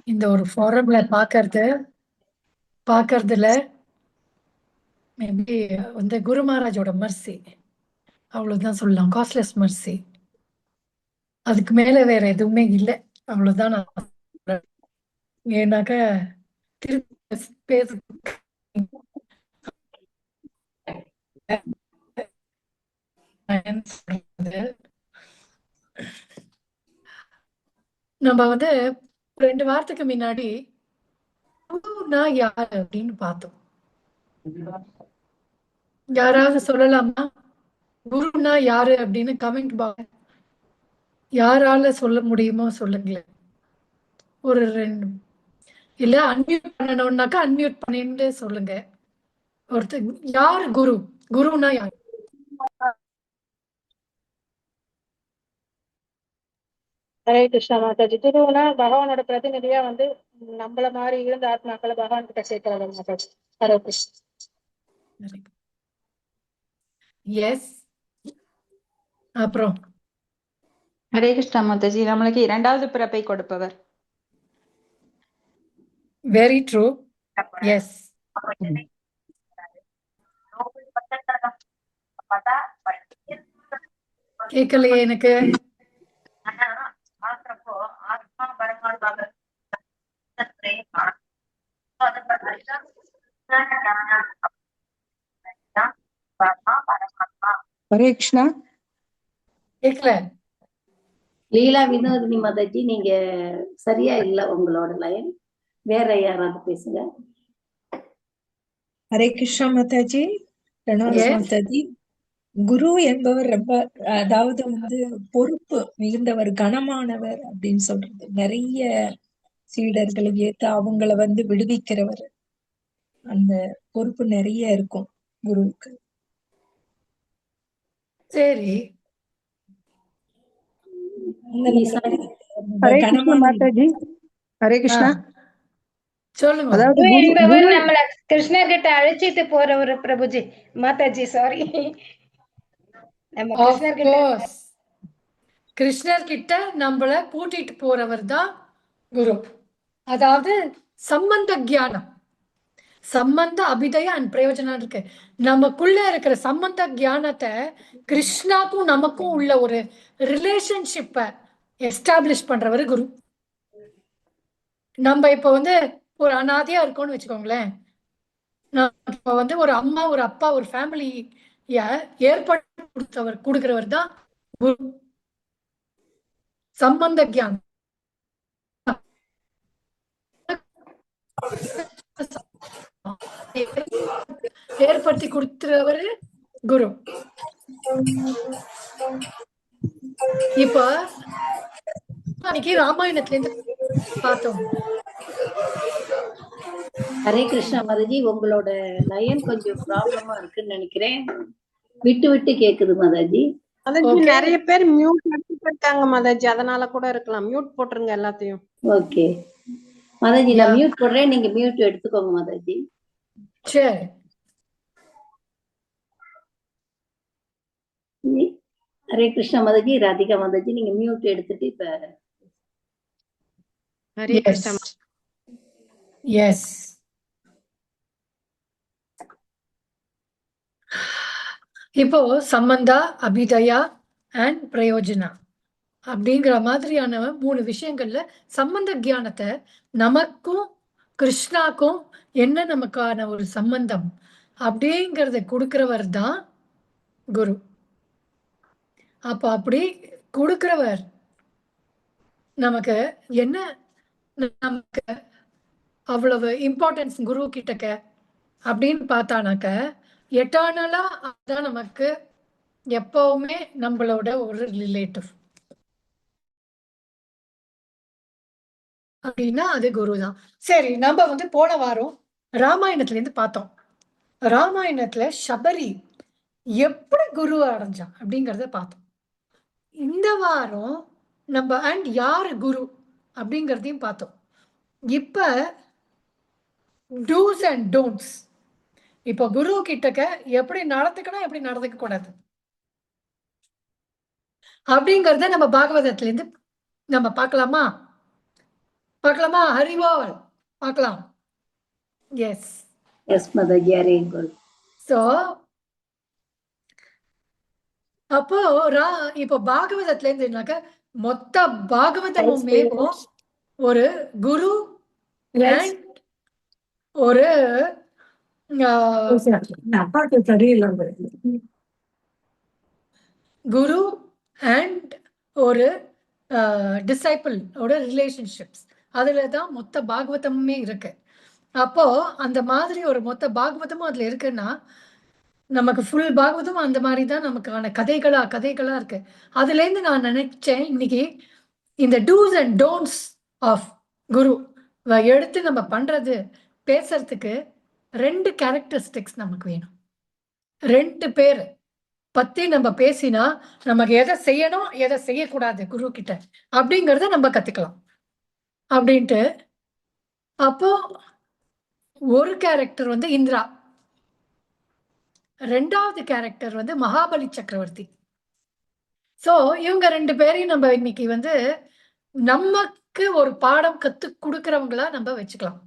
இந்த ஒரு ஃபாரம்ல பாக்குறதுல மேபி வந்து குரு மகாராஜோட மர்சி அவ்வளவுதான் சொல்லலாம். காஸ்ட்லெஸ் மர்சி, அதுக்கு மேல வேற எதுவுமே இல்லை. அவ்வளவுதான் நான் சொல்றேன். ஏன்னாக்க திருப்பி பேச நம்ம வந்து 2 வாரத்துக்கு முன்னாடி குருனா யாரு அப்படின்னு பார்த்தோம். யாராவது சொல்லலாமா? குருனா யாரு அப்படின்னு கமெண்ட் பாக்ஸ் யாரால சொல்ல முடியுமோ சொல்லுங்களேன். ஒரு 2 இல்ல அன்மியூட் பண்ணணும்னாக்கா அன்மியூட் பண்ணிட்டு சொல்லுங்க. ஒருத்தர் யார் குரு? குருனா யார்? ஹரே கிருஷ்ணா மாதாஜி. குருவுனா பகவானோட பிரதிநிதியா வந்து நம்மள மாதிரி இருந்த ஆத்மாக்களை பகவான் கிட்ட சேர்க்கிறது மாதாஜி. ஹரே கிருஷ்ணா. எஸ். அப்புறம் ஹரே கிருஷ்ணா மாதாஜி, நம்மளுக்கு 2வது பிறப்பை கொடுப்பவர். Very true. எஸ். கேட்கலையே எனக்கு. ஹரே கிருஷ்ணா. கேட்கல. லீலா வினோதினி மாதாஜி, நீங்க சரியா இல்ல உங்களோட லைன். வேற யாராவது பேசுங்க. ஹரே கிருஷ்ணா மாதாஜி. பிரணாம் Yes. மாதாஜி. குரு என்பவர் ரொம்ப, அதாவது வந்து பொறுப்பு மிகுந்தவர், கனமானவர் அப்படின்னு சொல்றது. நிறைய சீடர்களை ஏத்து அவங்கள வந்து விடுவிக்கிறவர். அந்த பொறுப்பு நிறைய இருக்கும் குருவுக்கு. சரி. ஹரே கிருஷ்ணா மாதாஜி. ஹரே கிருஷ்ணா. சொல்லுங்க. அதாவது குரு குரு என்பவர் குரு நம்மள கிருஷ்ணர் கிட்ட அழைச்சிட்டு போறவர் பிரபுஜி. மாதாஜி சாரி. நம்ம Of கிருஷ்ணர் கிட்ட course. கிருஷ்ணர் கிட்ட நம்மள கூட்டிட்டு போறவர் தான் குரு. அதாவது சம்பந்த ஞானம், சம்பந்த அபிதய அண்ட் பிரயோஜனம் இருக்கு. நமக்குள்ள இருக்கிற சம்பந்த ஞானத்தை கிருஷ்ணாக்கும் நமக்கும் உள்ள ஒரு ரிலேஷன்ஷிப்பை எஸ்டாப்ளிஷ் பண்றவர் குரு. நம்ம இப்ப வந்து ஒரு அனாதையா இருக்கோம்னு வச்சுக்கோங்களேன். இப்ப வந்து ஒரு அம்மா, ஒரு அப்பா, ஒரு ஃபேமிலிய ஏற்படுத்தி கொடுக்கிறவர் தான் குரு. சம்பந்த ஞானம் ஏற்படுத்தி கொடுக்கிறவரு குரு. இப்ப அன்னைக்கு ராமாயணத்துல இருந்து பார்த்தோம். ஹரே கிருஷ்ணா மாதாஜி, உங்களோட லைன் கொஞ்சம் ப்ராப்ளமா இருக்குன்னு நினைக்கிறேன். விட்டு விட்டு கேக்குது மாதாஜி. மாதாஜி, நிறைய பேர் மியூட் எடுத்துட்டு இருக்காங்க மாதாஜி, அதனால கூட இருக்கலாம். மியூட் போட்டுருங்க எல்லாத்தையும். ஓகே மாதாஜி, நான் மியூட் போடுறேன், நீங்க மியூட் எடுத்துக்கோங்க மாதாஜி. சரி. ஹரே கிருஷ்ணா மாதாஜி. ராதிகா மாதாஜி, நீங்க மியூட் எடுத்துட்டு இப்ப. ஹரே கிருஷ்ணா. எஸ். இப்போ சம்பந்தா, அபிதயா அண்ட் பிரயோஜனா அப்படிங்கிற மாதிரியான 3 விஷயங்கள்ல சம்பந்த ஞானத்தை நமக்கும் கிருஷ்ணாக்கும் என்ன நமக்கான ஒரு சம்பந்தம் அப்படிங்கிறத கொடுக்கிறவர் தான் குரு. அப்ப அப்படி கொடுக்கிறவர் நமக்கு என்ன, நமக்கு அவ்வளவு இம்பார்ட்டன்ஸ் குரு கிட்டக்க அப்படின்னு பார்த்தானாக்க எட்டர்னலா அதான் நமக்கு எப்பவுமே நம்மளோட ஒரு ரிலேட்டிவ் அப்படின்னா அது குரு தான். சரி, நம்ம வந்து போன வாரம் ராமாயணத்துல இருந்து பார்த்தோம். ராமாயணத்துல சபரி எப்படி குரு அடைஞ்சான் அப்படிங்கறத பார்த்தோம். இந்த வாரம் நம்ம அண்ட் யாரு குரு அப்படிங்கறதையும் பார்த்தோம். இப்ப டூஸ் அண்ட் டோன்ட்ஸ், இப்போ குரு கிட்டக்க எப்படி நடந்துக்கணும், எப்படி நடந்துக்க கூடாது அப்படிங்கறத நம்ம பாகவதத்துல இருந்து நம்ம பார்க்கலாமா? பார்க்கலாமா? ஹரிவால் பார்க்கலாம். எஸ். எஸ் மாதாஜி, வெரி குட். ஸோ அப்போ இப்போ பாகவதத்துல இருந்துனாக்க மொத்த பாகவதமுமே ஒரு குரு and ஒரு குரு அண்ட் ஒரு டிசைபிள் ஓட ரிலேஷன்ஷிப்ஸ், அதுல தான் மொத்த பாகவதமுமே இருக்கு. அப்போ அந்த மாதிரி ஒரு மொத்த பாகவதமும் அதுல இருக்குன்னா நமக்கு ஃபுல் பாகவதம் அந்த மாதிரி தான் நமக்கான கதைகளா இருக்கு. அதுல இருந்து நான் நினைச்சேன் இன்னைக்கு இந்த டூஸ் அண்ட் டோன்ட்ஸ் ஆஃப் குரு எடுத்து நம்ம பண்றது பேசுறதுக்கு 2 கேரக்டரிஸ்டிக்ஸ் நமக்கு வேணும். 2 பேர் பத்தி நம்ம பேசினா நமக்கு எதை செய்யணும் எதை செய்யக்கூடாது குரு கிட்ட அப்படிங்கறத நம்ம கத்துக்கலாம் அப்படின்ட்டு. அப்போ ஒரு கேரக்டர் வந்து இந்திரா, 2வது கேரக்டர் வந்து மகாபலி சக்கரவர்த்தி. சோ இவங்க 2 பேரையும் நம்ம இன்னைக்கு வந்து நமக்கு ஒரு பாடம் கத்து கொடுக்கறவங்களா நம்ம வச்சுக்கலாம்.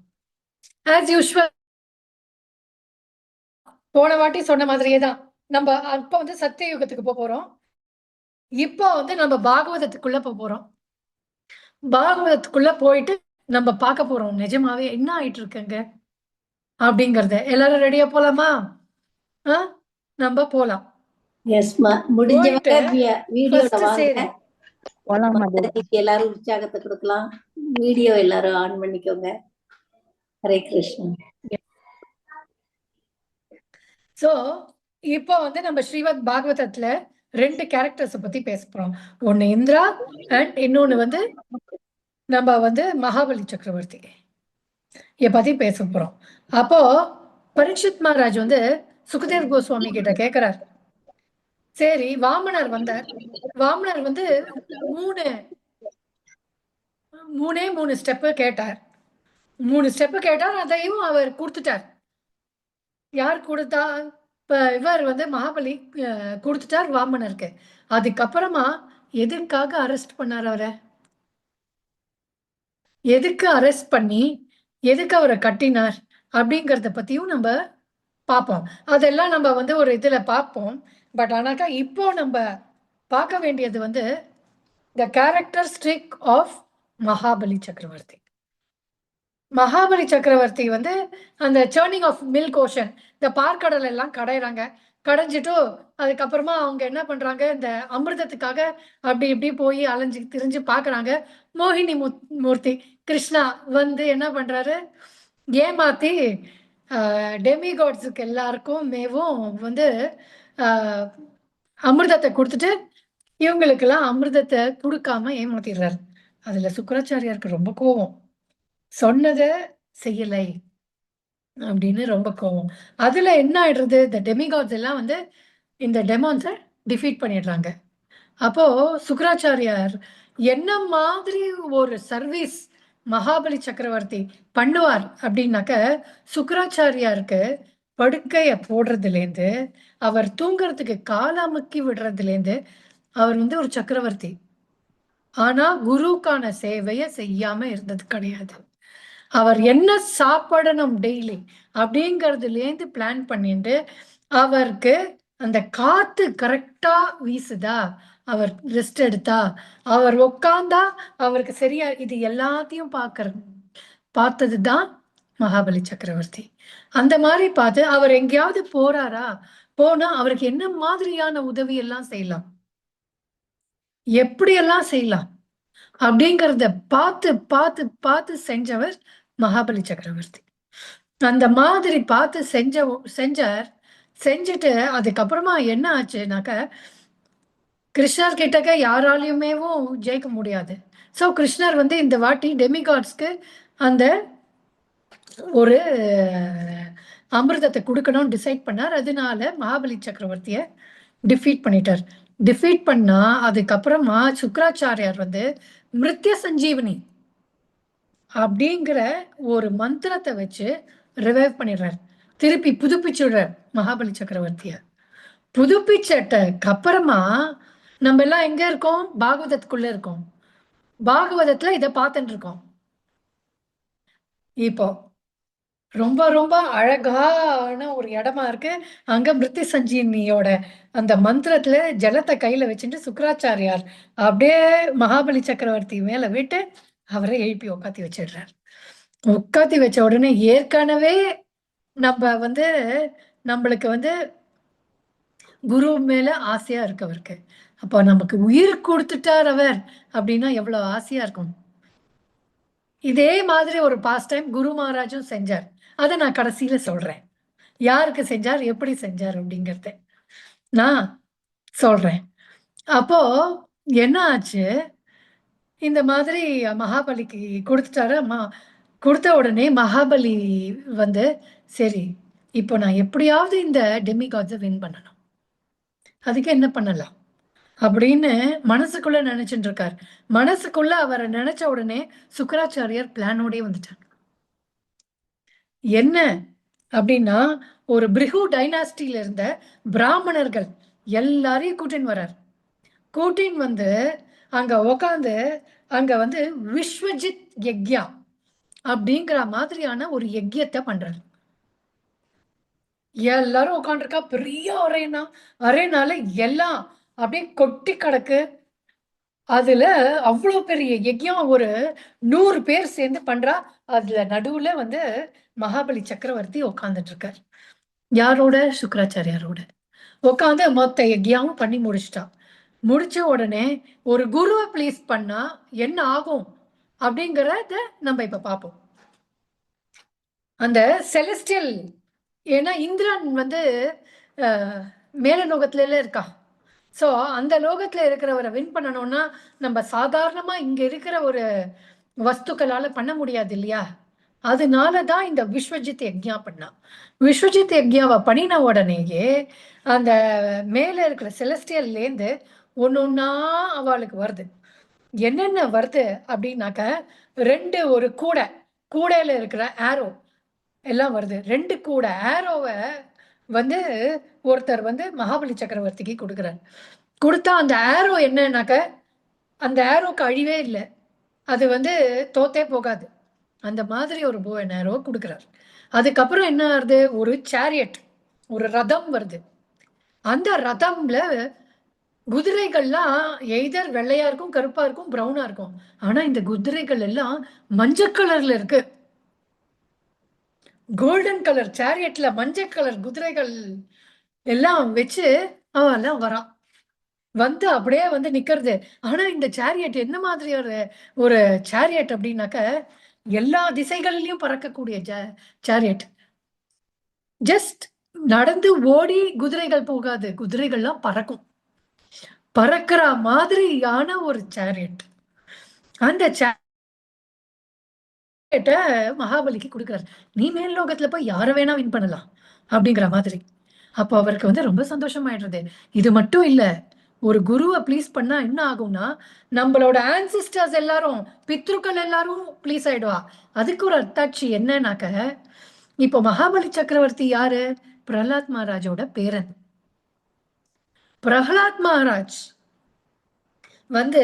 ஆஸ் யூஸ்வல் போன வாட்டி சொன்ன மாதிரியே தான் நம்ம அப்ப வந்து சத்திய யுகத்துக்கு போறோம். இப்போ வந்து நம்ம பாகவதத்துக்குள்ள போறோம். பாகவதத்துக்குள்ள போயிட்டு நம்ம பார்க்க போறோம் நிஜமாவே என்ன ஆயிட்டு இருக்குங்க அப்படிங்கறத. எல்லாரும் ரெடியா போலாமா? நம்ம போலாம். எஸ் முடிஞ்சவங்க வீடியோல First வாங்க. சரி. மாதாஜிக்கு எல்லாரும் உற்சாகத்தை கொடுக்கலாம். வீடியோ எல்லாரும் ஆன் பண்ணிக்கோங்க. ஹரே கிருஷ்ணன். சோ இப்போ வந்து நம்ம ஸ்ரீமத் பாகவதத்துல 2 கேரக்டர்ஸ் பத்தி பேச போறோம். ஒன்னு இந்திரா அண்ட் இன்னொன்னு வந்து நம்ம வந்து மகாபலி சக்கரவர்த்தி பத்தி பேச போறோம். அப்போ பரீட்சித் மகாராஜ் வந்து சுகதேவ் கோஸ்வாமி கிட்ட கேக்குறார். சரி, வாமனர் வந்தார். வாமனர் வந்து மூணு ஸ்டெப்பு கேட்டார். 3 ஸ்டெப்பு கேட்டார். அதையும் அவர் கொடுத்துட்டார். யார் கொடுத்தா? இப்ப இவர் வந்து மகாபலி கொடுத்துட்டார் வாமனருக்கு. அதுக்கப்புறமா எதுக்காக அரெஸ்ட் பண்ணார் அவரை? எதுக்கு அரெஸ்ட் பண்ணி எதுக்கு அவரை கட்டினார் அப்படிங்கறத பத்தியும் நம்ம பார்ப்போம். அதெல்லாம் நம்ம வந்து ஒரு இதுல பார்ப்போம். பட் ஆனாக்கா இப்போ நம்ம பார்க்க வேண்டியது வந்து த கேரக்டரிஸ்டிக் ஆஃப் மகாபலி சக்கரவர்த்தி. மகாபலி சக்கரவர்த்தி வந்து அந்த சேர்னிங் ஆஃப் மில்க் ஓஷன், இந்த பார்க்கடல் எல்லாம் கடையிறாங்க. கடைஞ்சிட்டு அதுக்கப்புறமா அவங்க என்ன பண்றாங்க, இந்த அமிர்தத்துக்காக அப்படி இப்படி போய் அலைஞ்சு திரிஞ்சு பாக்குறாங்க. மோகினி மூர்த்தி கிருஷ்ணா வந்து என்ன பண்றாரு, ஏமாத்தி டெமிகாட்ஸுக்கு எல்லாருக்கும் மேவும் வந்து அமிர்தத்தை கொடுத்துட்டு இவங்களுக்கெல்லாம் அமிர்தத்தை கொடுக்காம ஏமாத்திடுறாரு. அதுல சுக்கராச்சாரியாருக்கு ரொம்ப கோவம். சொன்னதை செய்யலை அப்படின்னு ரொம்ப கோவம். அதுல என்ன ஆயிடுறது, இந்த டெமிகாட்ஸ் எல்லாம் வந்து இந்த டெமான்ஸை டிஃபீட் பண்ணிடுறாங்க. அப்போ சுக்கராச்சாரியார் என்ன மாதிரி ஒரு சர்வீஸ் மகாபலி சக்கரவர்த்தி பண்ணுவார் அப்படின்னாக்க, சுக்கராச்சாரியாருக்கு படுக்கைய போடுறதுலேருந்து அவர் தூங்குறதுக்கு காலாமுக்கி விடுறதுலேருந்து அவர் வந்து ஒரு சக்கரவர்த்தி. ஆனா குருக்கான சேவைய செய்யாம இருந்தது கிடையாது. அவர் என்ன சாப்பிடணும் டெய்லி அப்படிங்கறதுலேருந்து பிளான் பண்ணிட்டு அவருக்கு அந்த காத்து கரெக்டா வீசுதா, அவர் ரெஸ்ட் எடுத்தா, அவர் உட்கார்ந்தா அவருக்கு சரியா, இது எல்லாத்தையும் பார்த்ததுதான் மகாபலி சக்கரவர்த்தி. அந்த மாதிரி பார்த்து அவர் எங்கேயாவது போறாரா, போனா அவருக்கு என்ன மாதிரியான உதவி எல்லாம் செய்யலாம், எப்படியெல்லாம் செய்யலாம் அப்படிங்கறத பார்த்து பார்த்து பார்த்து செஞ்சவர் மகாபலி சக்கரவர்த்தி. அந்த மாதிரி பார்த்து செஞ்சார். செஞ்சுட்டு அதுக்கப்புறமா என்ன ஆச்சுனாக்க, கிருஷ்ணர் கிட்டக்க யாராலையுமேவும் ஜெயிக்க முடியாது. ஸோ கிருஷ்ணர் வந்து இந்த வாட்டி டெமிகாட்ஸ்க்கு அந்த ஒரு அமிர்தத்தை கொடுக்கணும்னு டிசைட் பண்ணார். அதனால மகாபலி சக்கரவர்த்திய டிஃபீட் பண்ணிட்டார். டிஃபீட் பண்ணா அதுக்கப்புறமா சுக்கராச்சாரியார் வந்து மிருத்ய சஞ்சீவனி அப்படிங்கிற ஒரு மந்திரத்தை வச்சு ரிவைவ் பண்ணிடுறார். திருப்பி புதுப்பிச்சுடுறார் மகாபலி சக்கரவர்த்திய. புதுப்பிச்சட்டுக்கு அப்புறமா நம்ம எல்லாம் எங்க இருக்கோம், பாகவதத்துக்குள்ள இருக்கோம். பாகவதத்துல இதை பார்த்துட்டு இருக்கோம். இப்போ ரொம்ப ரொம்ப அழகான ஒரு இடமா இருக்கு. அங்க மிருத்தி சஞ்சீவினியோட அந்த மந்திரத்துல ஜலத்தை கையில வச்சுட்டு சுக்கராச்சாரியார் அப்படியே மகாபலி சக்கரவர்த்தி மேல விட்டு அவரை எழுப்பி உட்காத்தி வச்சிடுறார். உட்காத்தி வச்ச உடனே ஏற்கனவே நம்ம வந்து நம்மளுக்கு வந்து குரு மேல ஆசையா இருக்கு அவருக்கு. அப்போ நமக்கு உயிர் கொடுத்துட்டார் அவர் அப்படின்னா எவ்வளவு ஆசையா இருக்கும். இதே மாதிரி ஒரு பாஸ்ட் டைம் குரு மகாராஜும் செஞ்சார். அதை நான் கடைசியில சொல்றேன். யாருக்கு செஞ்சார், எப்படி செஞ்சார் அப்படிங்கறத நான் சொல்றேன். அப்போ என்ன ஆச்சு, இந்த மாதிரி மகாபலிக்கு கொடுத்துட்டாரு. கொடுத்த உடனே மகாபலி வந்து சரி இப்போ நான் எப்படியாவது இந்த டெமிகாட்ஸை வின் பண்ணணும், அதுக்கு என்ன பண்ணலாம் அப்படின்னு மனசுக்குள்ள நினைச்சுட்டு இருக்கார். மனசுக்குள்ள அவரை நினைச்ச உடனே சுக்கராச்சாரியார் பிளானோடய வந்துட்டாங்க. என்ன அப்படின்னா, ஒரு பிருகு டைனாஸ்டியில இருந்த பிராமணர்கள் எல்லாரையும் கூட்டின்னு வர்றார். கூட்டின்னு வந்து அங்க உக்காந்து அங்க வந்து விஸ்வஜித் யக்யா அப்படிங்கிற மாதிரியான ஒரு யஜ்யத்தை பண்றாரு. எல்லாரும் உட்காந்துருக்கா, பெரிய அரேனால எல்லாம் அப்படியே கொட்டி கிடக்கு. அதுல அவ்வளவு பெரிய யஜ்யம் ஒரு 100 பேர் சேர்ந்து பண்றா. அதுல நடுவுல வந்து மகாபலி சக்கரவர்த்தி உட்காந்துட்டு இருக்கார். யாரோட, சுக்கராச்சாரியாரோட உட்காந்து மொத்த யஜ்யாவும் பண்ணி முடிச்சிட்டா. முடிச்ச உடனே ஒரு குருவை ப்ளீஸ் பண்ணா என்ன ஆகும் அப்படிங்கறத நம்ம இப்ப பார்ப்போம். அந்த செலஸ்டியல், ஏன்னா இந்திரன் வந்து மேல லோகத்துல இருக்கா. ஸோ அந்த லோகத்துல இருக்கிறவரை வின் பண்ணணும்னா நம்ம சாதாரணமா இங்க இருக்கிற ஒரு வஸ்துக்களால பண்ண முடியாது இல்லையா. அதனாலதான் இந்த விஸ்வஜித் யக்ஞா பண்ணா. விஸ்வஜித் யக்ஞாவை பண்ணின உடனேயே அந்த மேல இருக்கிற செலஸ்டியல்லேருந்து ஒன்னொன்னா அவளுக்கு வருது. என்னென்ன வருது அப்படின்னாக்க, 2 ஒரு கூடையில இருக்கிற ஆரோ எல்லாம் வருது. 2 கூடை ஆரோவை வந்து ஒருத்தர் வந்து மகாபலி சக்கரவர்த்திக்கு கொடுக்குறார். கொடுத்தா அந்த ஆரோ என்னன்னாக்க, அந்த ஆரோக்கு அழிவே இல்லை, அது வந்து தோத்தே போகாது. அந்த மாதிரி ஒரு போ அண்ட் ஆரோ கொடுக்குறார். அதுக்கப்புறம் என்ன ஆகுது, ஒரு சேரியட், ஒரு ரதம் வருது. அந்த ரதம்ல குதிரைகள்லாம் எய்தர் வெள்ளையா இருக்கும், கருப்பா இருக்கும், பிரவுனா இருக்கும். ஆனா இந்த குதிரைகள் எல்லாம் மஞ்சள் கலர்ல இருக்கு. கோல்டன் கலர் சேரியட்ல மஞ்சள் கலர் குதிரைகள் எல்லாம் வச்சு அவெல்லாம் வரான். வந்து அப்படியே வந்து நிக்கிறது. ஆனா இந்த சேரியட் என்ன மாதிரி ஒரு சேரியட் அப்படின்னாக்க, எல்லா திசைகளிலையும் பறக்கக்கூடிய சேரியட். ஜஸ்ட் நடந்து ஓடி குதிரைகள் போகாது, குதிரைகள்லாம் பறக்கும். பறக்கிற மாதிரியான ஒரு சேரியட். அந்த சேரியட்ட மகாபலிக்கு கொடுக்குறாரு. நீ மேல் லோகத்துல போய் யார வேணா வின் பண்ணலாம் அப்படிங்கிற மாதிரி. அப்போ அவருக்கு வந்து ரொம்ப சந்தோஷமாயிடுறது. இது மட்டும் இல்ல, ஒரு குருவை ப்ளீஸ் பண்ணா என்ன ஆகும்னா, நம்மளோட ஆன்சிஸ்டர்ஸ் எல்லாரும், பித்ருக்கள் எல்லாரும் ப்ளீஸ் ஆயிடுவா. அதுக்கு ஒரு அத்தாட்சி என்னன்னாக்க, இப்போ மகாபலி சக்கரவர்த்தி யாரு, பிரஹ்லாத் மகாராஜோட பேரன். பிரஹ்லாத் மகாராஜ் வந்து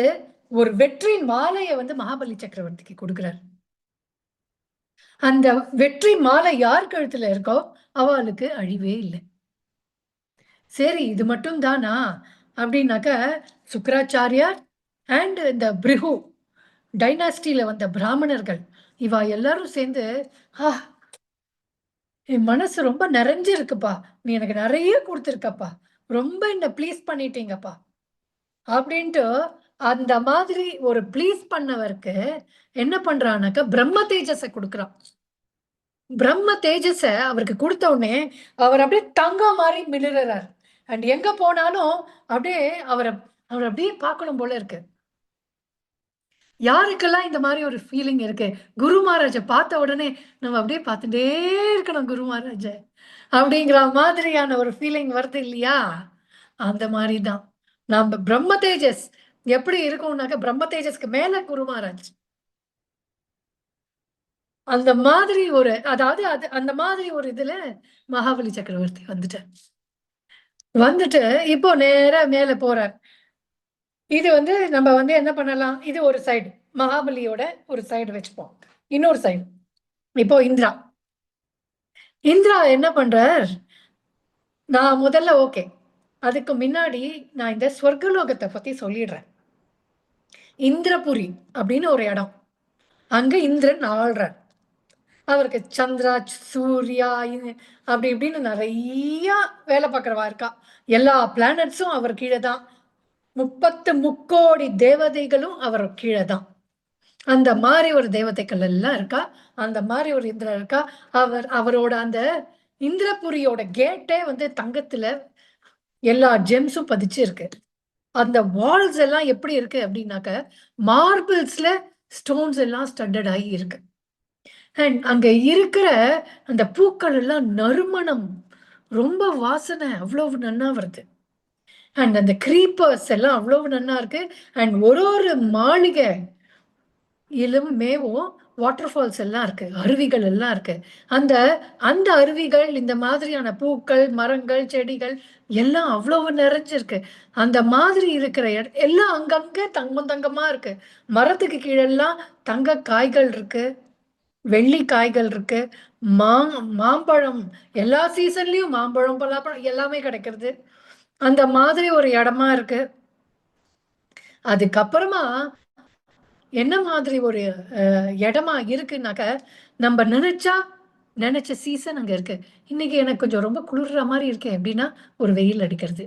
ஒரு வெற்றி மாலையை வந்து மகாபலி சக்கரவர்த்திக்கு கொடுக்கிறார். அந்த வெற்றி மாலை யார் கழுத்துல இருக்கோ அவளுக்கு அழிவே இல்லை. சரி இது மட்டும் தானா அப்படின்னாக்க, சுக்கராச்சாரியார் அண்ட் இந்த பிருகு டைனாஸ்டியில வந்த பிராமணர்கள் இவா எல்லாரும் சேர்ந்து, என் மனசு ரொம்ப நிறைஞ்சிருக்குப்பா, நீ எனக்கு நிறைய கொடுத்துருக்கப்பா, ரொம்ப என்ன ப்ளீஸ் பண்ணிட்டீங்கப்பா அப்படின்ட்டு அந்த மாதிரி ஒரு ப்ளீஸ் பண்ணவருக்கு என்ன பண்றானாக்க, பிரம்ம தேஜஸை கொடுக்குறான். பிரம்ம தேஜஸ அவருக்கு கொடுத்த உடனே அவர் அப்படியே தங்கம் மாதிரி மிளிறார். அண்ட் எங்க போனாலும் அப்படியே அவரை அப்படியே பார்க்கணும் போல இருக்கு. யாருக்கெல்லாம் இந்த மாதிரி ஒரு ஃபீலிங் இருக்கு, குரு மகாராஜ பார்த்த உடனே நம்ம அப்படியே பார்த்துட்டே இருக்கணும் குரு மகாராஜ அப்படிங்கிற மாதிரியான ஒரு ஃபீலிங் வருது இல்லையா. அந்த மாதிரிதான் நம்ம பிரம்ம தேஜஸ் எப்படி இருக்கும்னாக்க, பிரம்ம தேஜஸ்க்கு மேல குரு மகாராஜ் அந்த மாதிரி ஒரு, அதாவது அது அந்த மாதிரி ஒரு இதுல மகாபலி சக்கரவர்த்தி வந்துட்டு இப்போ நேரா மேல போறார். இது வந்து நம்ம வந்து என்ன பண்ணலாம், இது ஒரு சைடு மகாபலியோட ஒரு சைடு வச்சுப்போம், இன்னொரு சைடு இப்போ இந்திரா இந்திரா என்ன பண்றார்? நான் முதல்ல ஓகே, அதுக்கு முன்னாடி நான் இந்த ஸ்வர்கலோகத்தை பத்தி சொல்லிடுறேன். இந்திரபுரி அப்படின்னு ஒரு இடம், அங்க இந்திரன் ஆள்றார். அவருக்கு சந்திரா, சூர்யா அப்படி இப்படின்னு நிறைய வேலை பார்க்கறவா இருக்கா. எல்லா பிளானட்ஸும் அவர் கீழே தான். 30 முக்கோடி தேவதைகளும் அவர் கீழே தான். அந்த மாதிரி ஒரு தேவதைகள் எல்லாம் இருக்கா. அந்த மாதிரி ஒரு இந்திரன் இருக்கா. அவரோட அந்த இந்திரபுரியோட கேட்டே வந்து தங்கத்துல எல்லா ஜெம்ஸும் பதிச்சு இருக்கு. அந்த வால்ஸ் எல்லாம் எப்படி இருக்கு அப்படின்னாக்க மார்பிள்ஸ்ல ஸ்டோன்ஸ் எல்லாம் ஸ்டட்டட் ஆகி இருக்கு. அண்ட் அங்க இருக்கிற அந்த பூக்கள் எல்லாம் நறுமணம், ரொம்ப வாசனை அவ்வளவு நன்னா வருது. அண்ட் அந்த கிரீப்பர்ஸ் எல்லாம் அவ்வளவு நன்னா இருக்கு. அண்ட் ஒரு மாளிகை மேவும் வாட்டர் ஃபால்ஸ் எல்லாம் இருக்கு, அருவிகள் எல்லாம் இருக்கு. அந்த அந்த அருவிகள், இந்த மாதிரியான பூக்கள், மரங்கள், செடிகள் எல்லாம் அவ்வளவு நிறைஞ்சிருக்கு. அந்த மாதிரி இருக்கிற எல்லாம் அங்கங்க தங்கமா இருக்கு. மரத்துக்கு கீழெல்லாம் தங்க காய்கள் இருக்கு, வெள்ளி காய்கள் இருக்கு. மாம்பழம் எல்லா சீசன்லயும் மாம்பழம், பலாப்பழம் எல்லாமே கிடைக்கிறது. அந்த மாதிரி ஒரு இடமா இருக்கு. அதுக்கப்புறமா என்ன மாதிரி ஒரு இடமா இருக்குன்னாக்க, நம்ம நினைச்ச சீசன் அங்க இருக்கு. இன்னைக்கு எனக்கு கொஞ்சம் ரொம்ப குளிர்ற மாதிரி இருக்கு அப்படின்னா ஒரு வெயில் அடிக்கிறது.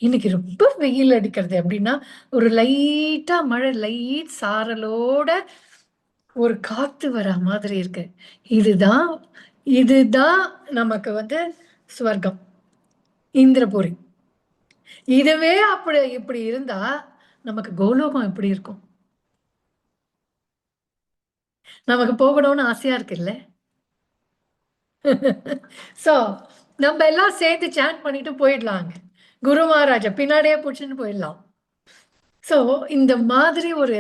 இன்னைக்கு ரொம்ப வெயில் அடிக்கிறது அப்படின்னா ஒரு லைட்டா மழை, லைட் சாரலோட ஒரு காத்து வர மாதிரி இருக்கு. இதுதான் இதுதான் நமக்கு வந்து ஸ்வர்க்கம், இந்திரபுரி. இதுவே அப்படி இப்படி இருந்தா நமக்கு கோலோகம் எப்படி இருக்கும்? நமக்கு போகணும்னு ஆசையா இருக்குல்ல? சோ நம்ம எல்லாம் சேர்ந்து சாண்ட் பண்ணிட்டு போயிடலாங்க. குரு மகாராஜா பின்னாடியே பிடிச்சின்னு போயிடலாம். சோ இந்த மாதிரி ஒரு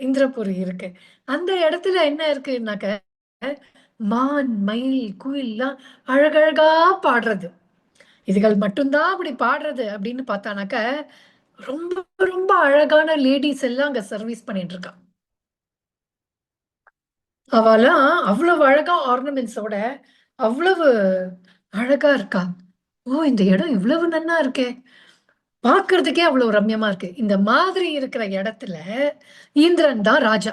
இந்திரபுரி இருக்கு. அந்த இடத்துல என்ன இருக்குன்னாக்க, மான், மயில், குயில்லாம் அழகழகா பாடுறது. இதுகள் மட்டும்தான் அப்படி பாடுறது அப்படின்னு பார்த்தானாக்க, ரொம்ப ரொம்ப அழகான லேடிஸ் எல்லாம் அங்க சர்வீஸ் பண்ணிட்டு இருக்கா. அவெல்லாம் அவ்வளவு அழகா ஆர்னமெண்ட்ஸோட அவ்வளவு அழகா இருக்கா. ஓ, இந்த இடம் இவ்வளவு நன்னா இருக்கே, பார்க்கிறதுக்கே அவ்வளவு ரம்யமா இருக்கு. இந்த மாதிரி இருக்கிற இடத்துல இந்திரன் தான் ராஜா.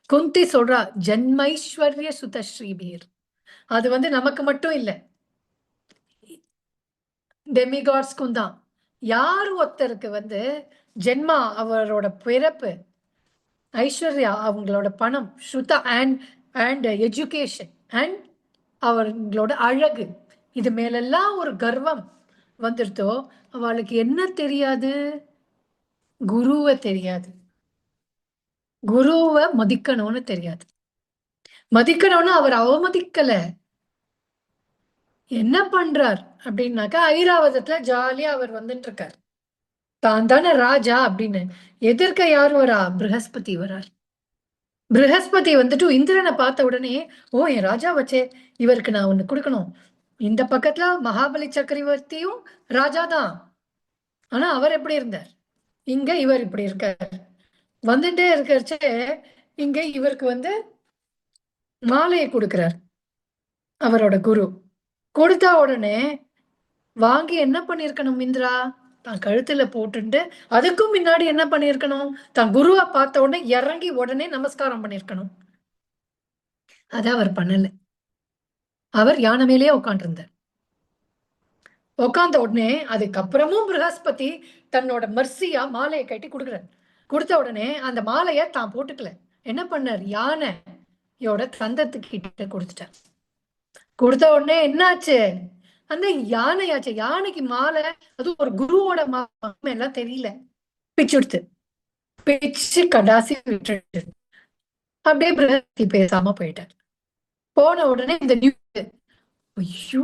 குந்தி சொல்றா, ஜன்மைஸ்வர்ய சுத ஸ்ரீபீர். அது வந்து நமக்கு மட்டும் இல்ல, டெமிகாட்ஸ்க்கும் தான். யார் ஒருத்தருக்கு வந்து ஜென்மா, அவரோட பிறப்பு, ஐஸ்வர்யா அவங்களோட பணம், ஸ்ருதா அண்ட் எஜுகேஷன் அண்ட் அவங்களோட அழகு, இது மேலெல்லாம் ஒரு கர்வம் வந்துருத்தோ, அவளுக்கு என்ன தெரியாது? குருவை தெரியாது. குருவை மதிக்கணும்னு தெரியாது. மதிக்கணும்னு அவர் அவமதிக்கல. என்ன பண்றார் அப்படின்னாக்கா, ஐராவதத்துல ஜாலியா அவர் வந்துட்டு இருக்கார். தான் தானே ராஜா அப்படின்னு. எதிர்க்க யார் வரா? ப்ரஹஸ்பதி வரார். ப்ரஹஸ்பதி வந்துட்டு இந்திரனை பார்த்த உடனே, ஓ, என் ராஜா வச்சே, இவருக்கு நான் ஒண்ணு கொடுக்கணும். இந்த பக்கத்துல மகாபலி சக்கரவர்த்தியும் ராஜா தான். ஆனா அவர் எப்படி இருந்தார்? இங்க இவர் இப்படி இருக்கார். வந்துட்டே இருக்கச்சே இங்க இவருக்கு வந்து மாலையை கொடுக்கிறார் அவரோட குரு. கொடுத்த உடனே வாங்கி என்ன பண்ணிருக்கணும் இந்திரா? தான் கழுத்துல போட்டுட்டு அதுக்கும் முன்னாடி என்ன பண்ணிருக்கணும்? தான் குருவை பார்த்த உடனே இறங்கி உடனே நமஸ்காரம் பண்ணிருக்கணும். அத அவர் பண்ணல. அவர் யானை மேலேயே உட்காண்டிருந்தார். உட்கார்ந்த உடனே அதுக்கப்புறமும் ப்ரஹஸ்பதி தன்னோட மர்சியா மாலையை கட்டி கொடுக்குறார். கொடுத்த உடனே அந்த மாலைய தான் போட்டுக்கல. என்ன பண்ணார்? யானையோட தந்தத்துக்கிட்ட கொடுத்துட்டார். கொடுத்த உடனே என்னாச்சு? அந்த யானையாச்சு, யானைக்கு மாலை, அது ஒரு குருவோட மாலை எல்லாம் தெரியல, பிச்சுடுத்து, பிச்சு கடாசி விட்டுட்டு அப்படியே ப்ரஹஸ்பதி பேசாம போயிட்டார். போன உடனே இந்த நியூஸ், ஐயோ,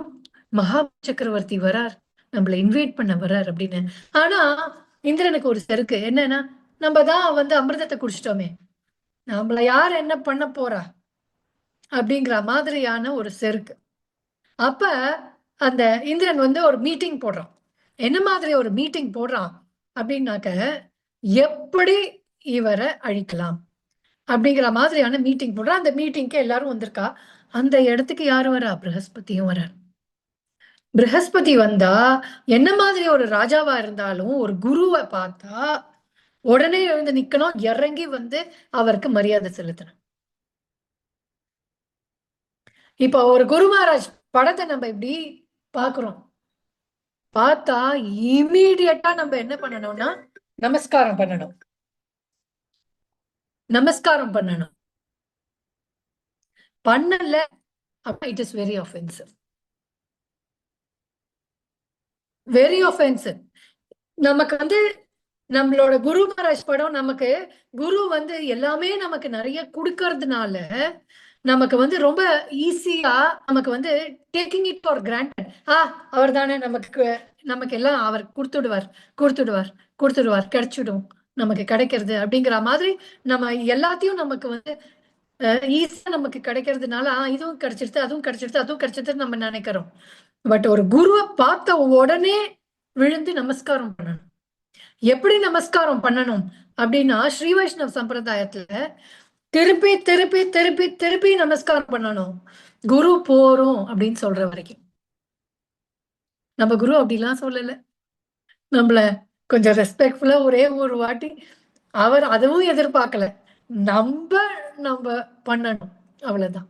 மகா சக்கரவர்த்தி வரார், நம்மள இன்வைட் பண்ண வரார் அப்படின்னு. ஆனா இந்திரனுக்கு ஒரு செருக்கு என்னன்னா, நம்ம தான் வந்து அமிர்தத்தை குடிச்சிட்டோமே, நம்மள யார் என்ன பண்ண போறா அப்படிங்கிற மாதிரியான ஒரு செருக்கு. அப்ப அந்த இந்திரன் வந்து ஒரு மீட்டிங் போடுறான். என்ன மாதிரி ஒரு மீட்டிங் போடுறான் அப்படின்னாக்க, எப்படி இவரை அழிக்கலாம், அப்படிங்கிற மாதிரியான மீட்டிங் போடுறா. அந்த மீட்டிங்க்கு எல்லாரும் வந்திருக்கா. அந்த இடத்துக்கு யாரு வரா? ப்ரஹஸ்பதியும் வரார். ப்ரஹஸ்பதி வந்தா என்ன மாதிரி ஒரு ராஜாவா இருந்தாலும் ஒரு குருவை பார்த்தா உடனே எழுந்து நிக்கணும், இறங்கி வந்து அவருக்கு மரியாதை செலுத்தணும். இப்ப ஒரு குரு மகாராஜ் படத்தை நம்ம இப்படி பாக்குறோம். பார்த்தா இமீடியட்டா நம்ம என்ன பண்ணணும்னா நமஸ்காரம் பண்ணணும். நமஸ்காரம் பண்ணணும். பண்ணல அப்ப it is very offensive. Very offensive. நமக்கு வந்து நம்மளோட குரு மகாராஜ் படம் நமக்கு குரு வந்து எல்லாமே நமக்கு நிறைய கொடுக்கறதுனால நமக்கு வந்து ரொம்ப ஈஸியா நமக்கு வந்து டேக்கிங் இட் ஃபார் கிராண்டட். அவர் தானே நமக்கு எல்லாம் அவர் கொடுத்துடுவார் கிடைச்சிடும் நமக்கு கிடைக்கிறது அப்படிங்கிற மாதிரி நம்ம எல்லாத்தையும் நமக்கு வந்து ஈஸியா நமக்கு கிடைக்கிறதுனால இதுவும் கிடைச்சிருது நம்ம நினைக்கிறோம். பட் ஒரு குருவை பார்த்த உடனே விழுந்து நமஸ்காரம் பண்ணணும். எப்படி நமஸ்காரம் பண்ணணும் அப்படின்னா ஸ்ரீ வைஷ்ணவ சம்பிரதாயத்துல திருப்பி திருப்பி திருப்பி திருப்பி நமஸ்காரம் பண்ணணும் குரு போறோம் அப்படின்னு சொல்ற வரைக்கும். நம்ம குரு அப்படிலாம் சொல்லல. நம்மள கொஞ்சம் ரெஸ்பெக்ட்ஃபுல்லா ஒரே ஒரு வாட்டி அவர் அதுவும் எதிர்பார்க்கல. நம்ம பண்ணணும், அவ்வளவுதான்.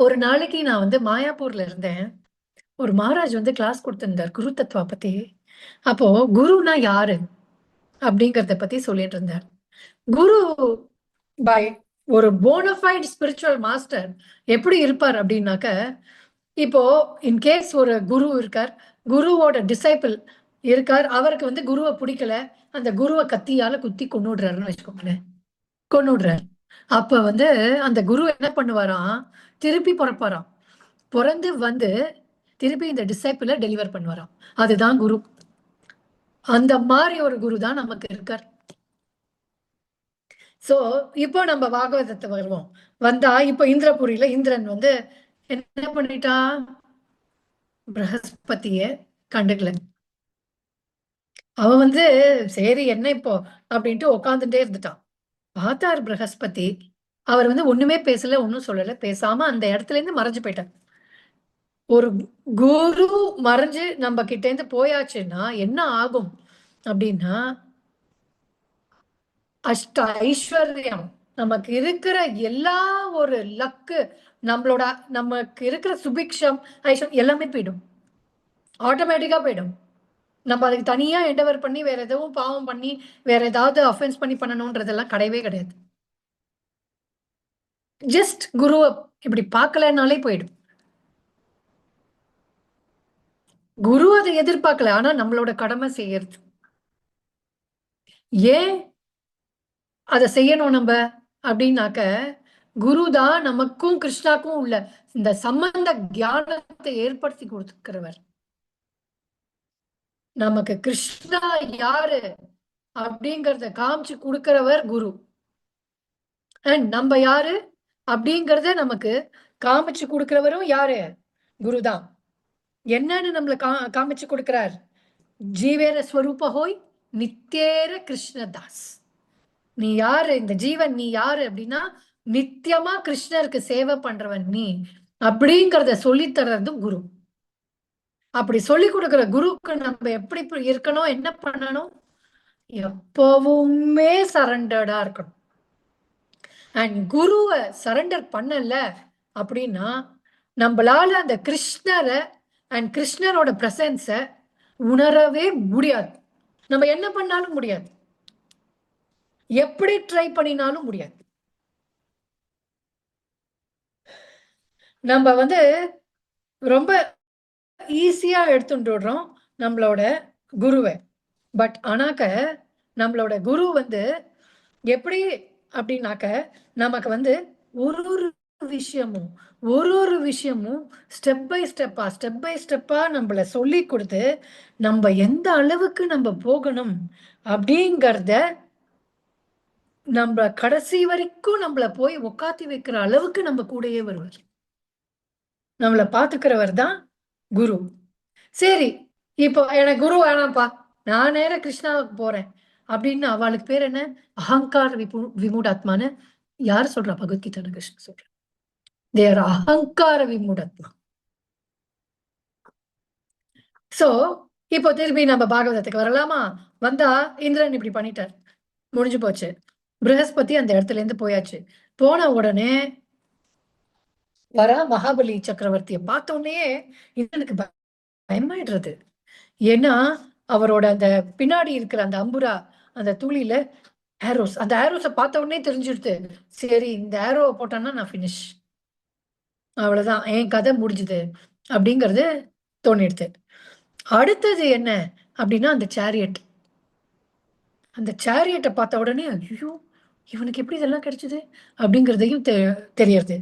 ஒரு நாளைக்கு நான் வந்து மாயாப்பூர்ல இருந்தேன். ஒரு மகாராஜ் வந்து கிளாஸ் கொடுத்திருந்தார் குரு தத்துவா பத்தி. அப்போ குருனா யாரு அப்படிங்கறத பத்தி சொல்லிட்டு இருந்தார். குரு பை ஒரு போனஃபைட் ஸ்பிரிச்சுவல் மாஸ்டர் எப்படி இருப்பார் அப்படின்னாக்க, இப்போ இன்கேஸ் ஒரு குரு இருக்கார், குருவோட டிசைபிள் இருக்கார், அவருக்கு வந்து குருவை பிடிக்கல, அந்த குருவை கத்தியால குத்தி கொன்னுடுறாருன்னு வச்சுக்கோங்களேன். கொன்னுடுறாரு. அப்ப வந்து அந்த குரு என்ன பண்ணுவாராம், திருப்பி பிறப்பாராம். பிறந்து வந்து திருப்பி இந்த டிசைபிளை டெலிவர் பண்ணுவாராம். அதுதான் குரு. அந்த மாதிரி ஒரு குரு தான் நமக்கு இருக்கார். சோ இப்போ நம்ம பாகவதத்தை வருவோம். வந்தா இப்போ இந்திரபுரியில இந்திரன் வந்து என்ன பண்ணிட்டா, ப்ரஹஸ்பதிய கண்டுக்கல. அவன் வந்து சரி என்ன இப்போ அப்படின்ட்டு உட்காந்துட்டே இருந்துட்டான். பார்த்தார் ப்ரஹஸ்பதி, அவர் வந்து ஒண்ணுமே பேசல, ஒன்னும் சொல்லல, பேசாம அந்த இடத்துல இருந்து மறைஞ்சு போயிட்டார். ஒரு குரு மறைஞ்சு நம்ம கிட்ட இருந்து போயாச்சுன்னா என்ன ஆகும் அப்படின்னா, அஷ்ட ஐஸ்வர்யம், நமக்கு இருக்கிற எல்லா ஒரு லக்கு, நமக்கு இருக்கிற சுபிக்ஷம் ஐஸ்வர்யம் எல்லாமே போயிடும். ஆட்டோமேட்டிக்கா போயிடும். நம்ம அதுக்கு தனியா எண்டவர் பண்ணி வேற எதுவும் பாவம் பண்ணி வேற ஏதாவது அஃபென்ஸ் பண்ணி பண்ணணும்ன்றதெல்லாம் கிடையவே கிடையாது. ஜஸ்ட் குருவை இப்படி பார்க்கலனாலே போயிடும். குரு அதை எதிர்பார்க்கல, ஆனா நம்மளோட கடமை செய்யறது. ஏன் அதை செய்யணும் நம்ம அப்படின்னாக்க, குரு தான் நமக்கும் கிருஷ்ணாக்கும் உள்ள இந்த சம்பந்த ஞானத்தை ஏற்படுத்தி கொடுக்கிறவர். நமக்கு கிருஷ்ணா யாரு அப்படிங்கறத காமிச்சு கொடுக்கிறவர் குரு. அண்ட் நம்ம யாரு அப்படிங்கறத நமக்கு காமிச்சு கொடுக்கிறவரும் யாரு? குருதான். என்னன்னு நம்மள காமிச்சு கொடுக்கிறார்? ஜீவேர ஸ்வரூப ஹோய் நித்யேர கிருஷ்ணதாஸ். நீ யாரு, இந்த ஜீவன் நீ யாரு அப்படின்னா நித்தியமா கிருஷ்ணருக்கு சேவை பண்றவன் நீ அப்படிங்கறத சொல்லி தர்றதும் குரு. அப்படி சொல்லி கொடுக்கிற குருக்கு நம்ம எப்படி இருக்கணும், என்ன பண்ணணும்? எப்பவுமே சரண்டர்டா இருக்கணும். அண்ட் குருவை சரண்டர் பண்ணல அப்படின்னா நம்மளால அந்த கிருஷ்ணரை அண்ட் கிருஷ்ணரோட பிரசன்ஸ உணரவே முடியாது. நம்ம என்ன பண்ணாலும் முடியாது, எப்படி ட்ரை பண்ணினாலும் முடியாது. நம்ம வந்து ரொம்ப ஈஸியா எடுத்துட்டுறோம் நம்மளோட குருவை. பட் ஆனாக்க நம்மளோட குரு வந்து எப்படி அப்படின்னாக்க, நமக்கு வந்து ஒரு விஷயமும் ஸ்டெப் பை ஸ்டெப்பா நம்மள சொல்லி கொடுத்து நம்ம எந்த அளவுக்கு நம்ம போகணும் அப்படிங்கறத நம்ம கடைசி வரைக்கும் நம்மள போய் உட்காத்தி வைக்கிற அளவுக்கு நம்ம கூடயே வருவார். நம்மள பாத்துக்கிறவர் தான் குரு. சரி, இப்போ எனக்கு குரு வேணாம்ப்பா, நான் நேர கிருஷ்ணாவுக்கு போறேன் அப்படின்னு அவளுக்கு பேர் என்ன? அகங்கார விமூடாத்மான்னு யாரு சொல்றா? பகவத்கீதா கிருஷ்ணன் சொல்ற. தேர் அகங்கார விமூடாத்மா. சோ இப்போ திருப்பி நம்ம பாகவதத்துக்கு வரலாமா? வந்தா இந்திரன் இப்படி பண்ணிட்டார், முடிஞ்சு போச்சு. ப்ரஹஸ்பதி அந்த இடத்துல இருந்து போயாச்சு. போன உடனே வர மகாபலி சக்கரவர்த்தியை பார்த்த உடனே இந்திரனுக்கு பயமாயிடுறது. ஏன்னா அவரோட அந்த பின்னாடி இருக்கிற அந்த அம்புரா, அந்த துளியில ஆரோஸ், அந்த ஆரோஸை பார்த்த உடனே தெரிஞ்சிடுது, சரி இந்த ஆரோவை போட்டான்னா நான் ஃபினிஷ், அவ்வளவுதான் என் கதை முடிஞ்சுது அப்படிங்கிறது தோணிடுது. அடுத்தது என்ன அப்படின்னா அந்த சேரியட். அந்த சேரியட்டை பார்த்த உடனே ஐயோ இவனுக்கு எப்படி இதெல்லாம் கிடைச்சது அப்படிங்கிறதையும் தெரியறது.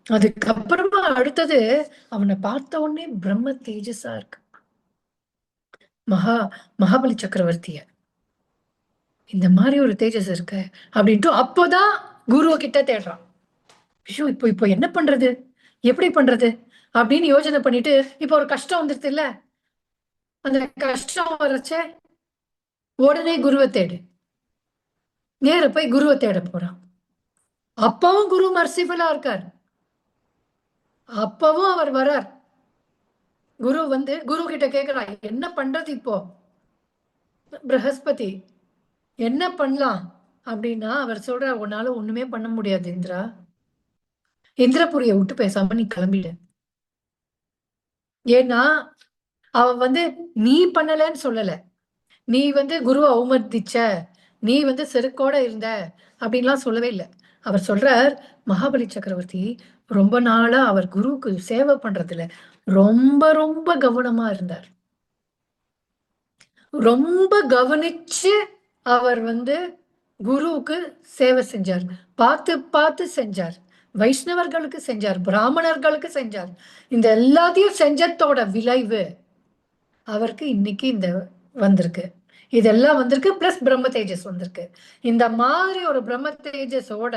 அதுக்கப்புறமா அடுத்தது அவனை பார்த்த உடனே பிரம்ம தேஜஸா இருக்கு. மகாபலி சக்கரவர்த்திய இந்த மாதிரி ஒரு தேஜஸ் இருக்கு அப்படின்ட்டு அப்போதான் குரு கிட்ட தேடுறான். ஐயோ இப்போ என்ன பண்றது, எப்படி பண்றது அப்படின்னு யோசனை பண்ணிட்டு, இப்போ ஒரு கஷ்டம் வந்துருது இல்ல, அந்த கஷ்டம் வரச்ச உடனே குருவை தேடு, நேர போய் குருவை தேட போறான். அப்பவும் குரு மர்சிஃபுல்லா இருக்கார். அப்பவும் அவர் வரார். குரு வந்து குரு கிட்ட கேக்குறான், என்ன பண்றது இப்போ ப்ரஹஸ்பதி, என்ன பண்ணலாம் அப்படின்னா அவர் சொல்ற, உன்னால ஒண்ணுமே பண்ண முடியாது இந்திரா, இந்திரபுரிய விட்டு பேசாம நீ கிளம்பிடு. ஏன்னா அவன் வந்து நீ பண்ணலன்னு சொல்லல, நீ வந்து குருவை அவமதிச்ச, நீ வந்து செருக்கோட இருந்த அப்படின்லாம் சொல்லவே இல்லை. அவர் சொல்றார், மகாபலி சக்கரவர்த்தி ரொம்ப நாளா அவர் குருவுக்கு சேவை பண்றதுல ரொம்ப ரொம்ப கவனமா இருந்தார். ரொம்ப கவனிச்சு அவர் வந்து குருவுக்கு சேவை செஞ்சார், பார்த்து பார்த்து செஞ்சார், வைஷ்ணவர்களுக்கு செஞ்சார், பிராமணர்களுக்கு செஞ்சார். இந்த எல்லாத்தையும் செஞ்சதோட விளைவு அவருக்கு இன்னைக்கு இந்த வந்திருக்கு. இதெல்லாம் வந்திருக்கு, பிளஸ் பிரம்ம தேஜஸ் வந்திருக்கு. இந்த மாதிரி ஒரு பிரம்ம தேஜஸோட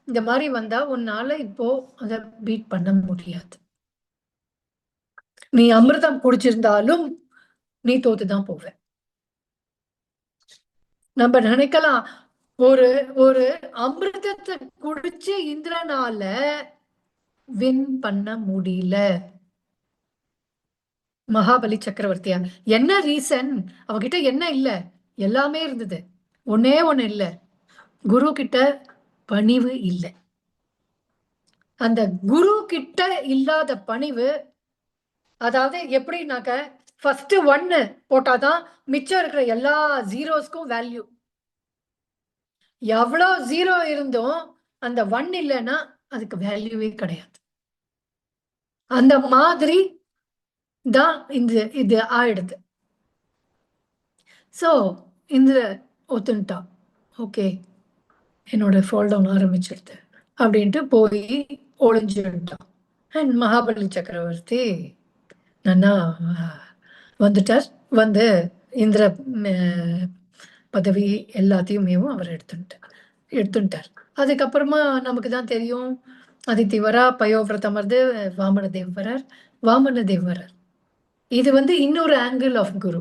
இந்த மாதிரி வந்தா உன்னால இப்போ அதை பீட் பண்ண முடியாது. நீ அமிர்தம் குடிச்சிருந்தாலும் நீ தோத்துதான் போவ. நம்ம நினைக்கலாம் ஒரு ஒரு அமிர்தத்தை குடிச்சு இந்திரனால வின் பண்ண முடியல மகாபலி சக்கரவர்த்தியா. என்ன ரீசன்? அவகிட்ட என்ன இல்ல? எல்லாமே இருந்தது, ஒன்னே ஒண்ணு இல்ல, குரு கிட்ட பணிவு இல்லை. அந்த குரு கிட்ட இல்லாத பணிவு, அதாவது எப்படின்னாக்க ஃபர்ஸ்ட் 1 போட்டாதான் மிச்சம் இருக்கிற எல்லா ஜீரோஸ்க்கும் வேல்யூ. எவ்வளோ ஜீரோ இருந்தும் அந்த 1 இல்லைன்னா அதுக்கு வேல்யூவே கிடையாது. அந்த மாதிரி தான் இது ஆயிடுது. ஸோ இந்த ஒத்துன்ட்டா, ஓகே என்னோட ஃபால் டவுன் ஆரம்பிச்சிருது அப்படின்ட்டு போய் ஒளிஞ்சுட்டான். அண்ட் மகாபலி சக்கரவர்த்தி நன்னா வந்துட்டார். வந்து இந்திர பதவி எல்லாத்தையுமே அவர் எடுத்துட்டார். அதுக்கப்புறமா நமக்கு தான் தெரியும், அதித்தி வரா, பயோவிரதம் வருது, வாமனதேவ் வரார். இது வந்து இன்னொரு ஆங்கிள் ஆஃப் குரு.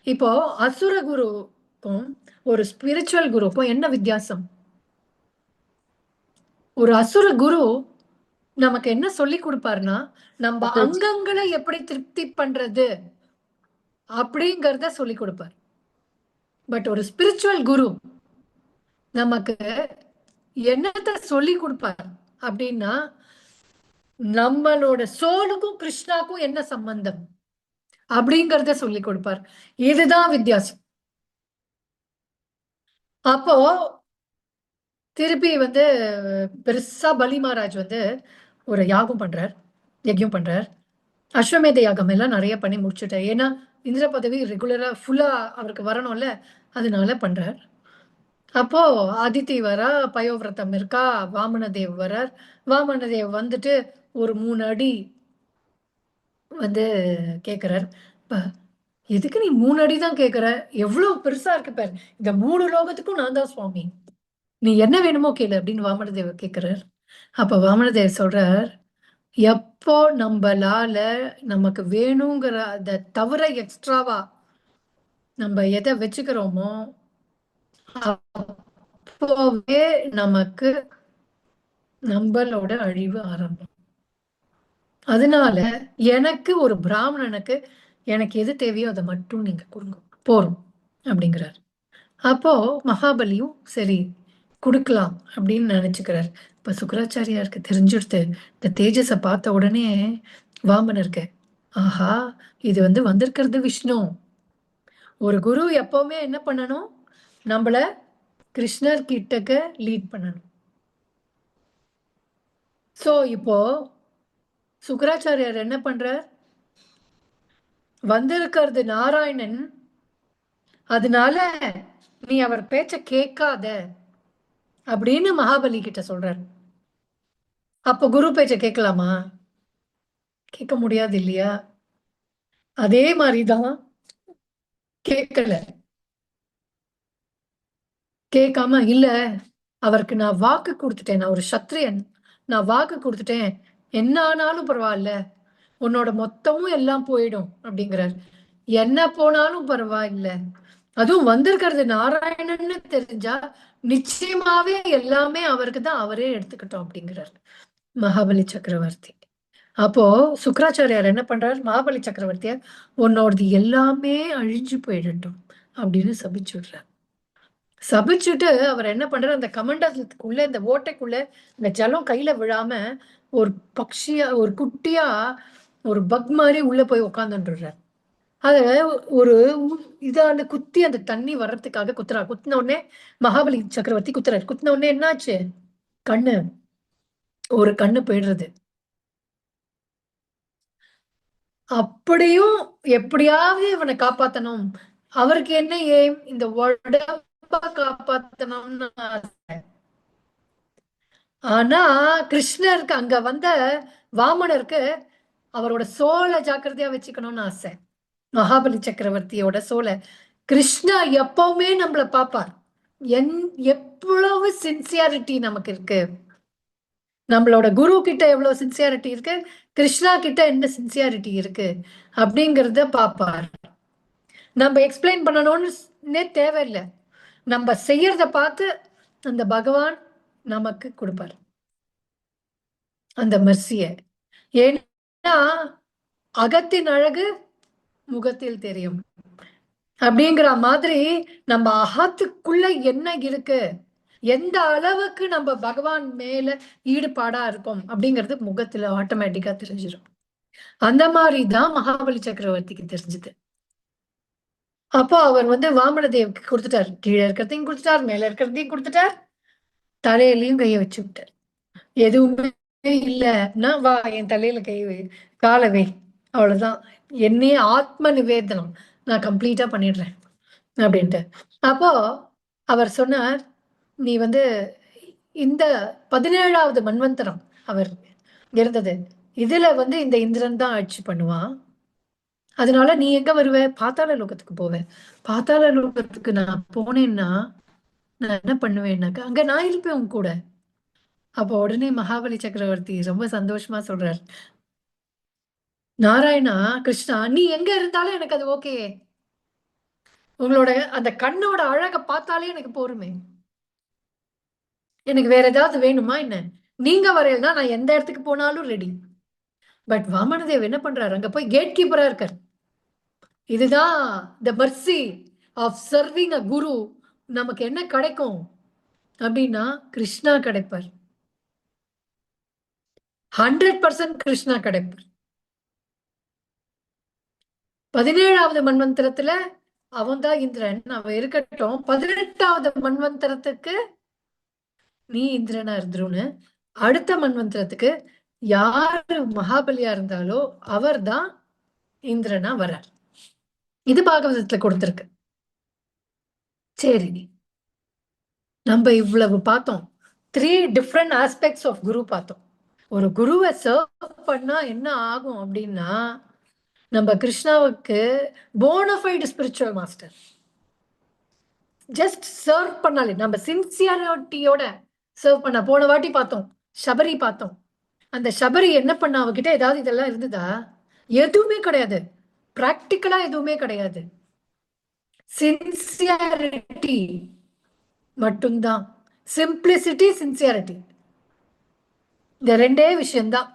இப்போ அசுர குருக்கும் ஒரு ஸ்பிரிச்சுவல் குருக்கும் என்ன வித்தியாசம்? ஒரு அசுர குரு நமக்கு என்ன சொல்லி கொடுப்பாருன்னா, நம்ம அங்கங்களை எப்படி திருப்தி பண்றது அப்படிங்கறத சொல்லி கொடுப்பார். பட் ஒரு ஸ்பிரிச்சுவல் குரு நமக்கு என்னத்த சொல்லி கொடுப்பார் அப்படின்னா, நம்மளோட சோலுக்கும் கிருஷ்ணாக்கும் என்ன சம்பந்தம் அப்படிங்கறத சொல்லி கொடுப்பார். இதுதான் வித்தியாசம். அப்போ திருப்பி வந்து பெருசா பலி மகாராஜ் வந்து ஒரு யஜ்யம் பண்றார். அஸ்வமேத யாகம் எல்லாம் நிறைய பண்ணி முடிச்சுட்டார். ஏன்னா இந்திர பதவி ரெகுலரா ஃபுல்லா அவருக்கு வரணும்ல, அதனால பண்றார். அப்போ அதித்தி வரா, பயோவிரதம் இருக்கா, வாமனதேவ் வரார். வாமனதேவ் வந்துட்டு ஒரு 3 அடி வந்து கேக்குறார். எதுக்கு நீ 3 அடி தான் கேக்குற? எவ்வளவு பெருசா இருக்கு பாரு, இந்த 3 லோகத்துக்கும் நான் தான் சுவாமி, நீ என்ன வேணுமோ கேளு அப்படின்னு வாமனதேவ கேக்குறார். அப்ப வாமனதேவ் சொல்றார், எப்போ நம்மளால நமக்கு வேணுங்கிற அதை தவிர எக்ஸ்ட்ராவா நம்ம எதை வச்சுக்கிறோமோ அப்போவே நமக்கு நம்மளோட அழிவு ஆரம்பம். அதனால எனக்கு ஒரு பிராமணனுக்கு எனக்கு எது தேவையோ அதை மட்டும் நீங்க கொடுங்க போறோம் அப்படிங்கிறார். அப்போ மகாபலியும் சரி கொடுக்கலாம் அப்படின்னு நினைச்சுக்கிறார். இப்ப சுக்கராச்சாரியாருக்கு தெரிஞ்சுடுத்து இந்த தேஜஸை பார்த்த உடனே வாமனருக்கு, ஆஹா இது வந்திருக்கிறது விஷ்ணு. ஒரு குரு எப்பவுமே என்ன பண்ணணும், நம்மள கிருஷ்ணர் கிட்டக்க லீட் பண்ணணும். சோ இப்போ சுக்கராச்சாரியார் என்ன பண்றார், வந்திருக்கிறது நாராயணன், அதனால நீ அவர் பேச்ச கேட்காத அப்படின்னு மகாபலி கிட்ட சொல்றார். அப்ப குரு பேச்ச கேட்கலாமா? கேட்க முடியாது இல்லையா? அதே மாதிரிதான் கேட்கல. கேட்காம இல்ல, அவருக்கு நான் வாக்கு கொடுத்துட்டேன், நான் ஒரு சத்திரியன், நான் வாக்கு கொடுத்துட்டேன், என்ன ஆனாலும் பரவாயில்ல, உன்னோட மொத்தமும் எல்லாம் போயிடும் அப்படிங்கிறார். என்ன போனாலும் பரவாயில்ல, அதுவும் வந்திருக்கிறது நாராயணன்னு தெரிஞ்சா நிச்சயமாவே எல்லாமே அவருக்கு தான், அவரே எடுத்துக்கிட்டோம் அப்படிங்கிறார் மகாபலி சக்கரவர்த்தி. அப்போ சுக்கராச்சாரியார் என்ன பண்றார், மகாபலி சக்கரவர்த்திய உன்னோடது எல்லாமே அழிஞ்சு போயிடட்டும் அப்படின்னு சபிச்சுடுறார். சபிச்சுட்டு அவர் என்ன பண்றாரு, அந்த கமண்டலத்துக்குள்ள இந்த ஓட்டைக்குள்ள இந்த ஜலம் கையில விழாம ஒரு பக்ஷியா, ஒரு குட்டியா, ஒரு பக் மாதிரி உள்ள போய் உட்காந்துடுறார். அத ஒரு இதான குத்தி அந்த தண்ணி வர்றதுக்காக குத்துறார். குத்தின உடனே மகாபலி சக்கரவர்த்தி குத்துறாரு. குத்தின உடனே என்னாச்சு, கண்ணு, ஒரு கண்ணு போயிடுறது. அப்படியும் எப்படியாவது இவனை காப்பாத்தணும், அவருக்கு என்ன ஏம், இந்த உடம்ப காப்பாத்தணும்னு ஆசை. ஆனா கிருஷ்ணருக்கு, அங்க வந்த வாமனருக்கு அவரோட சோலை ஜாக்கிரதையா வச்சுக்கணும்னு ஆசை. மகாபலி சக்கரவர்த்தியோட சோலை. கிருஷ்ணா எப்பவுமே நம்மள பாப்பார். எவ்வளவு சின்சியாரிட்டி நமக்கு இருக்கு, நம்மளோட குரு கிட்ட எவ்வளவு சின்சியாரிட்டி இருக்கு, கிருஷ்ணா கிட்ட என்ன சின்சியாரிட்டி இருக்கு அப்படிங்கறத பாப்பார். நம்ம எக்ஸ்பிளைன் பண்ணணும்னு தேவையில்லை, நம்ம செய்யறத பார்த்து அந்த பகவான் நமக்கு கொடுப்பார் அந்த மெர்சிய. ஏன்னா அகத்தின் அழகு முகத்தில் தெரியும் அப்படிங்கிற மாதிரி நம்ம அகத்துக்குள்ள என்ன இருக்கு, எந்த அளவுக்கு நம்ம பகவான் மேல ஈடுபாடா இருக்கோம் அப்படிங்கிறது முகத்துல ஆட்டோமேட்டிக்கா தெரிஞ்சிடும். அந்த மாதிரிதான் மகாபலி சக்கரவர்த்திக்கு தெரிஞ்சது. அப்போ அவர் வாமனதேவுக்கு கொடுத்துட்டார், கீழே இருக்கிறதையும் கொடுத்துட்டார், மேல இருக்கிறதையும் கொடுத்துட்டார், தலையிலையும் கைய வச்சு விட்டார். எதுவுமே இல்லைன்னா வா என் தலையில கை வை, காலை வை, அவ்வளவுதான், என்னையே ஆத்ம நிவேதனம் நான் கம்ப்ளீட்டா பண்ணிடுறேன் அப்படின்ட்டு. அப்போ அவர் சொன்னார், நீ இந்த 17வது மன்வந்தரம் அவர் இருந்தது, இதுல இந்த இந்திரன் தான் ஆட்சி பண்ணுவான், அதனால நீ எங்க வருவ, பாத்தாள லோகத்துக்கு போவ. பாத்தாள லோகத்துக்கு நான் போனேன்னா நான் என்ன பண்ணுவேன்னாக்கா அங்க நான் இருப்பேன் உன் கூட. அப்போ உடனே மகாபலி சக்கரவர்த்தி ரொம்ப சந்தோஷமா சொல்றார், நாராயணா, கிருஷ்ணா, நீ எங்க இருந்தாலும் எனக்கு அது ஓகே, உங்களோட அந்த கண்ணோட அழக பார்த்தாலே எனக்கு போருமே, எனக்கு வேற ஏதாவது வேணுமா என்ன, நீங்க வரையில்னா நான் எந்த இடத்துக்கு போனாலும் ரெடி. பட் வாமனதேவ் என்ன பண்றாரு, அங்க போய் கேட் கீப்பரா இருக்கார். இதுதான் த மர்சி ஆஃப் சர்விங் அ குரு. நமக்கு என்ன கிடைக்கும் அப்படின்னா கிருஷ்ணா கிடைப்பார், 100% கிருஷ்ணா கிடைப்பார். 17வது மன்வந்தரத்துல அவன்தான் இந்திரன், அவன் இருக்கட்டும். 18வது மன்வந்தரத்துக்கு நீ இந்திரனா இருந்துருன்னு, அடுத்த மன்வந்தரத்துக்கு யாரு மகாபலியா இருந்தாலோ அவர் தான் இந்திரனா வர்றார். இது பாகவதத்துல கொடுத்திருக்கு. சரி, நம்ம இவ்வளவு பார்த்தோம், 3 டிஃப்ரெண்ட் ஆஸ்பெக்ட்ஸ் ஆஃப் குரு பார்த்தோம். ஒரு குருவை சர்வ் பண்ணா என்ன ஆகும் அப்படின்னா, நம்ம கிருஷ்ணாவுக்கு bona fide spiritual master. Just serve பண்ணாலே, நம்ம சின்சியாரிட்டியோட சர்வ் பண்ண. போன வாட்டி பார்த்தோம், சபரி பார்த்தோம். அந்த சபரி என்ன பண்ண, அவகிட்ட ஏதாவது இதெல்லாம் இருந்ததா? எதுவுமே கிடையாது, பிராக்டிக்கலா எதுவுமே கிடையாது. சின்சியாரிட்டி மட்டும்தான். சிம்பிளிசிட்டி, சின்சியாரிட்டி, இந்த ரெண்டே விஷயம்தான்.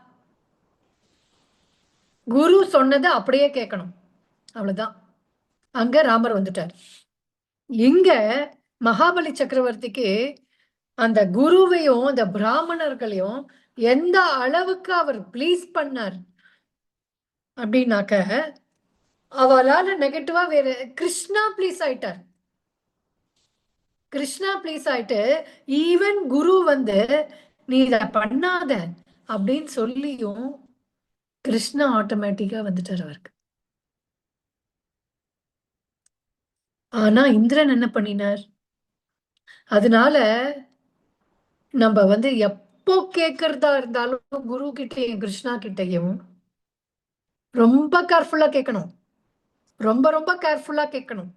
குரு சொன்னதை அப்படியே கேட்கணும், அவ்வளவுதான். அங்க ராமர் வந்துட்டார். இங்க மகாபலி சக்கரவர்த்திக்கு அந்த குருவையும் அந்த பிராமணர்களையும் எந்த அளவுக்கு அவர் ப்ளீஸ் பண்ணார் அப்படின்னாக்க, அவரால நெகட்டிவா வேற கிருஷ்ணா ப்ளீஸ் ஆயிட்டார். கிருஷ்ணா ப்ளீஸ் ஆயிட்டு ஈவன் குரு வந்து நீ இத பண்ணாத அப்படின்னு சொல்லியும் கிருஷ்ணா ஆட்டோமேட்டிக்கா வந்துட்டார் அவருக்கு. ஆனா இந்திரன் என்ன பண்ணினார்? அதனால நம்ம வந்து எப்போ கேட்கறதா இருந்தாலும் குரு கிட்டயும் கிருஷ்ணா கிட்டயும் ரொம்ப கேர்ஃபுல்லா கேட்கணும். ரொம்ப ரொம்ப கேர்ஃபுல்லா கேட்கணும்.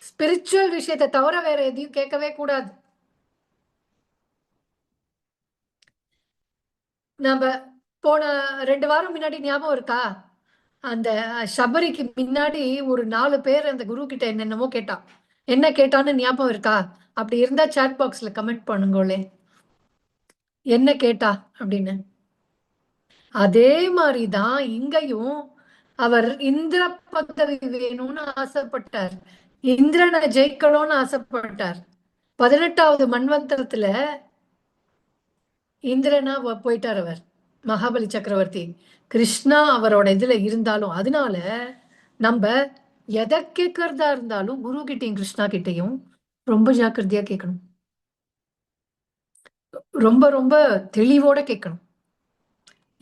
ஸ்பிரிச்சுவல் விஷயத்தை தவிர வேற எதையும் கேட்கவே கூடாது. நம்ம போன 2 வாரம் முன்னாடி ஞாபகம் இருக்கா? அந்த சபரிக்கு முன்னாடி ஒரு 4 பேர் அந்த குரு கிட்ட என்னென்னமோ கேட்டா. என்ன கேட்டான்னு ஞாபகம் இருக்கா? அப்படி இருந்தா சாட் பாக்ஸ்ல கமெண்ட் பண்ணுங்களே, என்ன கேட்டா அப்படின்னு. அதே மாதிரிதான் இங்கேயும் அவர் இந்திர பதவி வேணும்னு ஆசைப்பட்டார். இந்திரனை ஜெயிக்கணும்னு ஆசைப்பட்டார். 18வது மன்வந்தரத்துல இந்திரனா போயிட்டார் அவர், மகாபலி சக்கரவர்த்தி. கிருஷ்ணா அவரோட இதுல இருந்தாலும், அதனால நம்ம எதை கேட்கறதா இருந்தாலும் குரு கிட்டையும் கிருஷ்ணா கிட்டையும் ரொம்ப ஜாக்கிரதையா கேட்கணும். ரொம்ப ரொம்ப தெளிவோட கேட்கணும்.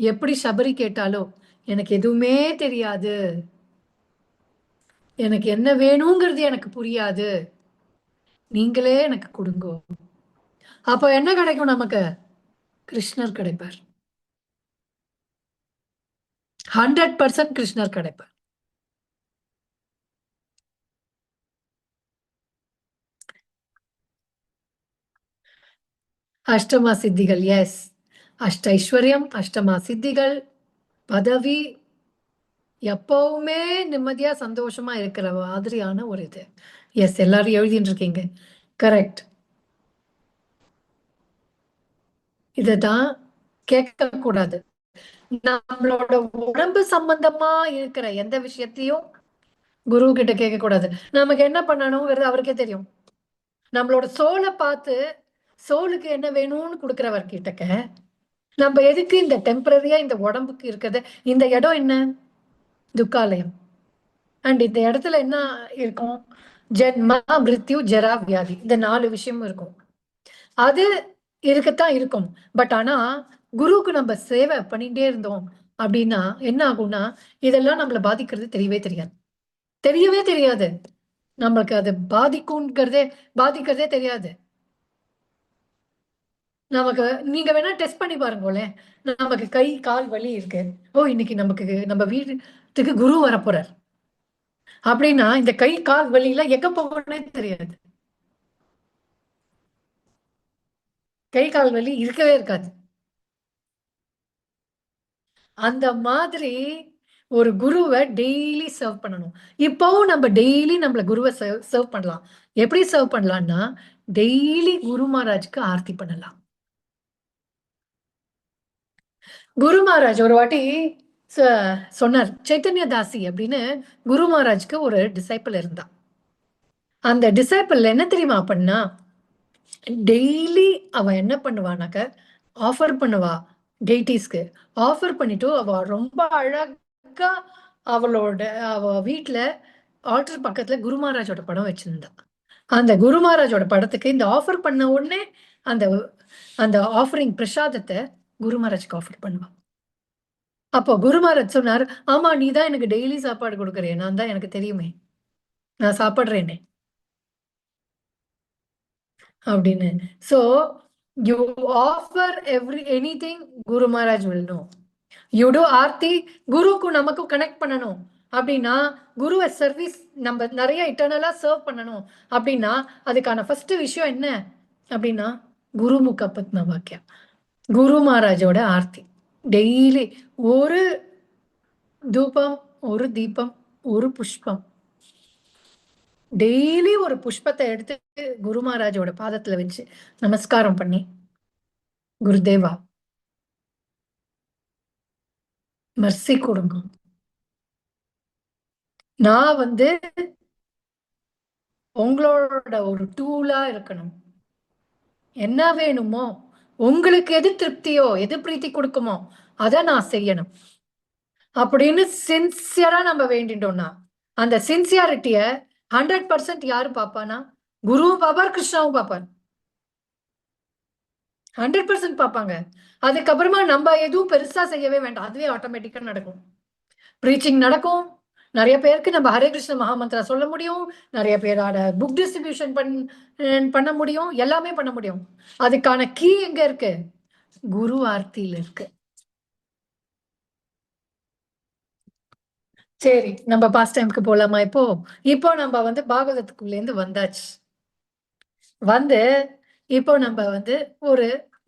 எப்படி சபரி கேட்டாலோ, எனக்கு எதுவுமே தெரியாது, எனக்கு என்ன வேணுங்கிறது எனக்கு புரியாது, நீங்களே எனக்கு கொடுங்கோ. அப்போ என்ன கிடைக்கும் நமக்கு? கிருஷ்ணர் கிடைப்பார். 100% கிருஷ்ணர் கிடைப்பார். அஷ்டமா சித்திகள், எஸ். அஷ்ட ஐஸ்வர்யம், அஷ்டமா சித்திகள், பதவி, எப்பவுமே நிம்மதியா சந்தோஷமா இருக்கிற மாதிரியான ஒரு இது. எஸ், எல்லாரும் எழுதிட்டு இருக்கீங்க. கரெக்ட். இதுதான் கேட்க கூடாது. நம்மளோட உடம்பு சம்பந்தமா இருக்கிற எந்த விஷயத்தையும் குரு கிட்ட கேட்க கூடாது. நமக்கு என்ன பண்ணணுங்கிறது அவருக்கே தெரியும். நம்மளோட சோலை பார்த்து சோலுக்கு என்ன வேணும்னு கொடுக்கிறவர் கிட்டக்க நம்ம எதுக்கு இந்த டெம்பரரியா இந்த உடம்புக்கு இருக்கிறது? இந்த இடம் என்ன? துக்காலயம். அண்ட் இந்த இடத்துல என்ன இருக்கும்? ஜென்மா, மிருத்யு, ஜரா, வியாதி, இந்த 4 விஷயமும் இருக்கும். அது இருக்கத்தான் இருக்கும். பட் ஆனா குருவுக்கு நம்ம சேவை பண்ணிட்டே இருந்தோம் அப்படின்னா என்ன ஆகும்னா, இதெல்லாம் நம்மளை பாதிக்கிறது தெரியவே தெரியாது. நம்மளுக்கு அது பாதிக்கிறதே தெரியாது. நமக்கு நீங்க வேணா டெஸ்ட் பண்ணி பாருங்களேன். நமக்கு கை கால் வலி இருக்கு, ஓ இன்னைக்கு நம்ம வீட்டுக்கு குரு வரப்போறார் அப்படின்னா இந்த கை கால் வலியில எங்க போகணும்னே தெரியாது. கை கால் வலி இருக்கவே இருக்காது. அந்த மாதிரி ஒரு குருவை டெய்லி சர்வ் பண்ணணும். இப்பவும் நம்ம டெய்லி நம்மள குருவை சர்வ் பண்ணலாம். எப்படி சர்வ் பண்ணலாம்னா, டெய்லி குரு மகாராஜ்க்கு ஆர்த்தி பண்ணலாம். குரு மகாராஜ் ஒரு வாட்டி சொன்னார், சைத்தன்ய தாசி அப்படின்னு குரு மகாராஜ்க்கு ஒரு டிசைபிள் இருந்தா. அந்த டிசைபிள் என்ன தெரியுமா பண்ணா? டெய்லி அவ என்ன பண்ணுவானாக்க, ஆஃபர் பண்ணுவா டெய்டிஸ்க்கு. ஆஃபர் பண்ணிட்டு அவ ரொம்ப அழகா அவ வீட்டுல ஆல்டர் பக்கத்துல குரு மகாராஜோட படம் வச்சிருந்தா. அந்த குரு மகாராஜோட படத்துக்கு இந்த ஆஃபர் பண்ண உடனே அந்த அந்த ஆஃபரிங் பிரசாதத்தை குரு மகாராஜ்க்கு ஆஃபர் பண்ணுவா. அப்போ குரு மகாராஜ் சொன்னார், ஆமா நீ தான் எனக்கு டெய்லி சாப்பாடு கொடுக்குறே, நான் தான், எனக்கு தெரியுமே, நான் சாப்பிடுறேனே அப்படின்னு. So you offer anything, Guru Maharaj will know. You do aarti, குருக்கும் நமக்கும் கனெக்ட் பண்ணணும் அப்படின்னா, குருவை சர்வீஸ் நம்ம நிறைய இட்டர்னலா சர்வ் பண்ணணும் அப்படின்னா அதுக்கான ஃபர்ஸ்ட் விஷயம் என்ன அப்படின்னா, குருமுக பத்ம வாக்கியம், குரு மகாராஜோட ஆர்த்தி. டெய்லி ஒரு தூபம், ஒரு தீபம், ஒரு புஷ்பம் டெய்லி ஒரு புஷ்பத்தை எடுத்து குரு மகாராஜோட பாதத்துல வச்சு நமஸ்காரம் பண்ணி, குருதேவா மர்சி கொடுங்க, நான் வந்து உங்களோட ஒரு டூலா இருக்கணும், என்ன வேணுமோ உங்களுக்கு எது திருப்தியோ எது பிரீத்தி கொடுக்குமோ அதை நான் செய்யணும் அப்படின்னு சின்சியரா நம்ம வேண்டிட்டோம்னா, அந்த சின்சியாரிட்டிய 100% யாரு பாப்பானா? குருவும் பாப்பார், கிருஷ்ணாவும் பாப்பார். 100% பார்ப்பாங்க. அதுக்கப்புறமா நம்ம எதுவும் பெருசா செய்யவே வேண்டாம், அதுவே ஆட்டோமேட்டிக்கா நடக்கும். ப்ரீச்சிங் நடக்கும், நிறைய பேருக்கு நம்ம ஹரே கிருஷ்ண மகாமந்திரா சொல்ல முடியும், நிறைய பேரோட புக் டிஸ்ட்ரிபியூஷன் பண்ண முடியும், எல்லாமே பண்ண முடியும். அதுக்கான கீ எங்க இருக்கு? குரு ஆர்த்தியில இருக்கு. சரி, நம்ம பாஸ்ட் டைம்க்கு போலாமா? இப்போ நம்ம வந்து பாகவதத்துக்குள்ள இருந்து வந்தாச்சு. வந்து இப்போ நம்ம வந்து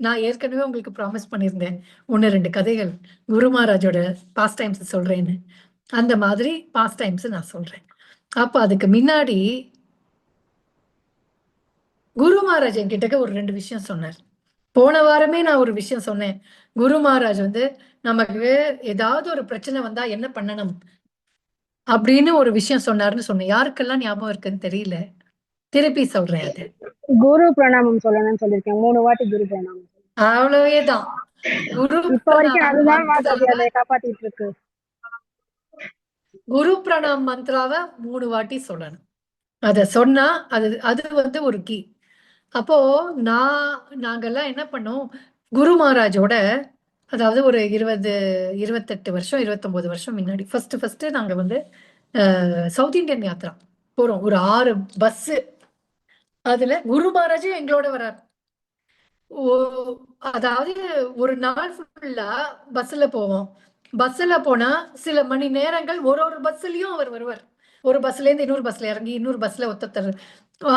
நான் ஏற்கனவே உங்களுக்கு ப்ராமிஸ் பண்ணியிருந்தேன், 1-2 கதைகள் குரு மகாராஜோட பாஸ்ட் டைம்ஸ் சொல்றேன்னு. அந்த மாதிரி பாஸ்ட் டைம்ஸ் நான் சொல்றேன். அப்ப அதுக்கு முன்னாடி குரு மகாராஜ் என்கிட்ட ஒரு 2 விஷயம் சொன்னார். போன வாரமே நான் ஒரு விஷயம் சொன்னேன். குரு மகாராஜ் வந்து நமக்கு ஏதாவது ஒரு பிரச்சனை வந்தா என்ன பண்ணணும் அப்படின்னு ஒரு விஷயம் சொன்னாருன்னு சொன்னேன். யாருக்கெல்லாம் ஞாபகம் இருக்குன்னு தெரியல, திருப்பி சொல்றேன். அது குரு பிரணாமம் சொல்லணும்னு சொல்லிருக்கேன் 3 வாட்டி குரு பிரணாமம். அவ்வளவேதான். குரு இப்ப வரைக்கும் பிரணாம் அதுதான் மாதாஜி மந்த்ராவை அதை காப்பாத்திட்டு இருக்கு. குரு பிரணாம் மந்த்ராவை 3 வாட்டி சொல்லணும். அத சொன்னா அது வந்து ஒரு கீ. அப்போ நாங்கெல்லாம் என்ன பண்ணோம், குரு மகாராஜோட, அதாவது ஒரு 28 வருஷம் 29 வருஷம் முன்னாடி ஃபர்ஸ்ட் நாங்க வந்து சவுத் இந்தியன் யாத்ரா போறோம். ஒரு 6 பஸ். அதுல குரு மகாராஜும் எங்களோட வர்றார். அதாவது ஒரு நாள் ஃபுல்லா பஸ்ல போவோம். பஸ்ல போனா சில மணி நேரங்கள் ஒரு பஸ்லயும் அவர் வருவார். ஒரு பஸ்ல இருந்து இன்னொரு பஸ்ல இறங்கி இன்னொரு பஸ்ல ஒத்தத்தர்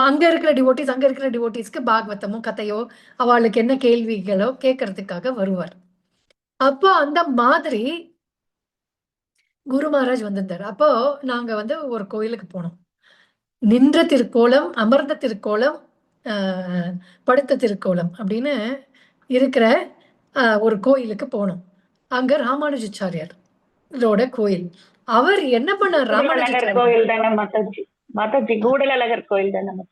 அங்க இருக்கிற டிவோட்டிஸ்க்கு பாகவதமோ கதையோ அவளுக்கு என்ன கேள்விகளோ கேட்கறதுக்காக வருவார். அப்போ அந்த மாதிரி குரு மகாராஜ் வந்திருந்தார். அப்போ நாங்க வந்து ஒரு கோயிலுக்கு போனோம். நின்ற திருக்கோலம், அமர்ந்த திருக்கோலம், படுத்த திருக்கோலம் அப்படின்னு இருக்கிற ஒரு கோயிலுக்கு போனோம். அங்க ராமானுஜாச்சாரியார் இதோட கோயில். அவர் என்ன பண்ணார்? ராமானுஜாச்சாரியார் கோயில் தானே மாதாஜி? கூடலழகர் கோயில் தானே?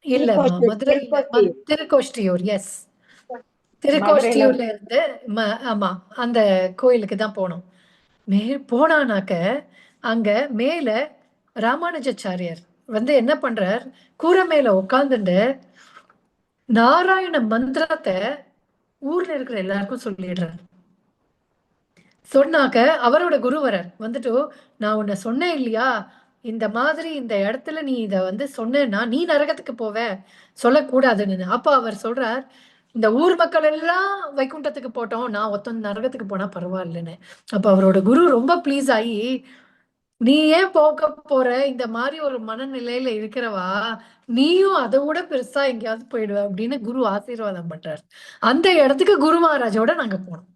இல்லம்மா, மதுரை திருக்கோஷ்டியூர். எஸ், திருக்கோஷ்டியூர்ல இருந்து ஆமா, அந்த கோயிலுக்கு தான் போனோம். போனானாக்க அங்க மேல ராமானுஜாச்சாரியார் வந்து என்ன பண்றார், கூரை மேல உட்கார்ந்துட்டு நாராயண மந்திரத்தை ஊர்ல இருக்கிற எல்லாருக்கும் சொல்லிடுறார். சொன்னாக்க அவரோட குருவரர் வந்துட்டு, நான் உன்னை சொன்னேன் இல்லையா, இந்த மாதிரி இந்த இடத்துல நீ இத வந்து சொன்னேன்னா நீ நரகத்துக்கு போவ, சொல்லக்கூடாதுன்னு. அப்ப அவர் சொல்றார், இந்த ஊர் மக்கள் எல்லாம் வைகுண்டத்துக்கு போட்டோம், நான் ஒருத்தன் நரகத்துக்கு போனா பரவாயில்லன்னு. அப்ப அவரோட குரு ரொம்ப ப்ளீஸ் ஆகி, நீ ஏன் போக போற, இந்த மாதிரி ஒரு மனநிலையில இருக்கிறவா, நீயும் அதை விட பெருசா எங்கேயாவது போயிடுவ அப்படின்னு குரு ஆசீர்வாதம் பண்றார். அந்த இடத்துக்கு குரு மகாராஜோட நாங்க போனோம்.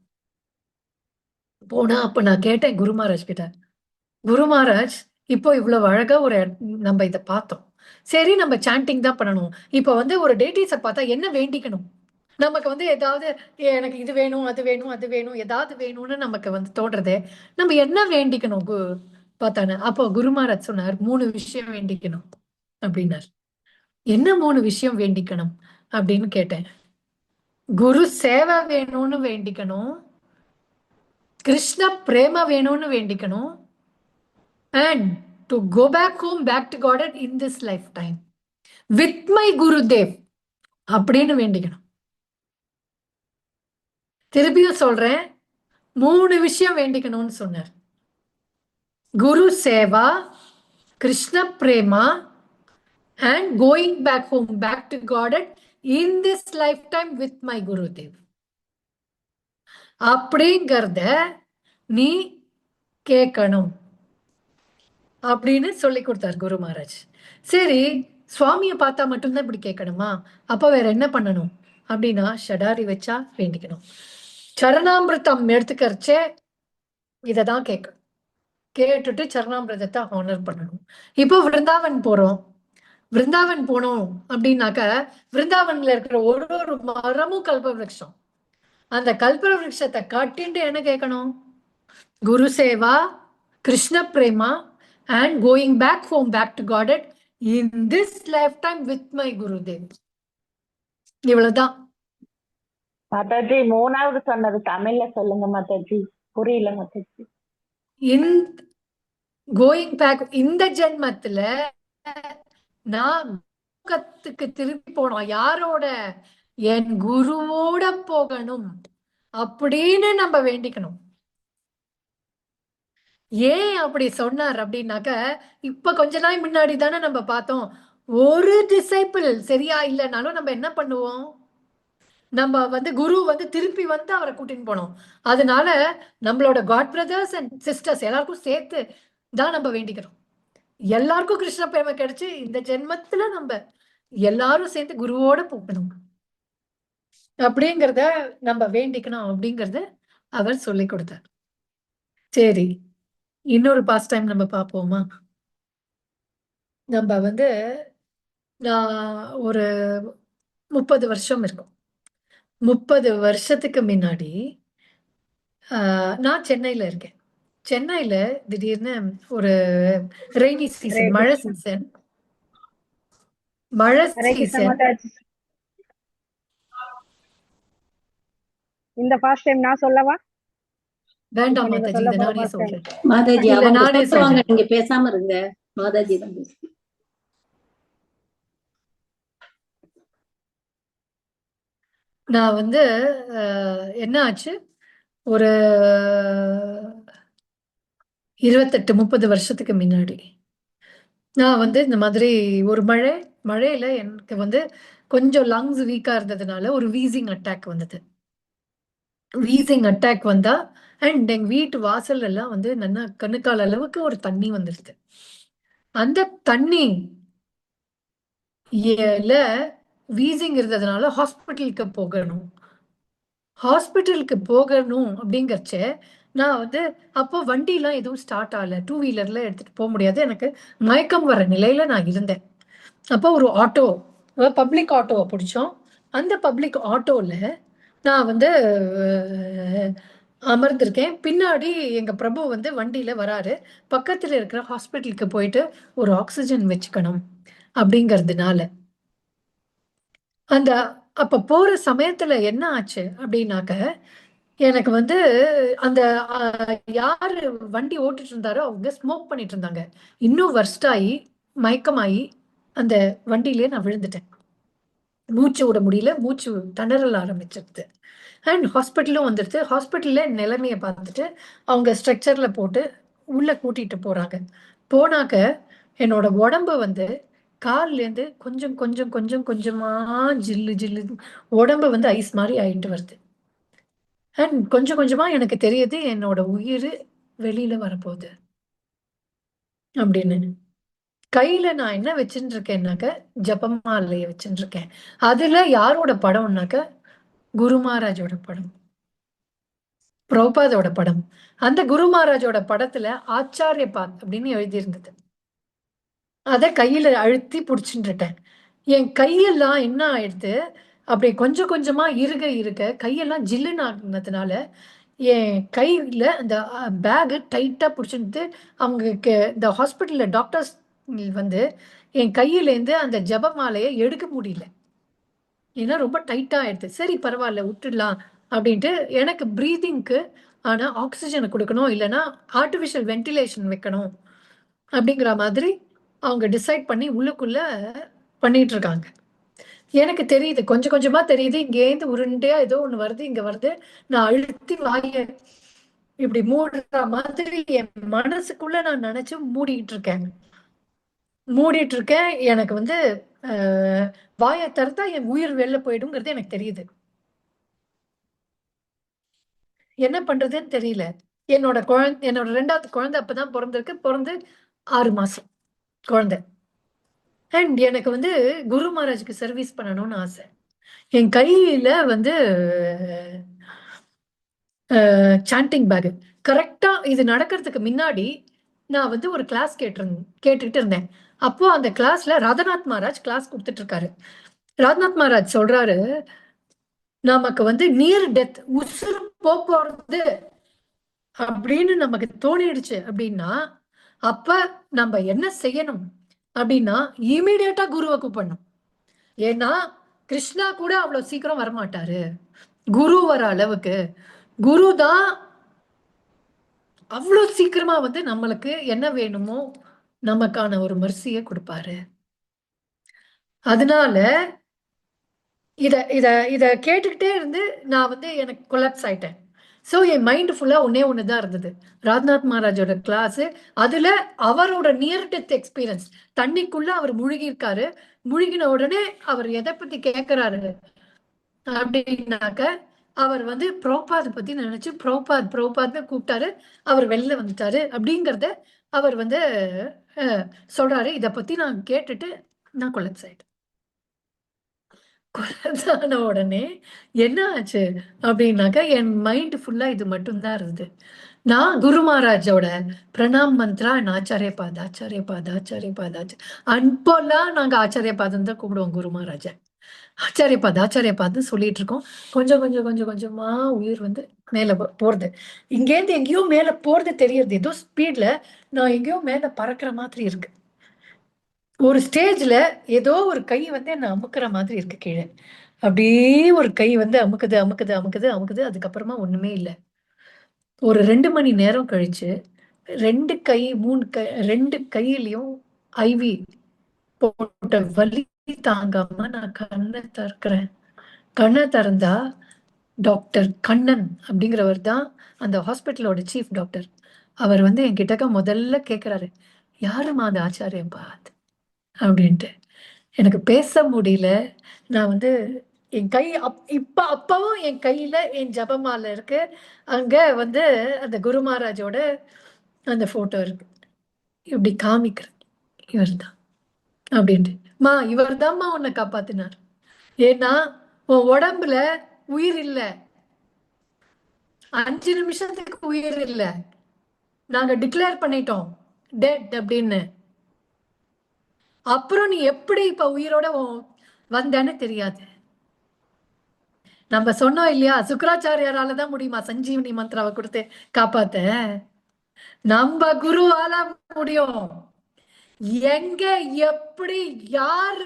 போனா அப்ப நான் கேட்டேன் குரு மகாராஜ் கிட்ட, குரு மகாராஜ் இப்போ இவ்வளவு அழகா நம்ம இதை பார்த்தோம், சரி நம்ம சாண்டிங் தான் பண்ணணும், இப்ப வந்து ஒரு டேட்டிஸை பார்த்தா என்ன வேண்டிக்கணும்? நமக்கு வந்து ஏதாவது எனக்கு இது வேணும் அது வேணும் அது வேணும் ஏதாவது வேணும்னு நமக்கு வந்து தோன்றது, நம்ம என்ன வேண்டிக்கணும் பார்த்தானே? அப்போ குரு மகாராஜ் சொன்னார், 3 விஷயம் வேண்டிக்கணும் அப்படின்னார். என்ன 3 விஷயம் வேண்டிக்கணும் அப்படின்னு கேட்டேன். குரு சேவை வேணும்னு வேண்டிக்கணும், கிருஷ்ண பிரேம வேணும்னு வேண்டிக்கணும், and to go back home, back to God in this lifetime with my Gurudev அப்படின்னு வேண்டிக்கணும். திருப்பியும் சொல்றேன், 3 விஷயம் வேண்டிக்கணும்னு சொன்னார். குரு seva, Krishna Prema, and going back home, back to God in this lifetime with my Gurudev. அப்படிங்கறத நீ கேட்கணும் அப்படின்னு சொல்லி கொடுத்தார் குரு மகாராஜ். சரி, சுவாமியை பார்த்தா மட்டும்தான் இப்படி கேட்கணுமா? அப்ப வேற என்ன பண்ணணும் அப்படின்னா, ஷடாரி வச்சா வேண்டிக்கணும். சரணாமிருத்தம் எடுத்துக்கறச்சே இததான் கேட்கணும். கேட்டுட்டு சரணாமிரதத்தை ஹானர் பண்ணணும். இப்போ விருந்தாவன் போறோம், விருந்தாவன் போனோம் அப்படின்னாக்க விருந்தாவன்ல இருக்கிற ஒரு ஒரு மரமும் கல்ப விருட்சம். அந்த கல்ப விருட்சத்தை காட்டிட்டு என்ன கேட்கணும்? Guru seva, Krishna prema and going back home, back to God in this life time with my Gurudev. இவ்வளவுதான். மாதாஜி மூணாவது சொன்னது தமிழ்ல சொல்லுங்க மாதாஜி, புரியல மாதாஜி. இன் கோயிங் பேக், இந்த ஜென்மத்துல நான் லோகத்துக்கு திருப்பி போனோம். யாரோட? என் குருவோட போகணும் அப்படின்னு நம்ம வேண்டிக்கணும். ஏன் அப்படி சொன்னார் அப்படின்னாக்க, இப்ப கொஞ்ச நாள் முன்னாடி தானே நம்ம பார்த்தோம், ஒரு டிசைபிள் சரியா இல்லைனாலும் நம்ம என்ன பண்ணுவோம்? நம்ம வந்து குரு வந்து திருப்பி வந்து அவரை கூட்டின்னு போனோம். அதனால நம்மளோட காட் பிரதர்ஸ் அண்ட் சிஸ்டர்ஸ் எல்லாருக்கும் சேர்த்து தான் நம்ம வேண்டிக்கிறோம். எல்லாருக்கும் கிருஷ்ண பிரேம கிடைச்சு இந்த ஜென்மத்துல நம்ம எல்லாரும் சேர்ந்து குருவோட போகணும் அப்படிங்கிறத நம்ம வேண்டிக்கணும் அப்படிங்கறத அவர் சொல்லி கொடுத்தார். சரி, இன்னொரு பாஸ்ட் டைம் நம்ம பார்ப்போமா? நம்ம வந்து நான் ஒரு 30 வருஷம் இருக்கும். 30 வருஷத்துக்கு முன்னாடி நான் சென்னையில இருக்கேன். சென்னையில திடீர்னு ஒரு ரெய்னி சீசன், மழை சீசன், மழை ஹரே கிருஷ்ணா சீசன். மாதாஜி. இந்த ஃபாஸ்ட் டைம் நான் சொல்லவா? வேண்டாம் இப்ப நீங்க மாதாஜி, சொல்ல இதை போற நானே ஃபாஸ்ட் டைம். சொல்றேன். மாதாஜி இல்ல அவங்க நானே சொல்லுவாங்க, சொல்றேன். நீங்க பேசாம இருங்க. மாதாஜி தான் பேசுங்க. நான் வந்து என்ன ஆச்சு, ஒரு 28-30 வருஷத்துக்கு முன்னாடி நான் வந்து இந்த மாதிரி ஒரு மழையில எனக்கு வந்து கொஞ்சம் லங்ஸ் வீக்கா இருந்ததுனால ஒரு வீசிங் அட்டாக் வந்தது. வீசிங் அட்டாக் வந்தா அண்ட் எங்க வீட்டு வாசல் எல்லாம் வந்து நல்லா கணுக்கால் அளவுக்கு ஒரு தண்ணி வந்துருது. அந்த தண்ணி வீசிங் இருந்ததுனால ஹாஸ்பிட்டலுக்கு போகணும் அப்படிங்கறச்ச நான் வந்து அப்போ வண்டிலாம் எதுவும் ஸ்டார்ட் ஆகல, 2 வீலர்ல எடுத்துட்டு போக முடியாது, எனக்கு மயக்கம் வர நிலையில நான் இருந்தேன். அப்போ ஒரு ஆட்டோ, பப்ளிக் ஆட்டோவை பிடிச்சோம். அந்த பப்ளிக் ஆட்டோல நான் வந்து அமர்ந்திருக்கேன். பின்னாடி எங்க பிரபு வந்து வண்டியில வராரு. பக்கத்துல இருக்கிற ஹாஸ்பிட்டலுக்கு போயிட்டு ஒரு ஆக்சிஜன் வச்சுக்கணும் அப்படிங்கறதுனால. அந்த அப்ப போற சமயத்துல என்ன ஆச்சு அப்படின்னாக்க, எனக்கு வந்து அந்த யாரு வண்டி ஓட்டிட்டு இருந்தாரோ அவங்க ஸ்மோக் பண்ணிட்டு இருந்தாங்க. இன்னும் வர்ஸ்ட் ஆகி மயக்கமாயி அந்த வண்டியிலே நான் விழுந்துட்டேன். மூச்சு விட முடியல, மூச்சு திணறல் ஆரம்பிச்சிருது. அண்ட் ஹாஸ்பிட்டலும் வந்துடுது. ஹாஸ்பிட்டல்ல நிலைமையை பார்த்துட்டு அவங்க ஸ்ட்ரக்சர்ல போட்டு உள்ள கூட்டிட்டு போறாங்க. போனாக்க என்னோட உடம்பு வந்து கால்லேருந்து கொஞ்சம் கொஞ்சம் கொஞ்சம் கொஞ்சமா ஜில்லு ஜில்லு உடம்பு வந்து ஐஸ் மாதிரி ஆயிட்டு வருது. அண்ட் கொஞ்சம் கொஞ்சமா எனக்கு தெரியுது என்னோட உயிர் வெளியில வரப்போகுது அப்படின்னு. கையில நான் என்ன வச்சுட்டு இருக்கேன்னாக்க ஜபமாலைய வச்சுட்டு இருக்கேன். அதுல யாரோட படம்னாக்க குரு மகாராஜோட படம், பிரபுபாதோட படம். அந்த குரு மகாராஜோட படத்துல ஆச்சாரிய பாத் அப்படின்னு எழுதியிருந்தது. அதை கையில அழுத்தி பிடிச்சுட்டுட்டேன். என் கையெல்லாம் என்ன ஆயிடுது, அப்படி கொஞ்சம் கொஞ்சமா இருக்க கையெல்லாம் ஜில்லுன்னு ஆனதுனால என் கையில அந்த பேகு டைட்டா பிடிச்சிட்டு அவங்க இந்த ஹாஸ்பிட்டல்ல டாக்டர்ஸ் வந்து என் கையிலேருந்து அந்த ஜபமாலையை எடுக்க முடியல. ஏன்னா ரொம்ப டைட்டா ஆயிடுது. சரி பரவாயில்ல விட்டுடலாம் அப்படின்ட்டு எனக்கு பிரீதிங்க்கு ஆனா ஆக்சிஜனை கொடுக்கணும், இல்லைன்னா ஆர்டிஃபிஷியல் வென்டிலேஷன் வைக்கணும் அப்படிங்கிற மாதிரி அவங்க டிசைட் பண்ணி உள்ளுக்குள்ள பண்ணிட்டு இருக்காங்க. எனக்கு தெரியுது, கொஞ்சம் கொஞ்சமா தெரியுது, இங்கேருந்து உருண்டையா ஏதோ ஒண்ணு வருது, இங்க வருது. நான் அழுத்தி வாய இப்படி மூடுற மாதிரி என் மனசுக்குள்ள நான் நினைச்சு மூடிட்டு இருக்கேன். எனக்கு வந்து வாயை திறந்தா என் உயிர் வெளில போயிடுங்கிறது எனக்கு தெரியுது. என்ன பண்றதுன்னு தெரியல. என்னோட 2வது குழந்தை அப்பதான் பிறந்திருக்கு. பிறந்து 6 மாசம் குழந்தை. அண்ட் எனக்கு வந்து குரு மகாராஜுக்கு சர்வீஸ் பண்ணணும்னு ஆசை. என் கையில வந்து சாண்டிங் பேக். கரெக்டா இது நடக்கிறதுக்கு முன்னாடி நான் வந்து ஒரு கிளாஸ் கேட்டுக்கிட்டு இருந்தேன். அப்போ அந்த கிளாஸ்ல ராதநாத் மகாராஜ் கிளாஸ் கொடுத்துட்டு இருக்காரு. ராதநாத் மகாராஜ் சொல்றாரு, நமக்கு வந்து நியர் டெத், உசுறு போறது அப்படின்னு நமக்கு தோணிடுச்சு அப்படின்னா, அப்ப நம்ம என்ன செய்யணும் அப்படின்னா, இமீடியட்டா குருவை கூப்பிடணும். ஏன்னா கிருஷ்ணா கூட அவ்வளவு சீக்கிரம் வரமாட்டாரு. குரு வர அளவுக்கு குரு தான் அவ்வளவு சீக்கிரமா வந்து நம்மளுக்கு என்ன வேணுமோ நமக்கான ஒரு மெர்சியை கொடுப்பாரு. அதனால இத இத இத கேட்டுக்கிட்டே இருந்து நான் வந்து எனக்கு கொலாப்ஸ் ஆயிட்டேன். ஸோ என் மைண்ட் ஃபுல்லா ஒண்ணுதான் இருந்தது, ராஜ்நாத் மகாராஜோட கிளாஸ். அதுல அவரோட நியர் டெத் எக்ஸ்பீரியன்ஸ், தண்ணிக்குள்ள அவர் முழுகி இருக்காரு. முழுகின உடனே அவர் எதை பத்தி கேட்கிறாரு அப்படின்னாக்க, அவர் வந்து பிரபுபாத் பத்தி நினைச்சு பிரபுபாத்னு கூப்பிட்டாரு. அவர் வெளில வந்துட்டாரு அப்படிங்கறத அவர் வந்து சொல்றாரு. இத பத்தி நான் கேட்டுட்டு நான் கொலாப்ஸ் ஆயிட்டேன். கொலாப்ஸ் உடனே என்ன ஆச்சு அப்படின்னாக்க, என் மைண்ட் ஃபுல்லா இது மட்டும்தான் இருந்தது. நான் குரு மகாராஜோட பிரணாம் மந்த்ரா ஆச்சாரியபாத் ஆச்சாரியபாத் ஆச்சாரியபாத் அன்பெல்லாம் நாங்க ஆச்சாரியபாதம் தான் கூப்பிடுவோம் குரு மகாராஜ. ஆச்சாரியபாத்னு சொல்லிட்டு இருக்கோம். கொஞ்சம் கொஞ்சம் கொஞ்சம் கொஞ்சமா உயிர் வந்து மேல போறது. இங்கேருந்து எங்கேயோ மேல போறது தெரியறது. ஏதோ ஸ்பீட்ல நான் எங்கேயோ மேல பறக்கிற மாதிரி இருக்கு. ஒரு ஸ்டேஜ்ல ஏதோ ஒரு கை வந்து என்ன அமுக்குற மாதிரி இருக்கு கீழே. அப்படியே ஒரு கை வந்து அமுக்குது அமுக்குது அமுக்குது அமுக்குது. அதுக்கப்புறமா ஒண்ணுமே இல்லை. ஒரு 2 மணி நேரம் கழிச்சு 2 கை 3 கை 2 கையிலயும் ஐவி போட்ட வலி தாங்காம நான் கண்ணை திறக்கிறேன். கண்ணை திறந்தா டாக்டர் கண்ணன் அப்படிங்கிறவர் தான் அந்த ஹாஸ்பிட்டலோட சீஃப் டாக்டர். அவர் வந்து என்கிட்ட முதல்ல கேட்கிறாரு, யாருமா அந்த ஆச்சாரியபாத் அப்படின்ட்டு. எனக்கு பேச முடியல. நான் வந்து என் கை அப்பவும் என் கையில என் ஜபமாலை இருக்கு. அங்க வந்து அந்த குரு மகாராஜோட அந்த போட்டோ இருக்கு. இப்படி காமிக்கிறேன், இவர் தான் அப்படின்ட்டு. இவர் தான்மா உன்னை காப்பாத்தினார். ஏன்னா உன் உடம்புல உயிர் இல்ல, 5 நிமிஷத்துக்கு உயிர் இல்ல, நாங்க டிக்ளேர் பண்ணிட்டோம் டெட் அப்படின்னு. அப்புறம் நீ எப்படி இப்ப உயிரோட வந்தேன்னு தெரியாது. நம்ம சொன்னோம் இல்லையா, சுக்கராச்சாரியாரால தான் முடியுமா சஞ்சீவனி மந்திராவை கொடுத்து காப்பாத்த? நம்ம குருவால முடியும். எங்க எப்படி யார்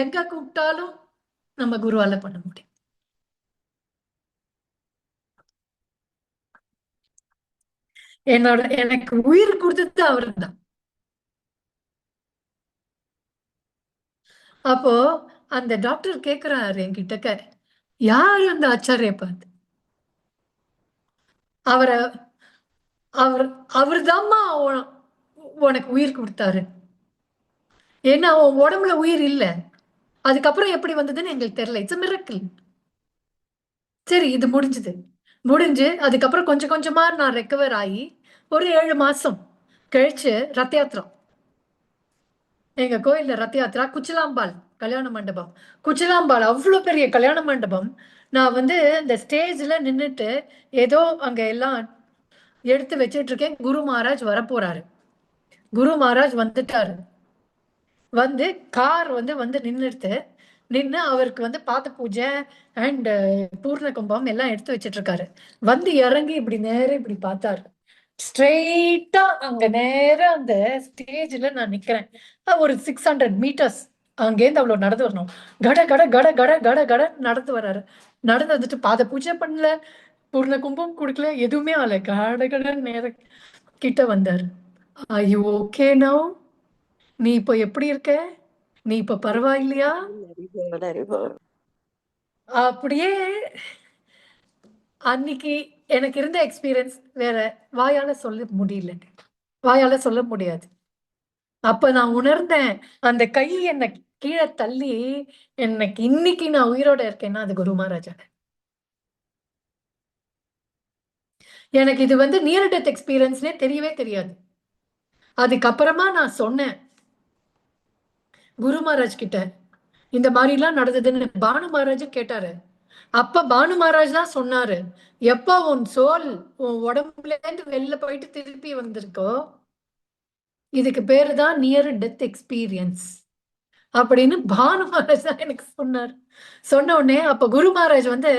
எங்க கூப்பிட்டாலும் நம்ம குருவால பண்ண முடியும். எனக்கு உயிர் கொடுத்தது அவரு தான். அப்போ அந்த டாக்டர் கேக்குறாரு என்கிட்ட, யாரு அந்த ஆச்சாரியபாத்? அவரை அவர் தான்மா உனக்கு உயிர் கொடுத்தாரு. ஏன்னா உன் உடம்புல உயிர் இல்ல, அதுக்கப்புறம் எப்படி வந்ததுன்னு எங்களுக்கு தெரியல. It's miracle. சரி, இது முடிஞ்சு அதுக்கப்புறம் கொஞ்சம் கொஞ்சமா நான் ரெக்கவர் ஆகி ஒரு 7 மாசம் கழிச்சு ரத்த யாத்திரா, எங்க கோயில்ல ரத்த யாத்திரா, குச்சிலாம்பாள் கல்யாண மண்டபம். குச்சிலாம்பாள் அவ்வளவு பெரிய கல்யாண மண்டபம். நான் வந்து இந்த ஸ்டேஜ்ல நின்னுட்டு ஏதோ அங்க எல்லாம் எடுத்து வச்சிட்டு இருக்கேன். குரு மகாராஜ் வரப்போறாரு. குரு மகாராஜ் வந்துட்டாரு. வந்து கார் வந்து நின்று அவருக்கு வந்து பாத பூஜை அண்ட் பூர்ண கும்பம் எல்லாம் எடுத்து வச்சிட்டு இருக்காரு. வந்து இறங்கி இப்படி நேரம் இப்படி பார்த்தாரு. ஸ்ட்ரெயிட்டா அங்க நேரம் அந்த ஸ்டேஜ்ல நான் நிக்கிறேன். ஒரு 600 மீட்டர்ஸ் அங்கேருந்து அவ்வளவு நடந்து வரணும். கட கட கட கட கட கட நடந்து வர்றாரு. நடந்து வந்துட்டு பாத பூஜை பண்ணல, பூர்ண கும்பம் கொடுக்கல, எதுவுமே ஆகல. கட கட நேரம் கிட்ட வந்தாரு. Are you okay now? நீ இப்போ எப்படி இருக்க? நீ இப்ப பரவாயில்லையா? அப்படியே அன்னைக்கு எனக்கு இருந்த எக்ஸ்பீரியன்ஸ் வேற வாயால சொல்ல முடியல, வாயால சொல்ல முடியாது. அப்ப நான் உணர்ந்தேன், அந்த கை என்னை கீழே தள்ளி எனக்கு இன்னைக்கு நான் உயிரோட இருக்கேன்னா அது குரு மகாராஜா. எனக்கு இது வந்து நியர் டெத் எக்ஸ்பீரியன்ஸ்னே தெரியவே தெரியாது. அதுக்கப்புறமா நான் சொன்னேன் குரு மகாராஜ் கிட்ட, இந்த மாதிரி எல்லாம் நடந்ததுன்னு. பானு மகாராஜும் கேட்டாரு. அப்ப பானு மகாராஜ் தான் சொன்னாரு, எப்ப உன் சோல் உன் உடம்புல இருந்து வெளில போயிட்டு திருப்பி வந்திருக்கோ இதுக்கு பேரு தான் நியர் டெத் எக்ஸ்பீரியன்ஸ் அப்படின்னு பானு மகாராஜ் தான் எனக்கு சொன்னார். சொன்ன உடனே அப்ப குரு மகாராஜ் வந்து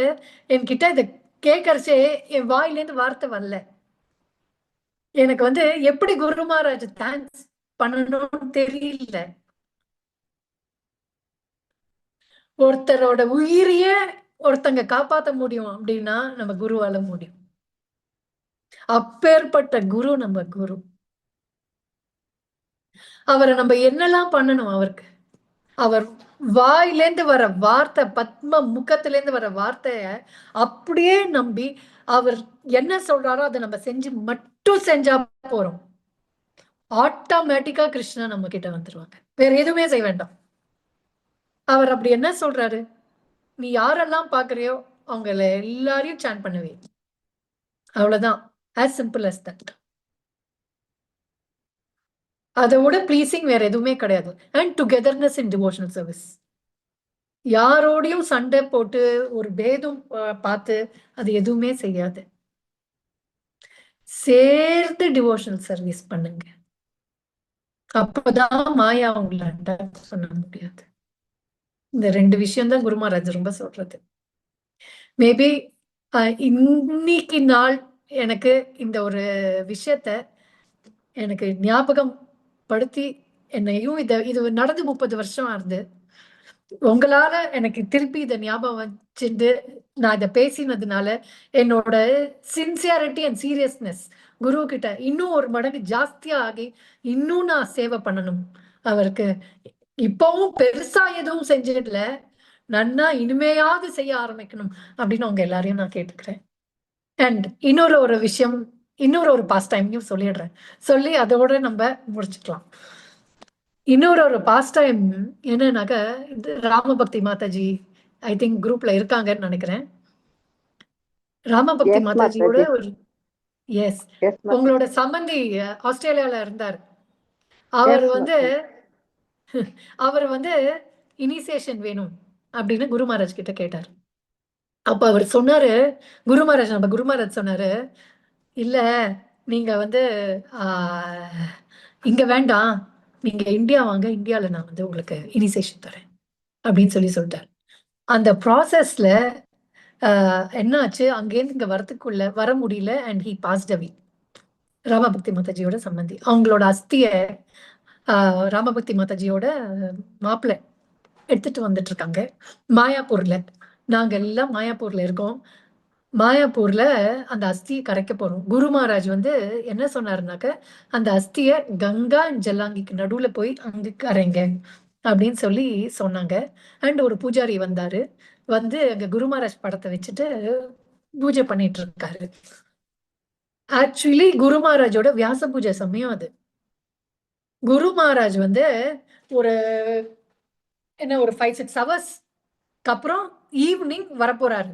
என்கிட்ட இதை கேட்கறச்சே என் வாயிலேருந்து வார்த்தை வரல. எனக்கு வந்து எப்படி குரு மகாராஜ் தேங்க்ஸ் பண்ணணும்னு தெரியல. ஒருத்தரோட உயிரையே ஒருத்தங்க காப்பாத்த முடியும் அப்படின்னா நம்ம குருவால முடியும். அப்பேற்பட்ட குரு நம்ம குரு. அவரை நம்ம என்னெல்லாம் பண்ணணும் அவருக்கு? அவர் வாயிலேந்து வர வார்த்தை, பத்ம முகத்திலேருந்து வர வார்த்தைய அப்படியே நம்பி அவர் என்ன சொல்றாரோ அதை நம்ம செஞ்சு மட்டும் செஞ்சா போறோம். ஆட்டோமேட்டிக்கா கிருஷ்ணா நம்ம கிட்ட வந்துருவாங்க. வேற எதுவுமே செய்ய வேண்டாம். அவர் அப்படி என்ன சொல்றாரு? நீ யாரெல்லாம் பாக்குறியோ அவங்கள எல்லாரையும் சான் பண்ணுவே. அவ்வளவுதான். as simple as that. அதை விட ப்ளீசிங் வேற எதுவுமே கிடையாது. And togetherness in devotional service. யாரோடையும் சண்டை போட்டு ஒரு பேதம் பார்த்து அது எதுவுமே செய்யாது. சேர்ந்து டிவோஷனல் சர்வீஸ் பண்ணுங்க. அப்பதான் மாயா உங்களை அட்டாக் பண்ண முடியாது. இந்த 2 விஷயம் தான் குரு மகாராஜ் ரொம்ப சொல்றது. மேபி இன்னைக்கு நாள் எனக்கு இந்த ஒரு விஷயத்த எனக்கு ஞாபகம் படுத்தி என்னையும் இது நடந்து 30 வருஷம் ஆகுது. உங்களால எனக்கு திருப்பி இதை ஞாபகம் வச்சுட்டு நான் இதை பேசினதுனால என்னோட சின்சியாரிட்டி அண்ட் சீரியஸ்னஸ் குரு கிட்ட இன்னும் ஒரு மடங்கு ஜாஸ்தியா ஆகி இன்னும் நான் சேவை பண்ணணும் அவருக்கு. இப்பவும் பெருசா எதுவும் செஞ்சிடல, நன்னா இனிமையாவது செய்ய ஆரம்பிக்கணும் அப்படின்னு உங்க எல்லாரையும் நான் கேட்டுக்கிறேன். அண்ட் இன்னொரு விஷயம், இன்னொரு பாஸ்ட் டைமையும் சொல்லிடுறேன். சொல்லி அதோட நம்ம முடிச்சுக்கலாம். இன்னொரு பாஸ்ட் டைம் என்னன்னாக்க, ராமபக்தி மாதாஜி ஐ திங்க் குரூப்ல இருக்காங்கன்னு நினைக்கிறேன். ராமபக்தி மாதாஜியோட ஒரு எஸ் உங்களோட சம்பந்தி ஆஸ்திரேலியால இருந்தார். அவர் வந்து இனிசியேஷன் வேணும் அப்படின்னு குரு மகாராஜ் கிட்ட கேட்டார். அப்ப அவர் சொன்னாரு, குரு மகாராஜ் சொன்னாரு, இல்ல நீங்க வந்து இங்க வேண்டாம், நீங்க இந்தியா வாங்க, இந்தியால நான் வந்து உங்களுக்கு இனிசியேஷன் தரேன் அப்படின்னு சொல்லிட்டார். அந்த ப்ராசஸ்ல என்ன ஆச்சு, அங்கேருந்து இங்க வர முடியல. And he passed away. Ramabhakti மாதாஜியோட சம்பந்தி அவங்களோட அஸ்திய ராமபக்தி மாதாஜியோட மாப்பிள்ளை எடுத்துட்டு வந்துட்டு இருக்காங்க மாயாப்பூர்ல. நாங்க எல்லாம் மாயாப்பூர்ல இருக்கோம். மாயாப்பூர்ல அந்த அஸ்தியை கரைக்க போறோம். குரு மகாராஜ் வந்து என்ன சொன்னாருனாக்க, அந்த அஸ்திய கங்கா ஜல்லாங்கிக்கு நடுவுல போய் அங்க கரைங்க அப்படின்னு சொல்லி சொன்னாங்க. அண்ட் ஒரு பூஜாரி வந்தாரு. வந்து அங்க குரு மகாராஜ் படத்தை வச்சுட்டு பூஜை பண்ணிட்டு இருக்காரு. ஆக்சுவலி குரு மகாராஜோட வியாச பூஜை சமயம் அது. குரு மகாராஜ் வந்து ஒரு 5-6 ஹவர்ஸ்க்கு அப்புறம் ஈவினிங் வரப்போறாரு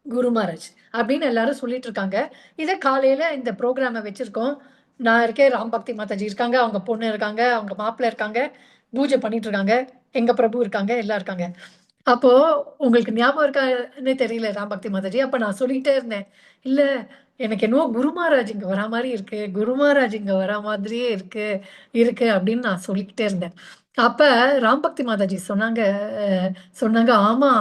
குரு மகாராஜ் அப்படின்னு எல்லாரும் சொல்லிட்டு இருக்காங்க. இதை காலையில இந்த ப்ரோக்ராம வச்சிருக்கோம். நான் இருக்கேன், ராம்பக்தி மாதாஜி இருக்காங்க, அவங்க பொண்ணு இருக்காங்க, அவங்க மாப்பிள்ளை இருக்காங்க, பூஜை பண்ணிட்டு இருக்காங்க, எங்க பிரபு இருக்காங்க, எல்லாம் இருக்காங்க. அப்போ உங்களுக்கு ஞாபகம் இருக்கான்னு தெரியல ராம்பக்தி மாதாஜி. அப்ப நான் சொல்லிட்டே இருந்தேன், இல்ல எனக்கு என்னவோ குரு மகாராஜ் இங்க வரா மாதிரி இருக்கு, குரு மகாராஜ் இங்க வரா மாதிரியே இருக்கு அப்படின்னு நான் சொல்லிக்கிட்டே இருந்தேன். அப்ப ராம்பக்தி மாதாஜி சொன்னாங்க, ஆமா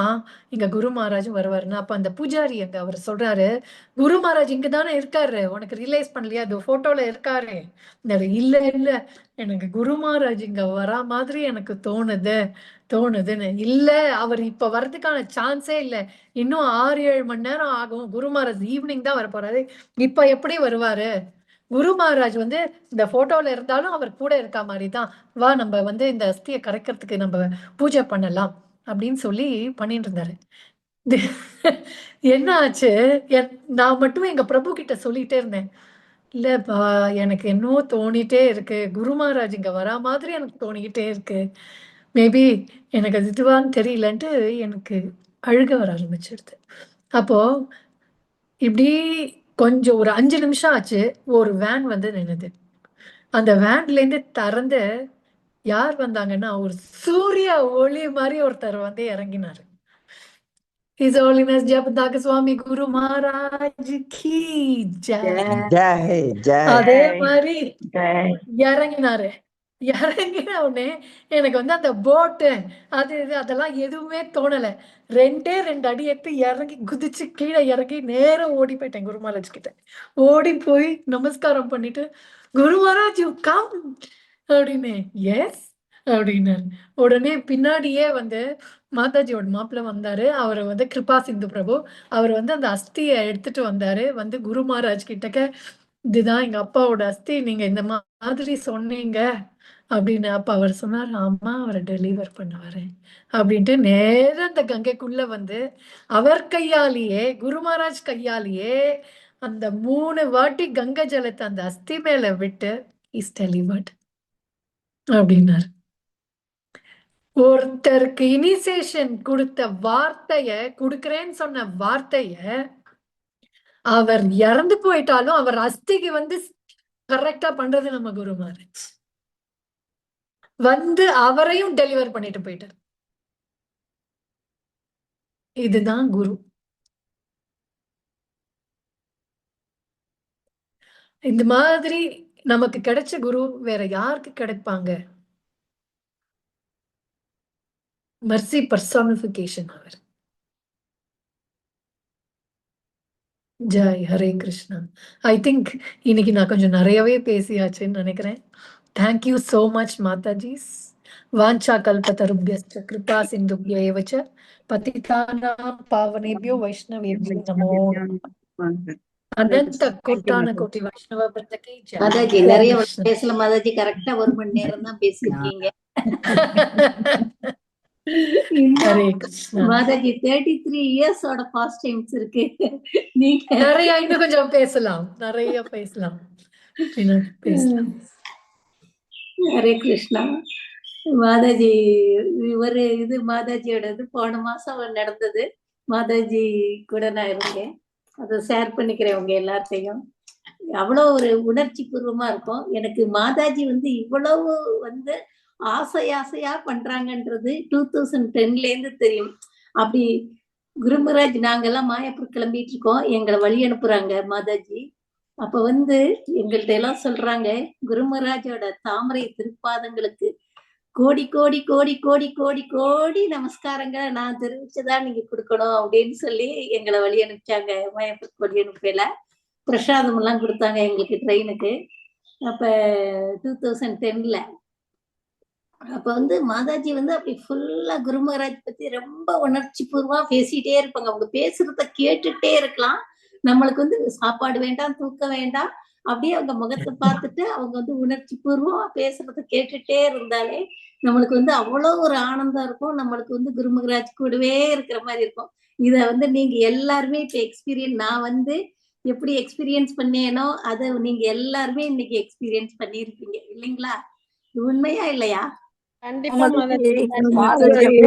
இங்க குரு மகாராஜ் வருவாருன்னு. அப்ப அந்த பூஜாரி அங்க அவர் சொல்றாரு, குரு மகாராஜ் இங்கதானே இருக்காரு, உனக்கு ரியலைஸ் பண்ணலையா, அது போட்டோல இருக்காரு. இல்ல எனக்கு குரு மகாராஜ் இங்க வரா மாதிரி எனக்கு தோணுதுன்னு. இல்ல அவர் இப்ப வர்றதுக்கான சான்ஸே இல்ல, இன்னும் 6-7 மணி நேரம் ஆகும். குரு மகாராஜ் ஈவினிங் தான் வர போறாரு, இப்ப எப்படி வருவாரு? குரு மகாராஜ் வந்து இந்த போட்டோல இருந்தாலும் அவர் கூட இருக்க மாதிரி தான். வா நம்ம வந்து இந்த அஸ்தியை கரைக்கிறதுக்கு நம்ம பூஜை பண்ணலாம் அப்படின்னு சொல்லி பண்ணிட்டு இருந்தாரு. என்ன ஆச்சு, நான் மட்டும் எங்க பிரபு கிட்ட சொல்லிட்டே இருந்தேன், இல்லப்பா எனக்கு என்னவோ தோணிட்டே இருக்கு, குரு மகாராஜ் இங்க வரா மாதிரி எனக்கு தோணிக்கிட்டே இருக்கு, மேபி எனக்கு அது இதுவான்னு தெரியலன்ட்டு எனக்கு அழுக வர ஆரம்பிச்சிடுது. அப்போ இப்படி கொஞ்சம் ஒரு 5 நிமிஷம் ஆச்சு. ஒரு வேன் வந்து நின்னுது. அந்த வேன்ல இருந்து திறந்து யார் வந்தாங்கன்னா, ஒரு சூரிய ஒளி மாதிரி ஒருத்தர் வந்து இறங்கினாரு. His Holiness Jayapataka Swami Guru Maharaj ki jai. Jai அதே ஜெய் மாதிரி ஜெய். இறங்கினாரு. இறங்கின உடனே எனக்கு வந்து அந்த போட்டு அது இது அதெல்லாம் எதுவுமே தோணல. 2 அடி எடுத்து இறங்கி குதிச்சு கீழே இறங்கி நேரா ஓடி போயிட்டேன் குரு மகாராஜ் கிட்ட. ஓடி போய் நமஸ்காரம் பண்ணிட்டு, குரு மகாராஜ் யூ கம் அப்படின்னு. எஸ் அப்படின்னாரு. உடனே பின்னாடியே வந்து மாதாஜியோட மாப்பிள்ள வந்தாரு. அவர் வந்து கிருபா சிந்து பிரபு. அவர் வந்து அந்த அஸ்தியை எடுத்துட்டு வந்தாரு. வந்து குரு மகாராஜ் கிட்டக்க, இதுதான் எங்க அப்பாவோட அஸ்தி, நீங்க இந்த மாதிரி சொன்னீங்க அப்படின்னு. அப்ப அவர் சொன்னார், ஆமா அவரை டெலிவர் பண்ணுவாரு அப்படின்ட்டு நேரா அந்த கங்கைக்குள்ள வந்து அவர் கையாலேயே, குரு மகாராஜ் கையாலேயே அந்த 3 வாட்டி கங்கை ஜலத்தை அந்த அஸ்தி மேல விட்டு இஸ் டெலிவர்ட் அப்படின்னாரு. ஒருத்தருக்கு இனிஷியேஷன் கொடுத்த வார்த்தைய, கொடுக்கிறேன்னு சொன்ன வார்த்தைய அவர் இறந்து போயிட்டாலும் அவர் அஸ்திக்கு வந்து கரெக்டா பண்றது நம்ம குரு மகாராஜ். வந்து அவரையும் டெலிவர் பண்ணிட்டு போயிட்டார். இதுதான் குரு. இந்த மாதிரி நமக்கு கிடைச்ச குரு வேற யாருக்கு கிடைப்பாங்க? மர்சி பர்சானிபிகேஷன் அவர். ஜெய் ஹரே கிருஷ்ணா. ஐ திங்க் இன்னைக்கு நான் கொஞ்சம் நிறையவே பேசியாச்சுன்னு நினைக்கிறேன். Thank you so much Matajis. வாஞ்சா கல்பதருப்யஸ்ச கிருபா சிந்துப்ய ஏவச்ச பதிதானாம் பாவனேபியோ வைஷ்ணவேபியோ நமோ நமः. அனந்த கோட்டான கோட்டி வைஷ்ணவ பிருந்தகை ஜெய். மாதாஜி ஹரே நிறைய கிருஷ்ணா. பேசல மாதாஜி, கரெக்டா 1 மணி நேரம் தான் பேசியிருக்கீங்க. ஹரே இன்னும் கிருஷ்ணா. மாதாஜி 33 இயர்ஸோட பாஸ்ட் டைம்ஸ் இருக்கு. நீங்க நிறைய இன்னும் கொஞ்சம் பேசலாம், நிறைய பேசலாம், பின்னாடி பேசலாம். ஹரே கிருஷ்ணா. மாதாஜி இது மாதாஜியோட இது போன மாசம் நடந்தது. மாதாஜி கூட நான் இருந்தேன். அதை ஷேர் பண்ணிக்கிறேன் உங்க எல்லார்ட்டையும். அவ்வளோ ஒரு உணர்ச்சி பூர்வமா இருக்கும். எனக்கு மாதாஜி வந்து இவ்வளவு வந்து ஆசையா பண்றாங்கன்றது 2010ல இருந்து தெரியும். அப்படி குருமராஜ் நாங்கெல்லாம் மாயாப்பூர் கிளம்பிட்டு இருக்கோம், எங்களை வழி அனுப்புறாங்க மாதாஜி. அப்ப வந்து எங்கள்ட்ட எல்லாம் சொல்றாங்க, குருமராஜோட தாமரை திருப்பாதங்களுக்கு கோடி கோடி கோடி கோடி கோடி கோடி நமஸ்காரங்களை நான் தெரிவிச்சுதான் நீங்க கொடுக்கணும் அப்படின்னு சொல்லி எங்களை வழி அனுப்பிச்சாங்க. மாயாப்பூர் வழி அனுப்பல பிரசாதம் எல்லாம் கொடுத்தாங்க எங்களுக்கு ட்ரெயினுக்கு. அப்ப 2010ல அப்ப வந்து மாதாஜி வந்து அப்படி ஃபுல்லா குரு மகாராஜ் பத்தி ரொம்ப உணர்ச்சி பூர்வமா பேசிட்டே இருப்பாங்க. அவங்க பேசுறத கேட்டுட்டே இருக்கலாம். நம்மளுக்கு வந்து சாப்பாடு வேண்டாம், தூக்கம் வேண்டாம், அப்படியே அவங்க முகத்தை பார்த்துட்டு அவங்க வந்து உணர்ச்சி பூர்வமா பேசுறத கேட்டுட்டே இருந்தாலே நம்மளுக்கு வந்து அவ்வளவு ஒரு ஆனந்தம் இருக்கும். நம்மளுக்கு வந்து குரு மகாராஜ் கூடவே இருக்கிற மாதிரி இருக்கும். இத வந்து நீங்க எல்லாருமே இப்ப எக்ஸ்பீரியன்ஸ், நான் வந்து எப்படி எக்ஸ்பீரியன்ஸ் பண்ணேனோ அதை நீங்க எல்லாருமே இன்னைக்கு எக்ஸ்பீரியன்ஸ் பண்ணிருப்பீங்க இல்லைங்களா? இது உண்மையா இல்லையா? கண்டிப்பா மாதாஜி.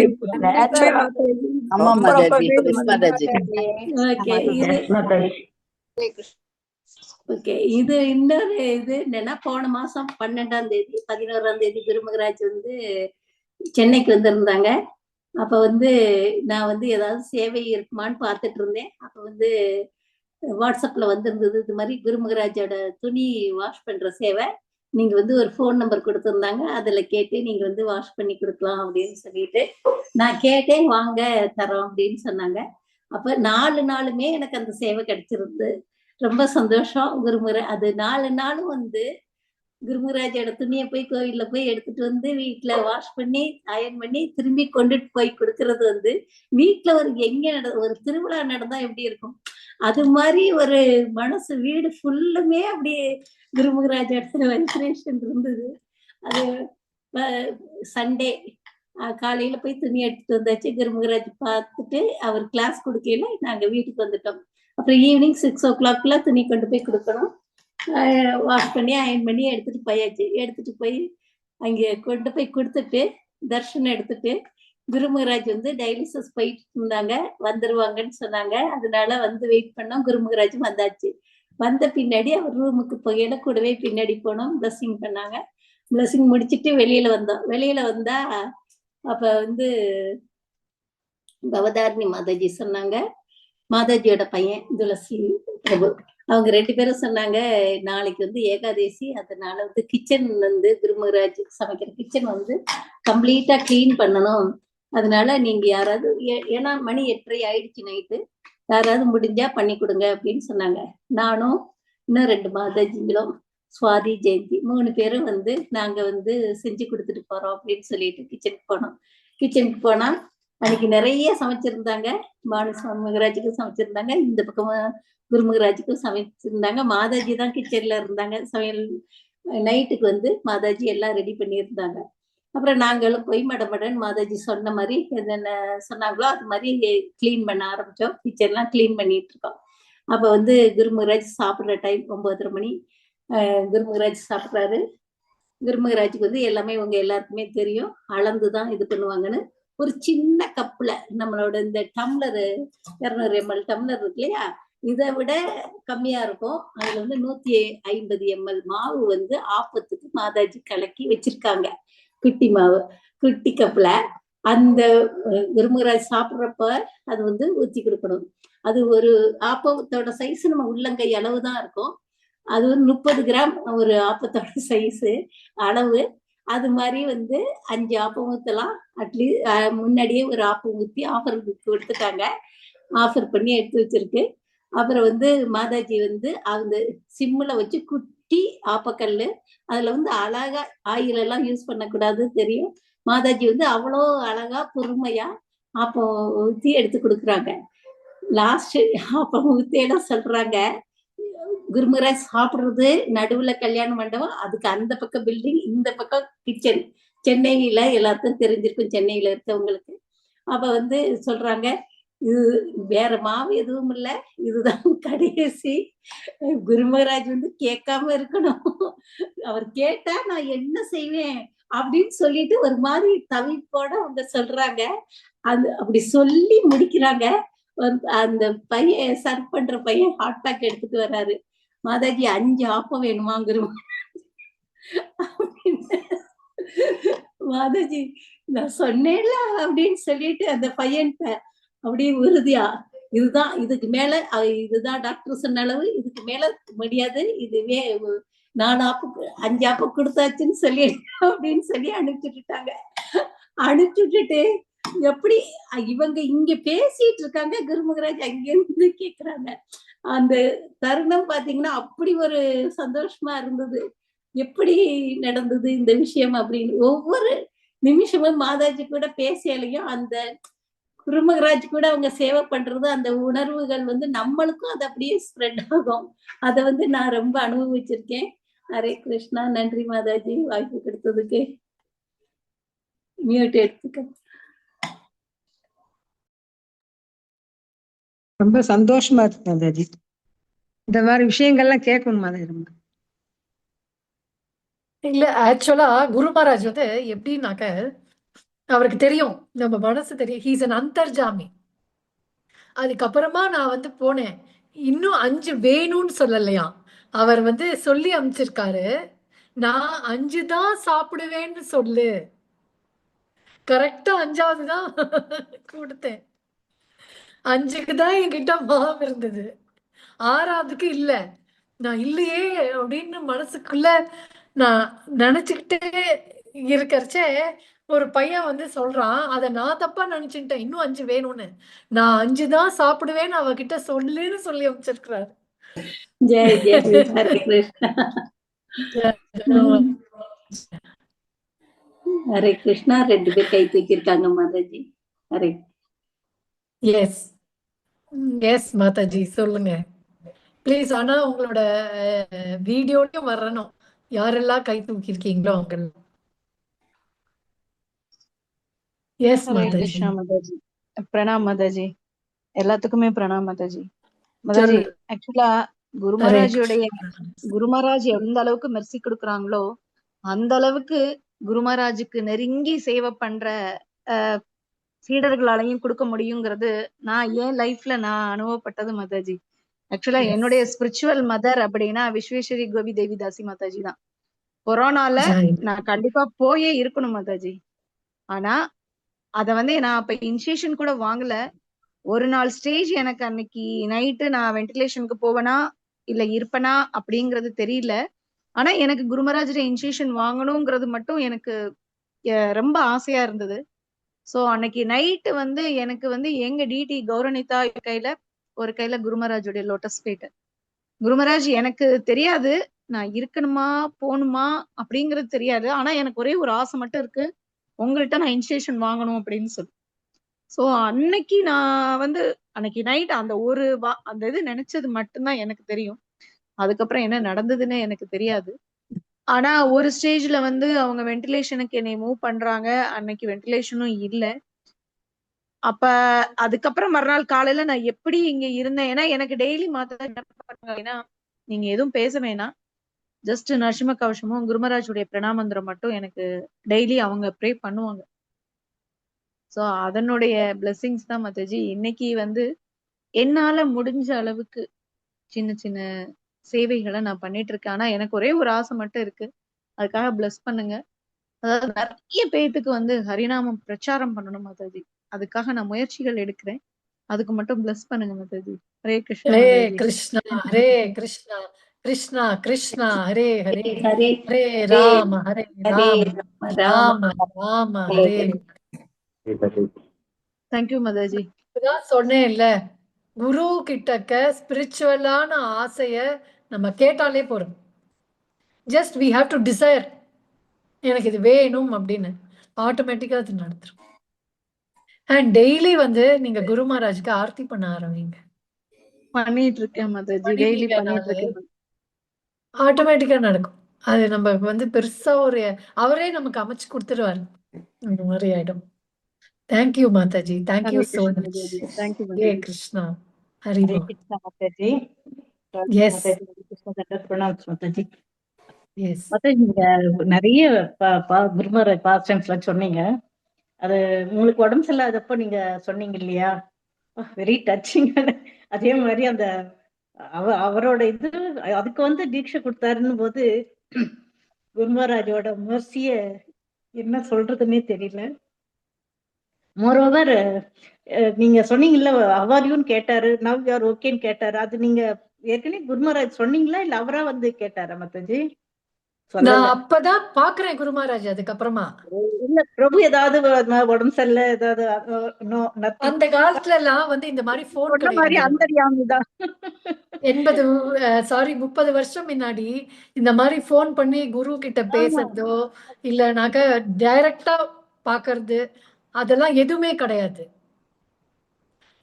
ஆமா மாதாஜி, எஸ் மாதாஜி. ஓகே, இது மாதாஜி. ஓகே, இது இன்னொரு இது என்னன்னா, போன மாசம் 12ஆம் தேதி 11ஆம் தேதி குரு மகாராஜ் வந்து சென்னைக்கு வந்திருந்தாங்க. அப்ப வந்து நான் வந்து ஏதாவது சேவை இருக்குமான்னு பார்த்துட்டு இருந்தேன். அப்ப வந்து வாட்ஸ்அப்ல வந்திருந்தது, இது மாதிரி குரு மகாராஜோட துணி வாஷ் பண்ற சேவை, நீங்க வந்து ஒரு ஃபோன் நம்பர் கொடுத்துருந்தாங்க, அதுல கேட்டு நீங்க வந்து வாஷ் பண்ணி கொடுக்கலாம் அப்படின்னு சொல்லிட்டு நான் கேட்டேன். வாங்க தரோம் அப்படின்னு சொன்னாங்க. அப்ப 4 நாளுமே எனக்கு அந்த சேவை கிடைச்சிருந்து ரொம்ப சந்தோஷம். அது 4 நாளும் வந்து குருமராஜோட துணியை போய் கோவில்ல போய் எடுத்துட்டு வந்து வீட்டுல வாஷ் பண்ணி அயன் பண்ணி திரும்பி கொண்டுட்டு போய் கொடுக்கறது வந்து வீட்டுல ஒரு திருவிழா நடந்தா எப்படி இருக்கும், அது மாதிரி ஒரு மனசு வீடு ஃபுல்லுமே அப்படியே குருமராஜோட வைப்ரேஷன் இருந்தது. அது சண்டே காலையில போய் துணி எடுத்துட்டு வந்தாச்சு. குருமராஜ் பார்த்துட்டு அவர் கிளாஸ் கொடுக்கல, நாங்க வீட்டுக்கு வந்துட்டோம். அப்புறம் ஈவினிங் 6 o'clock துணி கொண்டு போய் கொடுக்கணும். வாஷ் பண்ணி அயன் பண்ணி எடுத்துட்டு போயாச்சு. எடுத்துட்டு போய் அங்கே கொண்டு போய் கொடுத்துட்டு தர்ஷனம் எடுத்துட்டு, குருமராஜ் வந்து டைலிசிஸ் போயிட்டு இருந்தாங்க, வந்துருவாங்கன்னு சொன்னாங்க. அதனால வந்து வெயிட் பண்ணோம். குருமராஜ் வந்தாச்சு. வந்த பின்னாடி அவர் ரூமுக்கு போயில கூடவே பின்னாடி போனோம். பிளஸிங் பண்ணாங்க. பிளஸிங் முடிச்சுட்டு வெளியில வந்தோம். வெளியில வந்தா அப்ப வந்து பவதாரணி மாதாஜி சொன்னாங்க. மாதாஜியோட பையன் துளசி பிரபு, அவங்க 2 பேரும் சொன்னாங்க, நாளைக்கு வந்து ஏகாதேசி, அதனால வந்து கிச்சன் வந்து குருமகராஜ் சமைக்கிற கிச்சன் வந்து கம்ப்ளீட்டா கிளீன் பண்ணணும். அதனால நீங்க யாராவது ஏன்னா மணி 8:30 ஆயிடுச்சு நைட்டு, யாராவது முடிஞ்சா பண்ணி கொடுங்க அப்படின்னு சொன்னாங்க. நானும் இன்னும் 2 மாதாஜிங்களும் சுவாதி ஜெயந்தி 3 பேரும் வந்து நாங்க வந்து செஞ்சு கொடுத்துட்டு போறோம் அப்படின்னு சொல்லிட்டு கிச்சனுக்கு போனோம். கிச்சனுக்கு போனா அன்னைக்கு நிறைய சமைச்சிருந்தாங்க. பானுசுவாமி மகராஜுக்கும் சமைச்சிருந்தாங்க, இந்த பக்கம் குருமகராஜுக்கும் சமைச்சிருந்தாங்க. மாதாஜி தான் கிச்சன்ல இருந்தாங்க. சமையல் நைட்டுக்கு வந்து மாதாஜி எல்லாம் ரெடி பண்ணியிருந்தாங்க. அப்புறம் நாங்களும் போய் மடமடன் மாதாஜி சொன்ன மாதிரி என்னென்ன சொன்னாங்களோ அது மாதிரி கிளீன் பண்ண ஆரம்பிச்சோம். கிச்சன்லாம் கிளீன் பண்ணிட்டு இருக்கோம். அப்ப வந்து குருமகராஜ் சாப்பிட்ற டைம் 9:30 மணி. குருமகராஜ் சாப்பிட்றாரு. குருமகராஜுக்கு வந்து எல்லாமே உங்க எல்லாருக்குமே தெரியும், அளந்துதான் இது பண்ணுவாங்கன்னு. ஒரு சின்ன கப்ல நம்மளோட இந்த டம்ளர் 200 ml டம்ளர் இருக்கு இல்லையா, இதை விட கம்மியா இருக்கும். அதுல வந்து 150 ml மாவு வந்து ஆப்பத்துக்கு மாதாஜி கலக்கி வச்சிருக்காங்க. குட்டி மாவு குட்டி கப்ல. அந்த குருமகராஜ் சாப்பிட்றப்ப அது வந்து ஊத்தி கொடுக்கணும். அது ஒரு ஆப்பத்தோட சைஸ் நம்ம உள்ளங்கை அளவு தான் இருக்கும். அது வந்து 30 கிராம் ஒரு ஆப்பத்தோட சைஸு அளவு. அது மாதிரி வந்து 5 ஆப்பம் ஊற்றலாம். அட்லீஸ்ட் முன்னாடியே ஒரு ஆப்பம் ஊற்றி ஆஃபர் கொடுத்துட்டாங்க, ஆஃபர் பண்ணி எடுத்து வச்சிருக்கு. அப்புறம் வந்து மாதாஜி வந்து அந்த சிம்மில் வச்சு குட்டி ஆப்பக்கல், அதில் வந்து அழகா ஆயில் எல்லாம் யூஸ் பண்ணக்கூடாது தெரியும். மாதாஜி வந்து அவ்வளோ அழகா பொறுமையா ஆப்பம் ஊற்றி எடுத்து கொடுக்குறாங்க. லாஸ்ட் ஆப்பம் ஊற்றியெல்லாம் சொல்றாங்க, குருமகராஜ் சாப்பிடுறது நடுவுல கல்யாண மண்டபம், அதுக்கு அந்த பக்கம் பில்டிங், இந்த பக்கம் கிச்சன். சென்னையில எல்லாருக்கும் தெரிஞ்சிருக்கும், சென்னையில இருக்கவங்களுக்கு. அப்ப வந்து சொல்றாங்க, இது வேற மாவு எதுவும் இல்லை, இதுதான் கடைசி. குருமகராஜ் வந்து கேட்காம இருக்கணும், அவர் கேட்டா நான் என்ன செய்வேன் அப்படின்னு சொல்லிட்டு ஒரு மாதிரி தவிப்போட அவங்க சொல்றாங்க. அது அப்படி சொல்லி முடிக்கிறாங்க. அந்த பையன் சர்வ் பண்ற பையன் ஹாட் பேக் எடுத்துட்டு வர்றாரு. மாதாஜி 5 ஆப்பம் வேணுமாங்கிற மாதாஜி நான் சொன்னேன்ல அப்படின்னு சொல்லிட்டு அந்த பையன்கிட்ட அப்படியே உறுதியா, இதுதான் இதுக்கு மேல இதுதான் டாக்டர் சொன்ன அளவு, இதுக்கு மேல முடியாது, இதுவே 4 ஆப்பு 5 ஆப்பு கொடுத்தாச்சுன்னு சொல்லி அப்படின்னு சொல்லி அனுப்பிச்சுட்டாங்க. அனுப்பிச்சுட்டு எப்படி இவங்க இங்க பேசிட்டு இருக்காங்க, குருமகராஜ் அங்கிருந்து கேக்குறாங்க. அந்த தருணம் பாத்தீங்கன்னா அப்படி ஒரு சந்தோஷமா இருந்தது. எப்படி நடந்தது இந்த விஷயம் அப்படின்னு ஒவ்வொரு நிமிஷமும் மாதாஜி கூட பேசியாலையும் அந்த குருமகராஜ் கூட அவங்க சேவை பண்றது, அந்த உணர்வுகள் வந்து நம்மளுக்கும் அது அப்படியே ஸ்ப்ரெட் ஆகும். அதை வந்து நான் ரொம்ப அனுபவிச்சிருக்கேன். ஹரே கிருஷ்ணா. நன்றி மாதாஜி, வாய்ப்பு கொடுத்ததுக்கு. மியூட் எடுத்துக்க. ரொம்ப சந்தோஷமா இருக்கு மாதாஜி, இந்த மாதிரி விஷயங்கள்லாம் கேட்கணும் மாதாஜி. ரொம்ப இல்ல ஆக்சுவலா குரு மகாராஜ் வந்து எப்படின்னாக்க, அவருக்கு தெரியும் நம்ம மனசு தெரியும், ஹீஸ் அன் அந்தர்ஜாமி. அதுக்கப்புறமா நான் வந்து போனேன், இன்னும் 5 வேணும்னு சொல்லலையா, அவர் வந்து சொல்லி அமைச்சிருக்காரு, நான் 5 தான் சாப்பிடுவேன்னு சொல்லு. கரெக்டா 5வது தான் கொடுத்தேன். 5க்கு தான் என்கிட்ட மாவு இருந்தது, 6வதுக்கு இல்ல. நான் இல்லையே அப்படின்னு மனசுக்குள்ள நான் நினைச்சுக்கிட்டே இருக்கிறச்சே ஒரு பையன் வந்து சொல்றான், அதை நான் தப்பா நினைச்சுட்டேன், இன்னும் 5 வேணும்னு. நான் 5 தான் சாப்பிடுவேன்னு அவகிட்ட சொல்லுன்னு சொல்லி அமைச்சிருக்கிறாரு. ஜெய் ஜெய் ஹரே கிருஷ்ணா. ஹரே கிருஷ்ணா. 2 பேர் கை தூக்கியிருக்காங்க மாதாஜி. ஹரே. எஸ் எஸ் மாதாஜி, சொல்லுங்க ப்ளீஸ். ஆனா உங்களோட வீடியோலயும் வரணும், யாரெல்லாம் கை தூக்கி இருக்கீங்களோ அவங்க. எஸ் ஹரே மாதாஜி. கிருஷ்ணா மாதாஜி. பிரணாம் மாதாஜி, எல்லாத்துக்குமே பிரணாம் மாதாஜி. மாதாஜி ஆக்சுவலா குருமராஜ் எந்த அளவுக்கு மெர்சி கொடுக்குறாங்களோ அந்த அளவுக்கு குருமராஜுக்கு நெருங்கி சேவை பண்ற சீடர்களாலையும் கொடுக்க முடியுங்கிறது நான் என் லைஃப்ல நான் அனுபவப்பட்டது மாதாஜி. ஆக்சுவலா என்னுடைய ஸ்பிரிச்சுவல் மதர் அப்படின்னா விஸ்வேஸ்வரி கோபி தேவிதாசி மாதாஜி தான். கொரோனால நான் கண்டிப்பா போயே இருக்கணும் மாதாஜி. ஆனா அத வந்து நான் அப்ப இனிஷியேஷன் கூட வாங்கல. ஒரு நாள் ஸ்டேஜ் எனக்கு அன்னைக்கு நைட்டு நான் வென்டிலேஷனுக்கு போவேனா இல்ல இருப்பனா அப்படிங்கறது தெரியல. ஆனா எனக்கு குருமராஜ்ல இனிஷியேஷன் வாங்கணுங்கிறது மட்டும் எனக்கு ரொம்ப ஆசையா இருந்தது. சோ அன்னைக்கு நைட்டு வந்து எனக்கு வந்து எங்க டிடி கௌரணிதா கையில ஒரு கையில குருமராஜுடைய லோட்டஸ் ஃபீட். குருமராஜ் எனக்கு தெரியாது நான் இருக்கணுமா போகணுமா அப்படிங்கிறது தெரியாது. ஆனா எனக்கு ஒரே ஒரு ஆசை மட்டும் இருக்கு, உங்கள்கிட்ட நான் இனிஷியேஷன் வாங்கணும் அப்படின்னு சொல்லி. சோ அன்னைக்கு நான் வந்து அன்னைக்கு நைட் அந்த ஒரு அந்த இது நினைச்சது மட்டும்தான் எனக்கு தெரியும். அதுக்கப்புறம் என்ன நடந்ததுன்னு எனக்கு தெரியாது. ஆனா ஒரு ஸ்டேஜ்ல வந்து அவங்க வென்டிலேஷனுக்கு என்னை மூவ் பண்றாங்க. அன்னைக்கு வென்டிலேஷனும் இல்ல. அப்ப அதுக்கப்புறம் மறுநாள் காலையில நான் எப்படி இங்க இருந்தேன், ஏன்னா எனக்கு டெய்லி மாத்தினா நீங்க எதுவும் பேச வேணாம், ஜஸ்ட் நரசிம்ம கவசமும் குருமராஜுடைய பிரணாமந்திரம் மட்டும் எனக்கு டெய்லி அவங்க ப்ரே பண்ணுவாங்க. சோ அதனுடைய பிளெஸிங்ஸ் தான் மாதாஜி இன்னைக்கு வந்து என்னால முடிஞ்ச அளவுக்கு சின்ன சின்ன சேவைகளை நான் பண்ணிட்டு இருக்கேன். ஆனா எனக்கு ஒரே ஒரு ஆசை மட்டும் இருக்கு, அதுக்காக பிளஸ் பண்ணுங்க. அதாவது நிறைய பேத்துக்கு வந்து ஹரிநாமம் பிரச்சாரம் பண்ணணும் மாதாஜி. அதுக்காக நான் முயற்சிகள் எடுக்கிறேன். அதுக்கு மட்டும் பிளஸ் பண்ணுங்க மாதாஜி. ஹரே கிருஷ்ணா ஹரே மாதாஜி. கிருஷ்ணா ஹரே கிருஷ்ணா கிருஷ்ணா கிருஷ்ணா ஹரே ஹரே ஹரே ஹரே ஹரே ராம ஹரே ஹரே ராம ராம ராம ராம ஹரே ஹரே. தேங்க்யூ மாதாஜி. இப்பதான் சொன்னேன்ல, குரு கிட்டக்க ஸ்பிரிச்சுவலான ஆசைய நம்ம கேட்டாலே போறோம். Just we have to desire, எனக்கு இது வேணும் அப்படின்னு ஆட்டோமேட்டிக்கா அது நடந்துரும். அண்ட் டெய்லி வந்து நீங்க குரு மகாராஜுக்கு ஆர்த்தி பண்ண ஆரம்பிங்க. பண்ணிட்டு இருக்கேன் மாதாஜி, டெய்லி பண்ணிட்டு இருக்கேன். ஆட்டோமேட்டிக்கா நடக்கும். அது நம்ம வந்து பெருசா ஒரு அவரே நமக்கு அமைச்சு கொடுத்துருவாரு. அந்த மாதிரி ஆயிடும். தேங்க்யூ மாதாஜி, thank you Hare so Krishna much. மாதாஜி. தேங்க்யூ ஹரே மாதாஜி. கிருஷ்ணா ஹரே ஹரிபோ. கிருஷ்ணா மாதாஜி. எஸ் கிருஷ்ண தண்டர் பிரணாம்ஸ் மாதாஜி. எஸ். மாதாஜி, நீங்க நிறைய குருமர பாஸ்டன்ஸ்லாம் சொன்னீங்க. அது உங்களுக்கு உடம்பு சரியில்லாதப்போ நீங்க சொன்னீங்க இல்லையா, வெரி டச்சிங். அதே மாதிரி அந்த அவரோட இது அதுக்கு வந்து தீட்சை கொடுத்தாருன்னு போது குருமராஜோட மர்சிய என்ன சொல்றதுன்னே தெரியல. மோரோவர் நீங்க சொன்னீங்கல்ல அவாரியும் கேட்டாரு, நவ் யார் ஓகேன்னு கேட்டாரு. அது நீங்க ஏற்கனவே குருமராஜ் சொன்னீங்களா இல்ல அவரா வந்து கேட்டாரா மாதாஜி? நான் சொல்லல. அப்பதான் பாக்குறேன் குரு மகாராஜ். அதுக்கப்புறமா இல்ல பிரபு ஏதாவது உடம்பு சரியில்லை ஏதாவது நோ நத்திங். அந்த காலத்துல எல்லாம் வந்து இந்த மாதிரி போன் சொன்ன மாதிரி கிடையாது. அந்தரியாமிதான். 30 வருஷம் முன்னாடி இந்த மாதிரி போன் பண்ணி குரு கிட்ட பேசுறதோ இல்லனாக்க டைரக்டா பாக்குறது அதெல்லாம் எதுவுமே கிடையாது.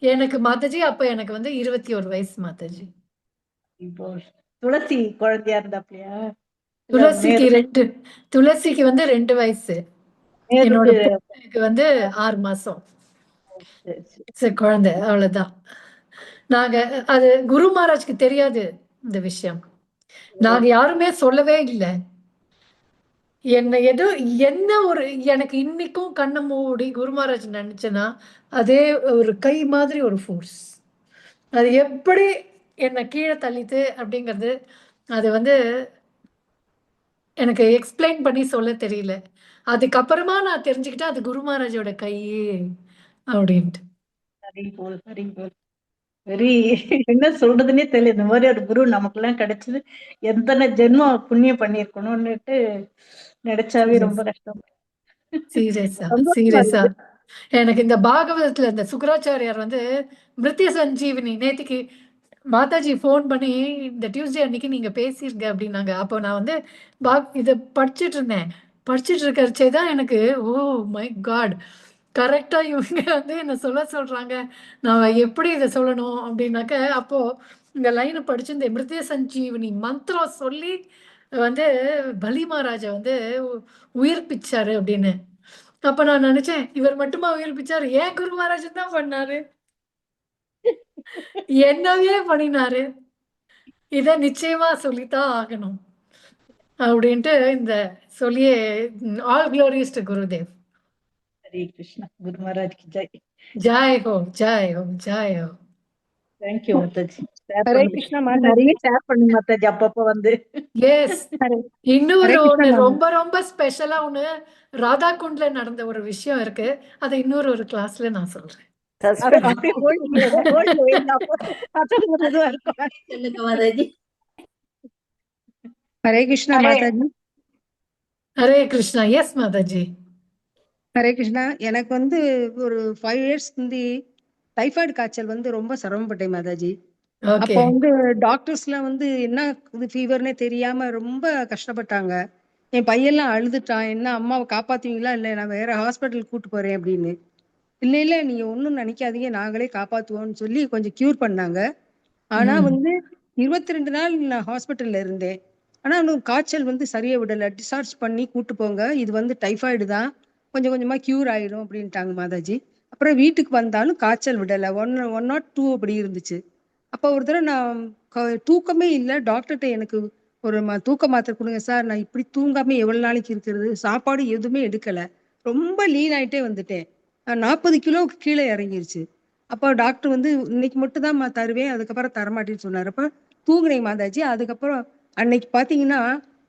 எனக்கு மாதாஜி அப்ப எனக்கு வந்து 21 வயசு மாதாஜி. இப்போ துளசி குழந்தையா இருந்தாப்லையா? துளசிக்கு வந்து 2 வயசு. என்னோட பொண்ணுக்கு வந்து 6 மாசம் குழந்தை, அவ்வளவுதான். நாங்க அது குரு மகாராஜ்க்கு தெரியாது இந்த விஷயம். நாங்க யாருமே சொல்லவே இல்லை. என்ன ஒரு எனக்கு இன்னைக்கும் கண்ணை மூடி குரு மகாராஜ் நினைச்சேன்னா அதே ஒரு கை மாதிரி ஒரு ஃபோர்ஸ். அது எப்படி என்னை கீழே தள்ளித்து அப்படிங்கிறது அது வந்து எனக்கு எக்ஸ்பிளைன் பண்ணி சொல்ல தெரியல. அதுக்கப்புறமா நான் தெரிஞ்சுக்கிட்டேன் அது குரு மகாராஜோட கையே அப்படின்ட்டு. வெரி என்ன சொல்றதுன்னே தெரியல. இந்த மாதிரி ஒரு குரு நமக்கு எல்லாம் கிடைச்சது எத்தனை ஜென்மம் புண்ணியம் பண்ணிருக்கணும்னுட்டு நினைச்சாவே ரொம்ப கஷ்டம். சீரியஸா எனக்கு இந்த பாகவதத்துல இந்த சுக்கராச்சாரியார் வந்து மிருத்ய சஞ்சீவினி நேத்திக்கு மாதாஜி போன் பண்ணி இந்த டியூஸ்டே அன்னைக்கு நீங்க பேசிருங்க அப்படின்னாங்க. அப்போ நான் வந்து இதை படிச்சுட்டு இருந்தேன். படிச்சுட்டு இருக்கிறச்சே தான் எனக்கு ஓ மை காட், கரெக்டா இவங்க வந்து என்ன சொல்றாங்க, நான் எப்படி இதை சொல்லணும் அப்படின்னாக்க அப்போ இந்த லைனை படிச்சு இந்த மிருத்ய சஞ்சீவினி மந்திரம் சொல்லி வந்து பலி மகாராஜா வந்து உயிர்ப்பிச்சாரு அப்படின்னு. அப்ப நான் நினைச்சேன் இவர் மட்டுமா உயிர்ப்பிச்சாரு, ஏன் குரு மகாராஜன் தான் பண்ணாரு, என்னவே பண்ணினாரு, இத நிச்சயமா சொல்லித்தான் ஆகணும் அப்படின்ட்டு இந்த சொல்லியே all glories to Gurudev. Hare Krishna. Guru Maharaj கி ஜெய். ஜாய் ஹோ ஜாய் ஹோ ஜாய் ஹோ. தேங்க்யூ மாதாஜி. ஷேர் ஹரே பண்ணுங்க. கிருஷ்ணா இன்னும் மாதாஜி. நிறைய ஷேர் பண்ணுங்க மாதாஜி அப்பப்போ வந்து. எஸ். ஹரே இன்னொரு ஹரே ஒண்ணு கிருஷ்ணா ரொம்ப ரொம்ப ஸ்பெஷலா ஒண்ணு ராதாகுண்ட்ல நடந்த ஒரு விஷயம் இருக்கு. அதை இன்னொரு ஒரு கிளாஸ்ல நான் சொல்றேன். அது சஸ்பென்ஸ். அப்படியே ஹோல்டு வைங்க. அப்போ மற்றவங்களுக்கு இதுவா இருக்கும். சொல்லுங்க மாதாஜி. ஹரே கிருஷ்ணா ஹரே மாதாஜி. ஹரே கிருஷ்ணா. எஸ் மாதாஜி. ஹரே கிருஷ்ணா. எனக்கு வந்து ஒரு 5 இயர்ஸ் முந்தி டைஃபாய்டு காய்ச்சல் வந்து ரொம்ப சிரமப்பட்டேன் மாதாஜி. ஓகே. அப்போ வந்து டாக்டர்ஸ்லாம் வந்து என்ன இது ஃபீவர்னே தெரியாம ரொம்ப கஷ்டப்பட்டாங்க. என் பையன்லாம் அழுதுட்டான். என்ன அம்மாவை காப்பாத்துவீங்களா? இல்ல நான் வேற ஹாஸ்பிட்டல் கூட்டு போறேன் அப்படின்னு. இல்ல இல்ல நீங்க ஒண்ணும் நினைக்காதீங்க, நாங்களே காப்பாத்துவோம்னு சொல்லி கொஞ்சம் கியூர் பண்ணாங்க. ஆனா ம். வந்து 22 நாள் நான் ஹாஸ்பிட்டல்ல இருந்தேன். ஆனா இன்னும் காய்ச்சல் வந்து சரியா விடல. டிஸ்சார்ஜ் பண்ணி கூட்டு போங்க. இது வந்து டைஃபாய்டு தான். கொஞ்சம் கொஞ்சமா கியூர் ஆயிடும் அப்படின்ட்டாங்க மாதாஜி. அப்புறம் வீட்டுக்கு வந்தாலும் காய்ச்சல் விடல. 1 நாட் 2 அப்படி இருந்துச்சு. அப்போ ஒரு தடவை நான் தூக்கமே இல்ல. டாக்டர்ட்ட எனக்கு ஒரு தூக்க மாத்திரை கொடுங்க சார். நான் இப்படி தூங்காம எவ்வளவு நாளைக்கு இருக்கிறது? சாப்பாடு எதுவுமே எடுக்கல. ரொம்ப லீன் ஆயிட்டே வந்துட்டேன். 40 கிலோவுக்கு கீழே இறங்கிருச்சு. அப்போ டாக்டர் வந்து இன்னைக்கு மட்டும் தான் தருவேன், அதுக்கப்புறம் தரமாட்டேன்னு சொன்னாரு. அப்ப தூங்குனேன் மாதாஜி. அதுக்கப்புறம் அன்னைக்கு பாத்தீங்கன்னா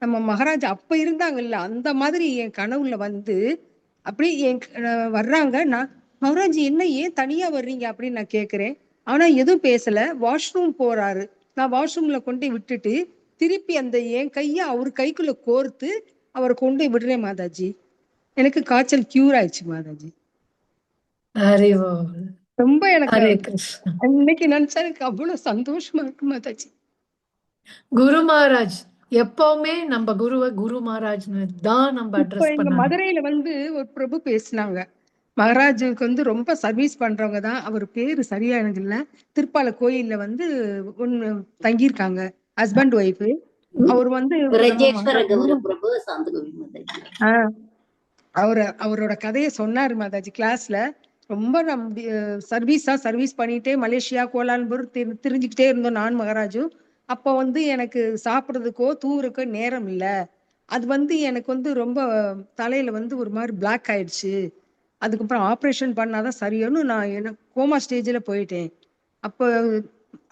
நம்ம மகாராஜா அப்ப இருந்தாங்கல்ல அந்த மாதிரி என் கனவுல வந்து அப்படியே வர்றாங்க. நான் மகாராஜ் என்ன ஏன் தனியா வர்றீங்க அப்படின்னு நான் கேக்குறேன். ஆனா எதுவும் பேசல. வாஷ்ரூம் போறாரு. நான் வாஷ்ரூம்ல கொண்டு விட்டுட்டு திருப்பி அந்த என் கைய அவர் கைக்குள்ள கோர்த்து அவரை கொண்டு விடுறேன் மாதாஜி. எனக்கு காய்ச்சல் கியூர் ஆயிடுச்சு மாதாஜி. ஹரி ரொம்ப எனக்கு ஹரே கிருஷ்ணா. இன்னைக்கு நினைச்சா எனக்கு அவ்வளவு சந்தோஷமா இருக்கு மாதாஜி. குரு மகாராஜ் எப்பவுமே நம்ம குருவை குரு மகாராஜ்னு தான் நம்ம இப்போ அட்ரஸ் எங்க பண்ணணும். மதுரையில வந்து ஒரு பிரபு பேசினாங்க. மகாராஜுக்கு வந்து ரொம்ப சர்வீஸ் பண்றவங்க தான். அவர் பேரு சரியா எனக்கு இல்ல. திருப்பால கோயில்ல வந்து ஒண்ணு தங்கியிருக்காங்க. Husband wife. அவர் வந்து பிரஜேஸ்வர நம்ம கௌர பிரபு சாந்தகவி மாதாஜி. ஆஹ் அவரோட கதையை சொன்னாரு மாதாஜி கிளாஸ்ல. ரொம்ப சர்வீஸ் பண்ணிட்டே மலேசியா கோலாலம்பூர் திரிஞ்சுக்கிட்டே இருந்தோம் நான் மகாராஜும். அப்போ வந்து எனக்கு சாப்பிட்றதுக்கோ தூங்குறதுக்கோ நேரம் இல்ல. அது வந்து எனக்கு வந்து ரொம்ப தலையில வந்து ஒரு மாதிரி பிளாக் ஆயிடுச்சு. அதுக்கப்புறம் ஆப்ரேஷன் பண்ணாதான் சரியானு நான் எனக்கு கோமா ஸ்டேஜ்ல போயிட்டேன். அப்போ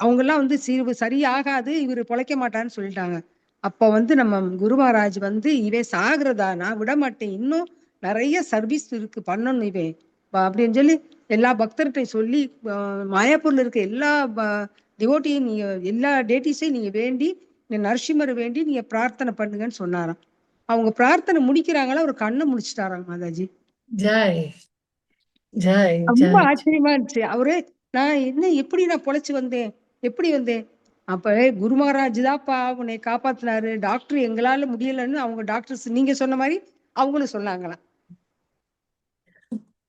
அவங்கெல்லாம் வந்து சரியாகாது, இவர் பொழைக்க மாட்டான்னு சொல்லிட்டாங்க. அப்ப வந்து நம்ம குரு மகாராஜ் வந்து இவன் சாகுறதா நான் விட மாட்டேன், இன்னும் நிறைய சர்வீஸ் இருக்கு பண்ணணும் இவன் அப்படின்னு சொல்லி எல்லா பக்தர்கிட்டையும் சொல்லி மாயாப்பூர்ல இருக்க எல்லா டிவோட்டியும் நீங்க எல்லா டேட்டிஸையும் நீங்க வேண்டி நரசிம்மரை வேண்டி நீங்க பிரார்த்தனை பண்ணுங்கன்னு சொன்னாராம். அவங்க பிரார்த்தனை முடிக்கிறாங்களா ஒரு கண்ணை முடிச்சிட்டாராங்க மாதாஜி. ஜெய் ஜெய் ரொம்ப ஜெய். ஆச்சரியமா இருந்துச்சு. அவரே நான் என்ன எப்படி நான் பொழைச்சு வந்தேன், எப்படி வந்தேன்? அப்ப குரு மகாராஜ் தான்ப்பா உன்னை காப்பாத்தினாரு, டாக்டர் எங்களால முடியலன்னு அவங்க டாக்டர்ஸ் நீங்க சொன்ன மாதிரி அவங்களும் சொன்னாங்களாம்.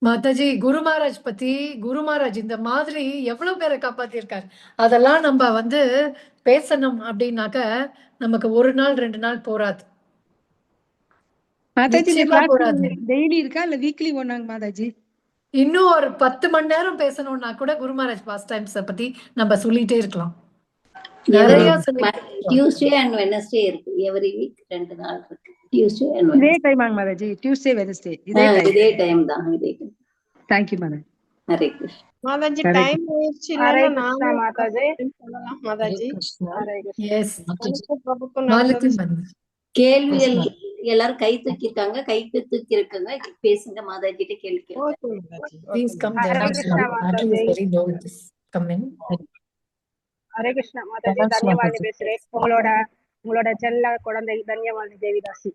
மாதாஜி குரு மகாராஜ் பத்தி குரு மகாராஜ் இந்த மாதிரி எவ்வளவு பேரை காப்பாத்திருக்காரு. அதெல்லாம் நம்ம வந்து பேசணும் அப்படின்னாக்க நமக்கு 1 நாள் 2 நாள் போராது. மாதாஜி இந்த நிச்சயமா கிளாஸ் போராது. டெய்லி இருக்கா இல்ல வீக்லி ஒன்னாங்க மாதாஜி? இன்னும் ஒரு 10 மணி நேரம் பேசணும்னா கூட குரு மகாராஜ் பாஸ்ட் டைம்ஸ் பத்தி நம்ம சொல்லிட்டே இருக்கலாம். நிறைய டியூஸ்டே அண்ட் வெனஸ்டே இருக்கு. எவ்ரி வீக் 2 நாள் இருக்கு. டியூஸ்டே அண்ட் இதே வெனஸ்டே. டைம் ஆங்க மாதாஜி. டியூஸ்டே வெனஸ்டே இதே டைம். இதே டைம் தான். இதே time. Thank you Mataji. Hare Krishna. Mataji Hare time ஆயிடுச்சு ஹரே இல்லைன்னா கிருஷ்ணா நானும் மாதாஜி. சொல்லலாம் மாதாஜி. ஹரே கிருஷ்ணா. எஸ் எனக்கு பிரபுக்கும் நடந்தது மாலதி கேள்விகள் எல்லாரும் கை தூக்கி இருக்காங்க. கை தூக்கி இருக்காங்க. பேசுங்க மாதாஜிட்ட கேள்வி கேளுங்க. Okay Mataji. Please come Hare there. Krishna Battery is Mataji. very low. Just come in. Hare Krishna Mataji. Dhanyavani பேசுறேன். உங்களோட செல்ல குழந்தை தன்யவாணி தேவிதாசி.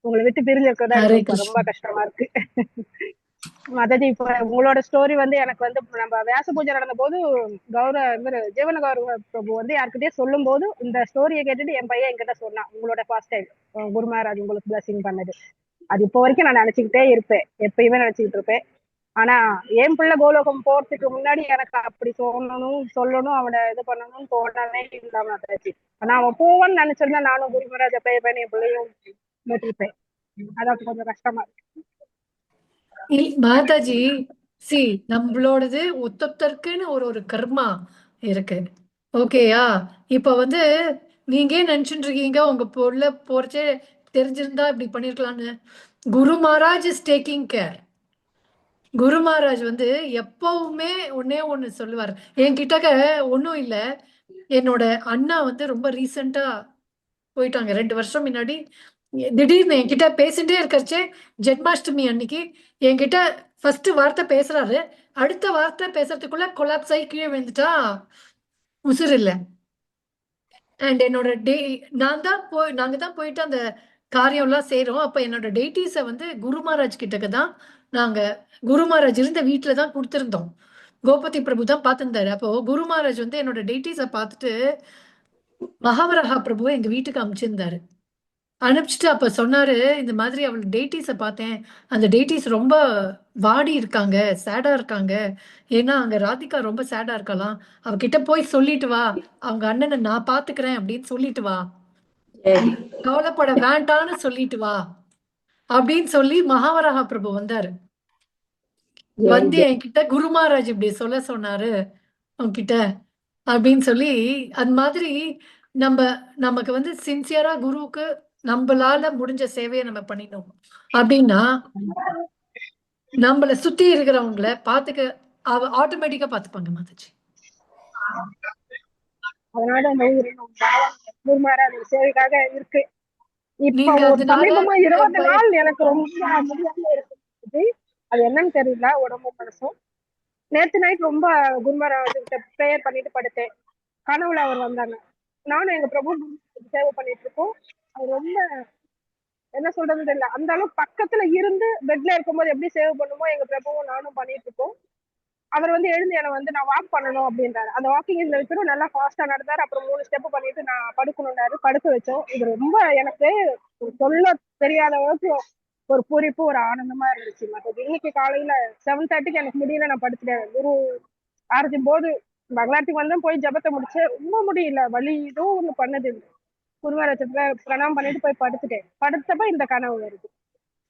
உங்களை விட்டு பிரிஞ்சிருக்கிறதா ஹரே எனக்கு ரொம்ப கிருஷ்ணா. கஷ்டமா இருக்கு. மாதாஜி இப்ப உங்களோட ஸ்டோரி வந்து எனக்கு வந்து நம்ம வியாச பூஜை நடந்த போது ஜீவன கௌரவ பிரபு வந்து யாருக்கிட்டே சொல்லும் போது இந்த ஸ்டோரியை கேட்டுட்டு என் பையன் என்கிட்ட சொன்னான், உங்களோட ஃபர்ஸ்ட் டைம் குரு மகாராஜ் உங்களுக்கு பிளஸிங் பண்ணது. அது இப்போ வரைக்கும் நான் நினைச்சுக்கிட்டே இருப்பேன், எப்பயுமே நினைச்சுக்கிட்டு இருப்பேன். ஆனா என் பிள்ளை கோலோகம் போறதுக்கு முன்னாடி எனக்கு அப்படி சொல்லணும் அவனை இது பண்ணணும்னு தோணவே இல்லாம மாதாஜி. ஆனா அவன் போவான்னு நினைச்சிருந்தா நானும் குரு மகாராஜ பையன் என் பிள்ளையும் போட்டிருப்பேன். அதான் கொஞ்சம் கஷ்டமா இருக்கு. மாதாஜி சி நம்மளோடது ஒத்தொத்தருக்குன்னு ஒரு கர்மா இருக்கு. ஓகேயா? இப்ப வந்து நீங்க ஏன் நினைச்சுட்டு இருக்கீங்க உங்க பொருளை போறச்சே தெரிஞ்சிருந்தா இப்படி பண்ணிருக்கலாம்னு? குரு மகாராஜ் இஸ் டேக்கிங் கேர். குரு மகாராஜ் வந்து எப்பவுமே ஒன்னே ஒண்ணு சொல்லுவார். என்கிட்ட ஒன்றும் இல்லை, என்னோட அண்ணா வந்து ரொம்ப ரீசெண்டா போயிட்டாங்க 2 வருஷம் முன்னாடி. திடீர்னு என்கிட்ட பேசிட்டே இருக்கறச்சே ஜென்மாஷ்டமி அன்னைக்கு என்கிட்ட ஃபர்ஸ்ட் வார்த்தை பேசுறாரு. அடுத்த வார்த்தை பேசுறதுக்குள்ள கொலாப்ஸ் ஆகி கீழே விழுந்துட்டா, உசுர் இல்ல. அண்ட் என்னோட நாங்க தான் போயிட்டு அந்த காரியம் எல்லாம் செய்றோம். அப்ப என்னோட டேட்டிஸ வந்து குரு மகாராஜ் கிட்டக்க தான் நாங்க குரு மகாராஜ் இருந்த வீட்டுல தான் கொடுத்திருந்தோம். கோபதி பிரபு தான் பார்த்திருந்தாரு. அப்போ குரு மகாராஜ் வந்து என்னோட டேட்டிஸ பார்த்துட்டு மகாவராஹா பிரபுவை எங்க வீட்டுக்கு அனுப்பிச்சிருந்தாரு. அனுப்பிச்சிட்டு அப்ப சொன்னாரு, இந்த மாதிரி அவள் டேட்டிஸ பார்த்தேன். அந்த டேட்டிஸ் ரொம்ப வாடி இருக்காங்க, சேடா இருக்காங்க. ஏன்னா அங்க ராதிகா ரொம்ப சேடா இருக்கலாம். அவகிட்ட போய் சொல்லிட்டு வா, அவங்க அண்ணனை நான் பாத்துக்கிறேன் அப்படின்னு சொல்லிட்டு வா, சரி கவலைப்பட வேண்டான்னு சொல்லிட்டு வா அப்படின்னு சொல்லி மகாவராஹா பிரபு வந்தாரு. ஜெய் வந்து ஜெய். என்கிட்ட குரு மகாராஜ் இப்படி சொல்ல சொன்னாரு உன்கிட்ட அப்படின்னு சொல்லி, அது மாதிரி நமக்கு வந்து சின்சியரா குருவுக்கு நம்மளால முடிஞ்ச சேவையை நம்ம பண்ணினோம் அப்படின்னா, நம்மள சுத்தி இருக்கிறவங்கள பாத்துக்க ஆட்டோமேட்டிக்கா பாத்துப்பாங்க மாதாஜி. அதனால அந்த உயிர் குரு மகாராஜ் சேவைக்காக இருக்கு. இப்ப நீங்க ஒரு அதனால சமீபமா 20 பய- நாள் எனக்கு ரொம்ப முடியாம இருக்கு. அது என்னன்னு தெரியல, உடம்பும் மனசும். நேத்து நைட் ரொம்ப குரு மகாராஜ் கிட்ட ப்ரேயர் பண்ணிட்டு படுத்தேன். கனவுல அவர் வந்தாங்க. நானும் எங்க பிரபு சேவை பண்ணிட்டு இருக்கோம். அவர் ரொம்ப என்ன சொல்றது தெரியல, அந்த அளவுக்கு பக்கத்துல இருந்து பெட்ல இருக்கும்போது எப்படி சேவ் பண்ணுமோ எங்க பிரபுவும் நானும் பண்ணிட்டு இருக்கோம். அவர் வந்து எழுந்து என்னை வந்து நான் வாக் பண்ணணும் அப்படின்றாரு. அந்த வாக்கிங் இதுல வைக்கணும், நல்லா ஃபாஸ்டா நடந்தாரு. அப்புறம் 3 ஸ்டெப் பண்ணிட்டு நான் படுக்கணும்னாரு, படுக்க வச்சோம். இது ரொம்ப எனக்கு சொல்ல தெரியாத அளவுக்கு ஒரு பூரிப்பு, ஒரு ஆனந்தமா இருந்துச்சு. மற்றது இன்னைக்கு காலையில 7:30க்கு எனக்கு முடியல, நான் படுத்துட்டேன். குரு ஆரம்பிக்கும் போது பங்களாட்டுக்கு வந்தேன், போய் ஜபத்தை முடிச்சேன். ரொம்ப முடியல, வலி இதுவும் ஒண்ணு பண்ணது. குருவாரத்துல பிரணாம் பண்ணிட்டு போய் படுத்துட்டேன். படுத்தப்ப இந்த கனவு வருது.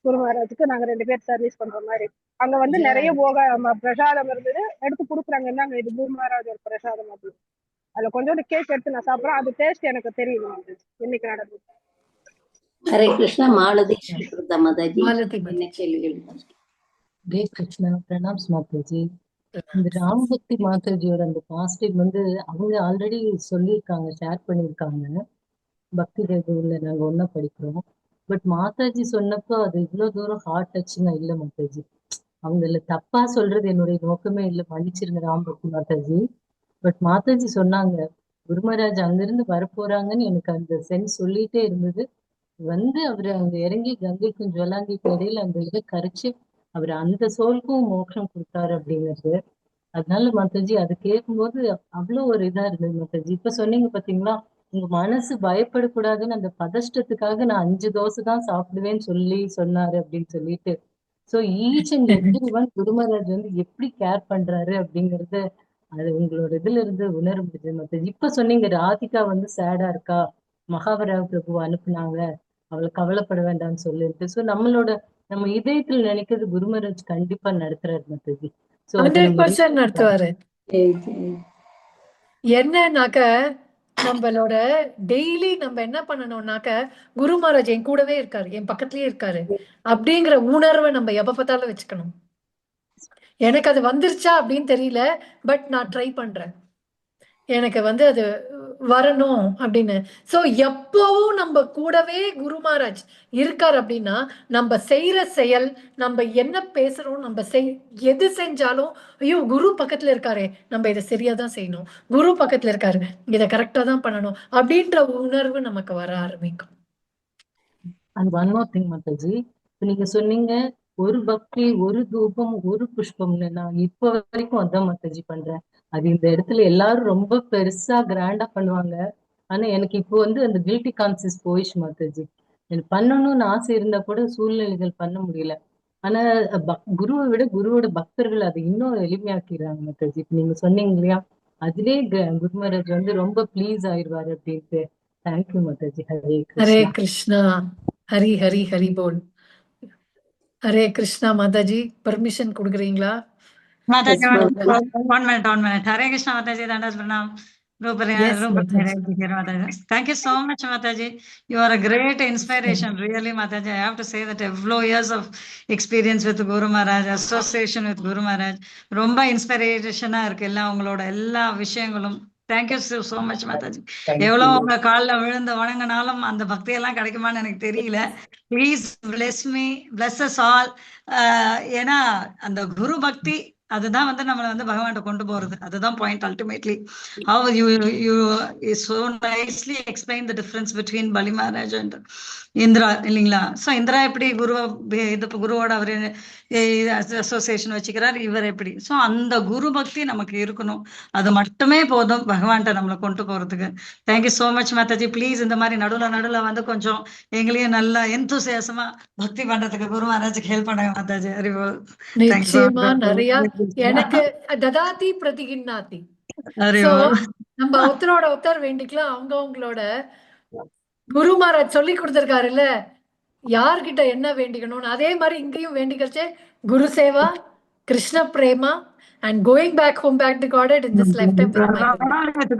குரு மகாராஜுக்கு நாங்க 2 பேர் சர்வீஸ் பண்ற மாதிரி. அங்க வந்து நிறைய பிரசாதம் இருந்தது, எடுத்து குடுக்குறாங்க. என்னங்க இது குரு மகாராஜ் ஒரு பிரசாதம் அப்படின்னு. அதுல கொஞ்சோண்டு கேக் எடுத்து நான் சாப்பிடுறேன். அது டேஸ்ட் எனக்கு தெரியுது இன்னைக்கு நடந்தது. ஹரே கிருஷ்ணா. மாலதி ஸ்ரீகிருதா மாதாஜி மாலதி என்ன மாதாஜி. கேள்விகள்? ஹரே கிருஷ்ணா. பிரணாம்ஸ் மாதாஜி. இந்த ராமபக்தி மாதாஜியோட அந்த பாசிட்டிவ் வந்து அவங்க ஆல்ரெடி சொல்லியிருக்காங்க, ஷேர் பண்ணியிருக்காங்க. பக்தி தேவில நாங்க ஒன்னா படிக்கிறோம். பட் மாதாஜி சொன்னப்போ அது இவ்வளவு தூரம் ஹார்ட் டச்சிங்கா இல்ல மாதாஜி. அவங்கள தப்பா சொல்றது என்னுடைய நோக்கமே இல்லை, மன்னிச்சிருங்க ராமபக்தி மாதாஜி. பட் மாதாஜி சொன்னாங்க குரு மகாராஜ் அங்கிருந்து வரப்போறாங்கன்னு எனக்கு அந்த சென்ஸ் சொல்லிட்டே இருந்தது. வந்து அவரு அங்க இறங்கி கங்கைக்கும் ஜுவலாங்கிக்கும் இடையில அந்த இதை கரைச்சு அவர் அந்த சோலுக்கும் மோட்சம் கொடுத்தாரு அப்படிங்கிறது. அதனால மாதாஜி அது கேட்கும்போது அவ்வளவு ஒரு இதா இருந்தது மாதாஜி. இப்ப சொன்னீங்க பாத்தீங்களா, உங்க மனசு பயப்படக்கூடாதுன்னு அந்த பதஷ்டத்துக்காக நான் 5 தோசை தான் சாப்பிடுவேன்னு சொன்னாரு அப்படின்னு சொல்லிட்டு. So each and every one Guru Maharaj வந்து எப்படி கேர் பண்றாரு அப்படிங்கறத அது உங்களோட இதுல இருந்து உணர முடிஞ்சது மாதாஜி. இப்ப சொன்னீங்க ராதிகா வந்து சேடா இருக்கா, மகாவராவ் பிரபு அனுப்புனாங்க, அவளை கவலைப்பட வேண்டாம்னு சொல்லிட்டு. சோ நம்ம இதயத்துல நினைக்கிறது குரு மகாராஜ் கண்டிப்பா நடத்துறாரு மாதாஜி. சோ அதை நம்ம 100% நடத்துவாரு. ஜெய் ஜெய். என்னன்னாக்க நம்மளோட டெய்லி நம்ம என்ன பண்ணணும்னாக்க, குரு மகாராஜ் என் கூடவே இருக்காரு, என் பக்கத்துலயே இருக்காரு அப்படிங்கிற உணர்வை நம்ம எப்ப பார்த்தாலும் வச்சுக்கணும். எனக்கு அது வந்துருச்சா அப்படின்னு தெரியல, பட் நான் ட்ரை பண்றேன். எனக்கு வந்து அது வரணும் அப்படின்னு. சோ எப்பவும் நம்ம கூடவே குரு மகாராஜ் இருக்காரு அப்படின்னா, நம்ம செய்யற செயல், நம்ம என்ன பேசுறோம், நம்ம எது செஞ்சாலும் ஐயோ குரு பக்கத்துல இருக்காரு, நம்ம இதை சரியா தான் செய்யணும், குரு பக்கத்துல இருக்காரு, இதை கரெக்டா தான் பண்ணணும் அப்படின்ற உணர்வு நமக்கு வர ஆரம்பிக்கும். And one more thing Mataji, இப்ப நீங்க சொன்னீங்க ஒரு பக்தி, ஒரு தூபம், ஒரு புஷ்பம்னு. நான் இப்ப வரைக்கும் அதான் மாதாஜி பண்றேன். அது இந்த இடத்துல எல்லாரும் ரொம்ப பெருசா கிராண்டா பண்ணுவாங்க. ஆனா எனக்கு இப்போ வந்து அந்த கில்ட்டி கான்சியஸ் போயிடுச்சு மாதாஜி. எனக்கு பண்ணணும்னு ஆசை இருந்தா கூட சூழ்நிலைகள் பண்ண முடியல. ஆனா குருவை விட குருவோட பக்தர்கள் அதை இன்னும் எளிமையாக்கிறாங்க மாதாஜி. இப்ப நீங்க சொன்னீங்க இல்லையா, அதுவே குரு மகாராஜ் வந்து ரொம்ப ப்ளீஸ் ஆயிடுவாரு அப்படின்ட்டு. தேங்க்யூ மாதாஜி. ஹரே ஹரே கிருஷ்ணா. கிருஷ்ணா. ஹரி ஹரி ஹரி போல். ஹரே கிருஷ்ணா. மாதாஜி பர்மிஷன் கொடுக்குறீங்களா? Mataji, Yes, Mataji. one minute. Hare Krishna, Mataji, Dandas Pranam. Yes, Mataji. Mataji. Thank you so much, Mataji. You are a great inspiration, really, Mataji. I have to say that every years of experience with Guru Maharaj, association with Guru Maharaj, ரொம்ப இன்ஸ்பிரேஷனா இருக்கு. எல்லாம் உங்களோட எல்லா விஷயங்களும் thank you so much Mataji. எவ்வளவு உங்க கால்ல விழுந்து வணங்கினாலும் அந்த பக்தியெல்லாம் கிடைக்குமான்னு எனக்கு தெரியல. Please bless me, bless us all. ஏன்னா அந்த குரு பக்தி அதுதான் வந்து நம்மளை வந்து பகவான்கிட்ட கொண்டு போறது. அதுதான் point ultimately. How you so nicely explain the difference between பலி மகாராஜ் and இந்திரா இல்லைங்களா? ஸோ இந்திரா எப்படி இது குருவோட அவரு அசோசியேஷன் வச்சுக்கிறார், இவர் எப்படி. ஸோ அந்த குரு பக்தி நமக்கு இருக்கணும். அது மட்டுமே போதும் பகவான்கிட்ட நம்மளை கொண்டு போறதுக்கு. Thank you so much Mataji. Please இந்த மாதிரி நடுவில் வந்து கொஞ்சம் எங்களையும் நல்லா எந்தூசியாசமா பக்தி பண்றதுக்கு குரு மகாராஜுக்கு ஹெல்ப் பண்ணுங்க மாதாஜி. அறிவு நிச்சயமா நிறைய எனக்கு ததாதி பிரதிகின்னாதி. அறிவு நம்ம ஒருத்தரோட ஒருத்தர் வேண்டிக்கலாம். அவங்களோட குரு மகாராஜ் சொல்லி கொடுத்திருக்காருல்ல யார்கிட்ட என்ன வேண்டிக்கணும்னு. அதே மாதிரி இங்கேயும் வேண்டிக்கச்சே குரு seva, Krishna Prema and going back home back to Godhead in this lifetime with my along with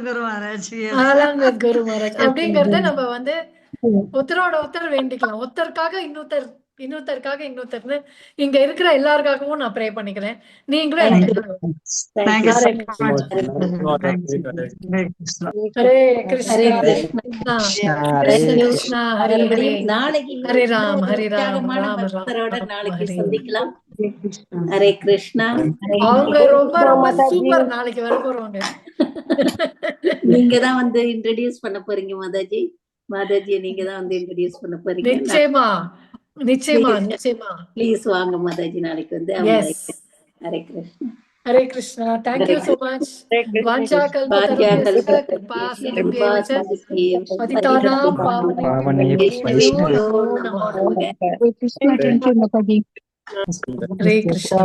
Guru Maharaj. along with Guru Maharaj அப்படிங்கறத நம்ம வந்து ஒருத்தரோட ஒருத்தர் வேண்டிக்கலாம். ஒருத்தருக்காக இன்னொருத்தருக்காக இன்னொருத்தர்னு இங்க இருக்கிற எல்லாருக்காகவும் நான் ப்ரே பண்ணிக்கிறேன். நீங்களும் ஹரே கிருஷ்ணா கிருஷ்ணா ஹரே ஹரே நாளைக்கு ஹரே ராம் ஹரே ராம் ராம் பக்தரோட ராம் நாளைக்கு ஹரே. சந்திக்கலாம். ஹரே கிருஷ்ணா. அவங்க ரொம்ப ரொம்ப சூப்பர். நாளைக்கு வர போறவங்க நீங்க தான் வந்து இன்ட்ரோடியூஸ் பண்ண போறீங்க மாதாஜி. மாதாஜி நீங்க தான் வந்து இன்ட்ரோடியூஸ் பண்ண போறீங்க. நிச்சயமா நிச்சயமா நிச்சயமா. ப்ளீஸ் வாங்க மாதாஜி நாளைக்கு வந்து. Hare Krishna. Hare Krishna. Thank you so much. வாஞ்சா கல்பதருப்யஸ்ய கிருபா சிந்துப்யேவ ச பதிதானாம் பாவனேபியோ நமः. Krishna, thank you, Mataji. Hare Krishna.